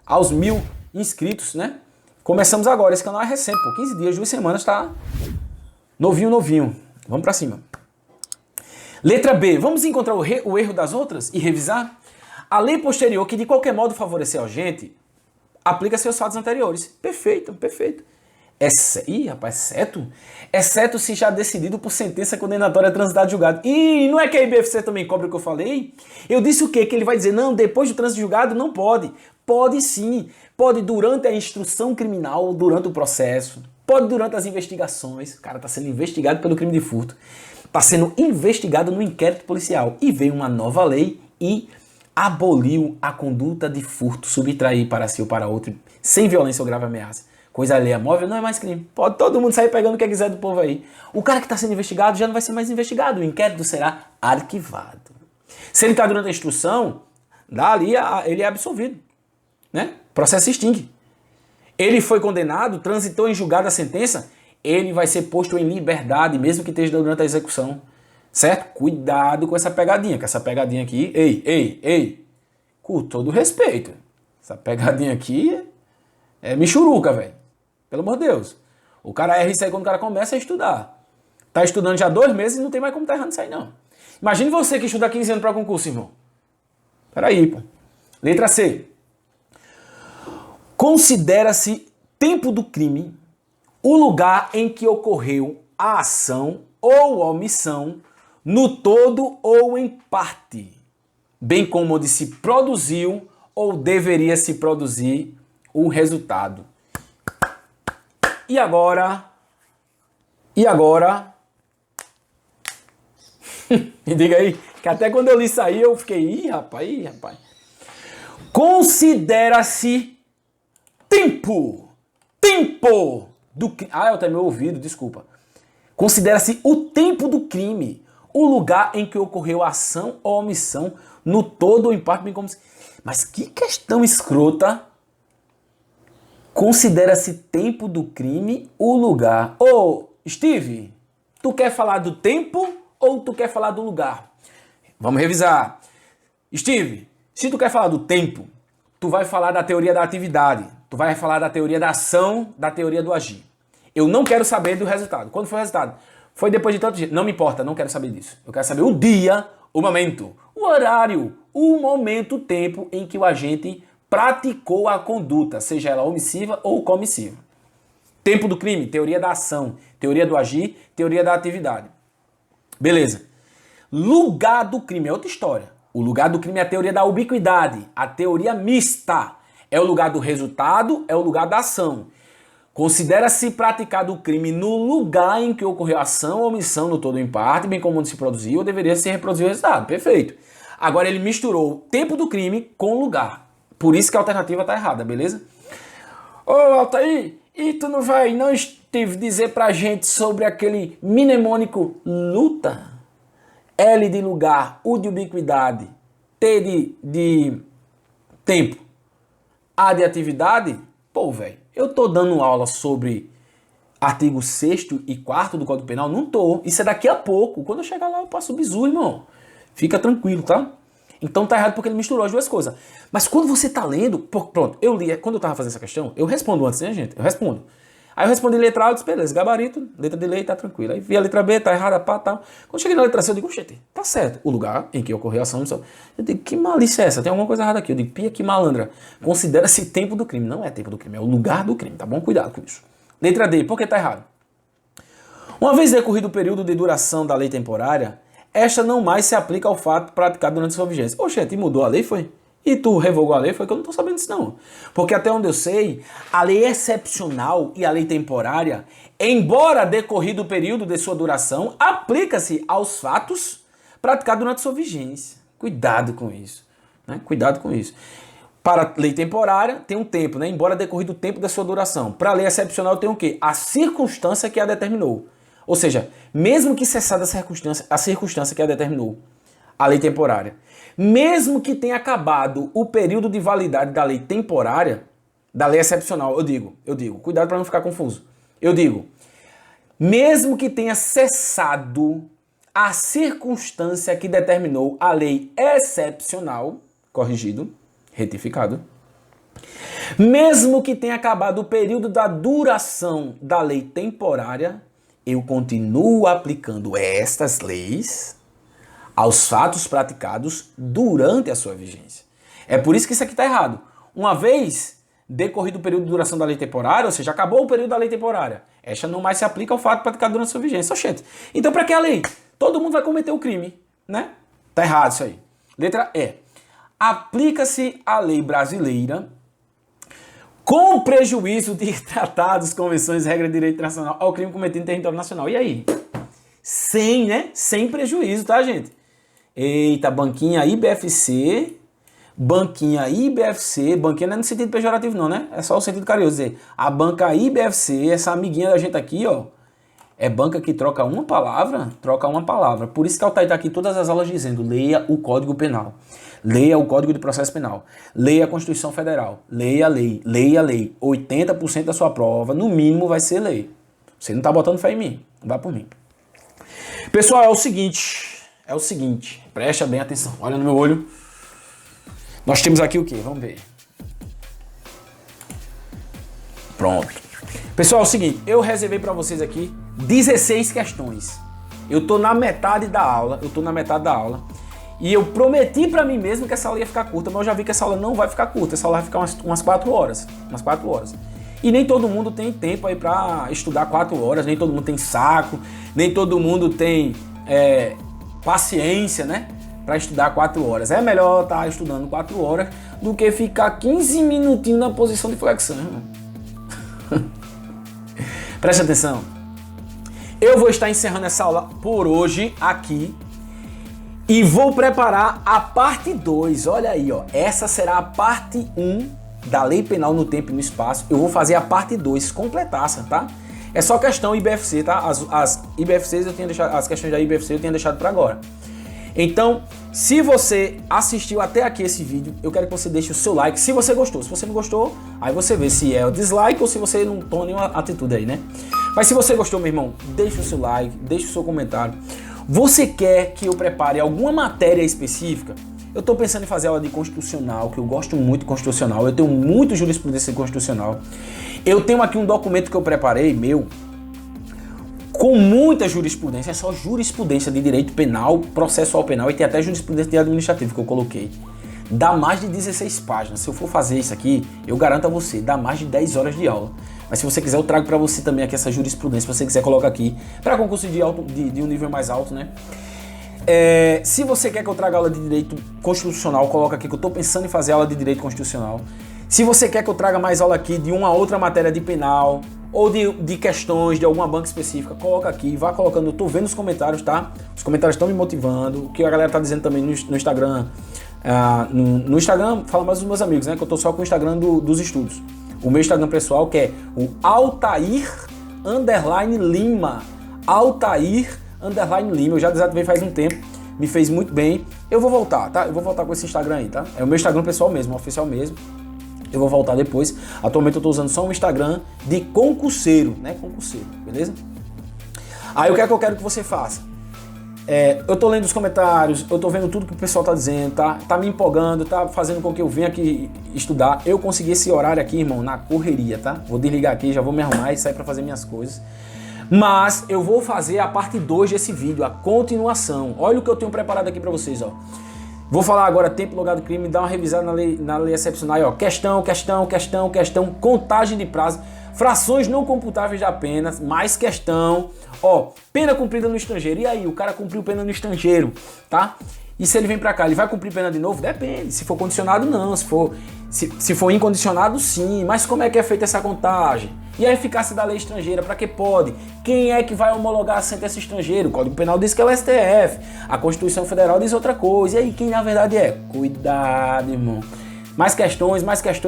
aos mil inscritos, né? Começamos agora, esse canal é recente, por 15 dias, 2 semanas, tá novinho. Vamos pra cima. Letra B, vamos encontrar o erro das outras e revisar? A lei posterior, que de qualquer modo favoreceu a gente, aplica seus fatos anteriores. Perfeito. Ih, rapaz, exceto se já decidido por sentença condenatória transitada de julgado. Ih, não é que a IBFC também cobra o que eu falei? Eu disse o quê? Que ele vai dizer, não, depois do trânsito de julgado não pode. Pode sim. Pode durante a instrução criminal, durante o processo. Pode durante as investigações. O cara está sendo investigado pelo crime de furto. Está sendo investigado no inquérito policial. E veio uma nova lei e aboliu a conduta de furto, subtrair para si ou para outro, sem violência ou grave ameaça. Coisa alheia móvel não é mais crime. Pode todo mundo sair pegando o que quiser do povo aí. O cara que está sendo investigado já não vai ser mais investigado. O inquérito será arquivado. Se ele está durante a instrução, dali ele é absolvido, né? O processo se extingue. Ele foi condenado, transitou em julgado a sentença, ele vai ser posto em liberdade, mesmo que esteja durante a execução. Certo? Cuidado com essa pegadinha, que essa pegadinha aqui... Ei, com todo respeito. Essa pegadinha aqui é michuruca, velho. Pelo amor de Deus. O cara erra isso aí quando o cara começa a estudar. Tá estudando já 2 meses e não tem mais como tá errando isso aí, não. Imagine você que estuda 15 anos para concurso, irmão. Peraí, pô. Letra C. Considera-se tempo do crime o lugar em que ocorreu a ação ou omissão no todo ou em parte, bem como onde se produziu ou deveria se produzir o resultado. E agora, Me diga aí, que até quando eu li isso aí, eu fiquei, ih, rapaz. Considera-se tempo do crime. Ah, eu até meu ouvido, desculpa. Considera-se o tempo do crime, o lugar em que ocorreu a ação ou omissão, no todo ou em parte, bem como se... Mas que questão escrota. Considera-se tempo do crime, o lugar. Ô, Steve, tu quer falar do tempo ou tu quer falar do lugar? Vamos revisar. Steve, se tu quer falar do tempo, tu vai falar da teoria da atividade, tu vai falar da teoria da ação, da teoria do agir. Eu não quero saber do resultado. Quando foi o resultado? Foi depois de tanto dia. Não me importa, não quero saber disso. Eu quero saber o dia, o momento, o horário, o momento, o tempo em que o agente praticou a conduta, seja ela omissiva ou comissiva. Tempo do crime, teoria da ação, teoria do agir, teoria da atividade. Beleza. Lugar do crime é outra história. O lugar do crime é a teoria da ubiquidade, a teoria mista. É o lugar do resultado, é o lugar da ação. Considera-se praticado o crime no lugar em que ocorreu a ação ou omissão no todo ou em parte, bem como onde se produziu ou deveria se reproduzir o resultado. Perfeito. Agora ele misturou o tempo do crime com o lugar. Por isso que a alternativa está errada, beleza? Ô, Altair, e tu não vai, não, Steve, dizer pra gente sobre aquele mnemônico luta? L de lugar, U de ubiquidade, T de tempo, A de atividade? Pô, velho, eu tô dando aula sobre artigo 6º e 4º do Código Penal? Não tô. Isso é daqui a pouco. Quando eu chegar lá, eu passo o bizu, irmão. Fica tranquilo, tá? Então tá errado porque ele misturou as duas coisas. Mas quando você tá lendo... Pronto, eu li... Quando eu tava fazendo essa questão, eu respondo antes, né, gente? Eu respondo. Aí eu respondi letra A, eu disse, beleza, gabarito, letra de lei, tá tranquilo. Aí vi a letra B, tá errada, pá, tal. Quando cheguei na letra C, eu digo, gente, tá certo. O lugar em que ocorreu a ação... Eu digo, que malícia é essa? Tem alguma coisa errada aqui. Eu digo, pia, que malandra. Considera-se tempo do crime. Não é tempo do crime, é o lugar do crime, tá bom? Cuidado com isso. Letra D, por que tá errado? Uma vez decorrido o período de duração da lei temporária, esta não mais se aplica ao fato praticado durante sua vigência. Oxente, mudou a lei, foi? E tu revogou a lei? Foi que eu não tô sabendo disso, não. Porque até onde eu sei, a lei excepcional e a lei temporária, embora decorrido o período de sua duração, aplica-se aos fatos praticados durante sua vigência. Cuidado com isso, né? Cuidado com isso. Para a lei temporária, tem um tempo, né? Embora decorrido o tempo da sua duração. Para a lei excepcional, tem o quê? A circunstância que a determinou. Ou seja, mesmo que cessada a circunstância que a determinou, a lei temporária, mesmo que tenha acabado o período de validade da lei temporária, da lei excepcional, eu digo, cuidado para não ficar confuso. Eu digo, mesmo que tenha cessado a circunstância que determinou a lei excepcional, corrigido, retificado, mesmo que tenha acabado o período da duração da lei temporária, eu continuo aplicando estas leis aos fatos praticados durante a sua vigência. É por isso que isso aqui está errado. Uma vez decorrido o período de duração da lei temporária, ou seja, acabou o período da lei temporária, esta não mais se aplica ao fato praticado durante a sua vigência. Oxente, então para que a lei? Todo mundo vai cometer o crime, né? Tá errado isso aí. Letra E. Aplica-se a lei brasileira com prejuízo de tratados, convenções, regras de direito internacional ao crime cometido em território nacional. E aí? Sem prejuízo, tá, gente? Eita, banquinha IBFC, banquinha não é no sentido pejorativo não, né? É só o sentido carinhoso, dizer, a banca IBFC, essa amiguinha da gente aqui, ó, é banca que troca uma palavra. Por isso que a Altair tá aqui todas as aulas dizendo, leia o Código Penal, leia o Código de Processo Penal, leia a Constituição Federal, leia a lei. 80% da sua prova, no mínimo, vai ser lei. Você não tá botando fé em mim, não vá por mim. Pessoal, é o seguinte, presta bem atenção, olha no meu olho. Nós temos aqui o quê? Vamos ver. Pronto. Pessoal, é o seguinte, eu reservei para vocês aqui 16 questões. Eu tô na metade da aula, e eu prometi para mim mesmo que essa aula ia ficar curta, mas eu já vi que essa aula não vai ficar curta, essa aula vai ficar umas 4 horas. E nem todo mundo tem tempo aí para estudar 4 horas, nem todo mundo tem saco, nem todo mundo tem paciência, né? Para estudar 4 horas. É melhor estar estudando 4 horas do que ficar 15 minutinhos na posição de flexão, irmão. Preste atenção. Eu vou estar encerrando essa aula por hoje aqui. E vou preparar a parte 2, olha aí, ó. Essa será a parte 1 da Lei Penal no Tempo e no Espaço. Eu vou fazer a parte 2 completaça, tá? É só questão IBFC, tá? As IBFCs eu tinha deixado, as questões da IBFC eu tinha deixado para agora. Então, se você assistiu até aqui esse vídeo, eu quero que você deixe o seu like, se você gostou. Se você não gostou, aí você vê se é o dislike ou se você não toma nenhuma atitude aí, né? Mas se você gostou, meu irmão, deixa o seu like, deixa o seu comentário. Você quer que eu prepare alguma matéria específica? Eu estou pensando em fazer aula de constitucional, que eu gosto muito de constitucional, eu tenho muito jurisprudência constitucional. Eu tenho aqui um documento que eu preparei, meu, com muita jurisprudência, é só jurisprudência de direito penal, processual penal e tem até jurisprudência de administrativo que eu coloquei. Dá mais de 16 páginas. Se eu for fazer isso aqui, eu garanto a você, dá mais de 10 horas de aula. Mas se você quiser, eu trago para você também aqui essa jurisprudência, se você quiser, coloca aqui, para concurso de um nível mais alto, né? Se você quer que eu traga aula de direito constitucional, coloca aqui que eu estou pensando em fazer aula de direito constitucional. Se você quer que eu traga mais aula aqui de uma outra matéria de penal, ou de questões de alguma banca específica, coloca aqui, vá colocando, eu tô vendo os comentários, tá? Os comentários estão me motivando, o que a galera tá dizendo também no Instagram. No Instagram, fala mais dos meus amigos, né? Que eu tô só com o Instagram dos estudos. O meu Instagram pessoal, que é o Altair_Lima. Altair_Lima. Eu já desativei faz um tempo, me fez muito bem. Eu vou voltar, tá? Eu vou voltar com esse Instagram aí, tá? É o meu Instagram pessoal mesmo, oficial mesmo. Eu vou voltar depois. Atualmente eu tô usando só um Instagram de concurseiro, né? Concurseiro, beleza? Aí o que é que eu quero que você faça? Eu tô lendo os comentários, eu tô vendo tudo que o pessoal tá dizendo, tá? Tá me empolgando, tá fazendo com que eu venha aqui estudar. Eu consegui esse horário aqui, irmão, na correria, tá? Vou desligar aqui, já vou me arrumar e sair pra fazer minhas coisas. Mas eu vou fazer a parte 2 desse vídeo, a continuação. Olha o que eu tenho preparado aqui pra vocês, ó. Vou falar agora tempo, lugar do crime, dar uma revisada na lei excepcional, ó. Questão, contagem de prazo, frações não computáveis de apenas, mais questão, ó, pena cumprida no estrangeiro. E aí, o cara cumpriu pena no estrangeiro, tá? E se ele vem pra cá, ele vai cumprir pena de novo? Depende. Se for condicionado, não. Se for incondicionado, sim. Mas como é que é feita essa contagem? E a eficácia da lei estrangeira, para que pode? Quem é que vai homologar a sentença estrangeira? O Código Penal diz que é o STF. A Constituição Federal diz outra coisa. E aí, quem na verdade é? Cuidado, irmão. Mais questões,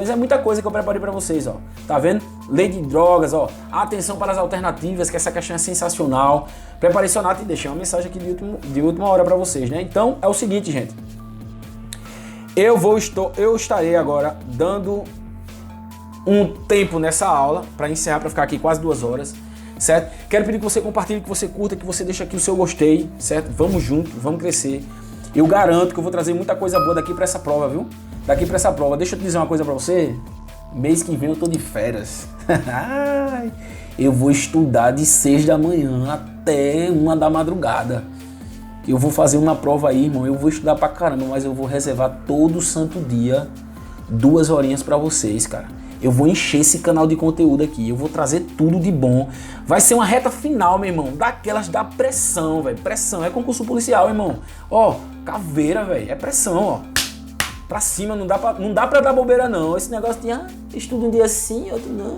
é muita coisa que eu preparei para vocês, ó. Tá vendo? Lei de drogas, ó. Atenção para as alternativas, que essa questão é sensacional. Preparei sonato e deixei uma mensagem aqui de última hora para vocês, né? Então, é o seguinte, gente. Eu estarei agora dando um tempo nessa aula para encerrar, para ficar aqui quase 2 horas, certo? Quero pedir que você compartilhe, que você curta, que você deixe aqui o seu gostei, certo? Vamos junto, vamos crescer. Eu garanto que eu vou trazer muita coisa boa daqui para essa prova, viu? Daqui para essa prova. Deixa eu te dizer uma coisa para você. Mês que vem eu tô de férias. Eu vou estudar de 6 da manhã até 1 da madrugada. Eu vou fazer uma prova aí, irmão. Eu vou estudar pra caramba, mas eu vou reservar todo santo dia 2 horinhas para vocês, cara. Eu vou encher esse canal de conteúdo aqui. Eu vou trazer tudo de bom. Vai ser uma reta final, meu irmão. Daquelas da pressão, velho. Pressão. É concurso policial, irmão. Ó, caveira, velho. É pressão, ó. Pra cima, não dá pra dar bobeira, não. Esse negócio de, estudo um dia sim, outro não.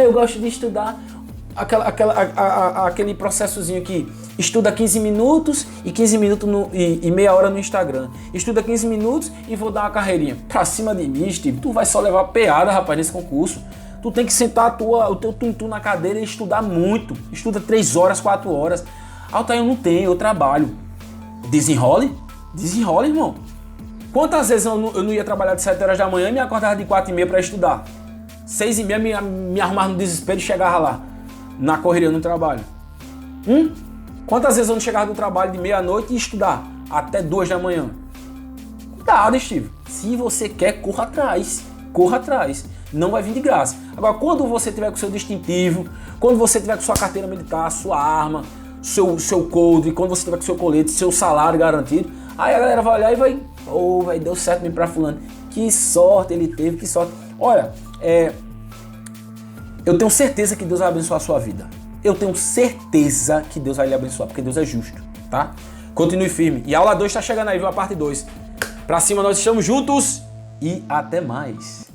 Eu gosto de estudar. Aquele processozinho que estuda 15 minutos e 15 minutos e meia hora no Instagram. Estuda 15 minutos e vou dar uma carreirinha. Pra cima de mim, Steve, tu vai só levar peada, rapaz, nesse concurso. Tu tem que sentar o teu tum-tum na cadeira e estudar muito. Estuda 3 horas, 4 horas. Altair, eu não tenho, eu trabalho. Desenrole, irmão. Quantas vezes eu não ia trabalhar de 7 horas da manhã e me acordava de 4h30 pra estudar? 6h30 me arrumava no desespero e chegava lá, na correria, no trabalho. Quantas vezes eu não chegava do trabalho de meia-noite e estudar até 2 da manhã? Cuidado, Steve. Se você quer, corra atrás. Corra atrás. Não vai vir de graça. Agora, quando você tiver com o seu distintivo, quando você tiver com sua carteira militar, sua arma, seu coldre, quando você tiver com seu colete, seu salário garantido, aí a galera vai olhar e vai... deu certo mesmo pra fulano. Que sorte ele teve, que sorte. Olha, eu tenho certeza que Deus vai abençoar a sua vida. Eu tenho certeza que Deus vai lhe abençoar, porque Deus é justo, tá? Continue firme. E a aula 2 tá chegando aí, viu? A parte 2. Pra cima, nós estamos juntos e até mais.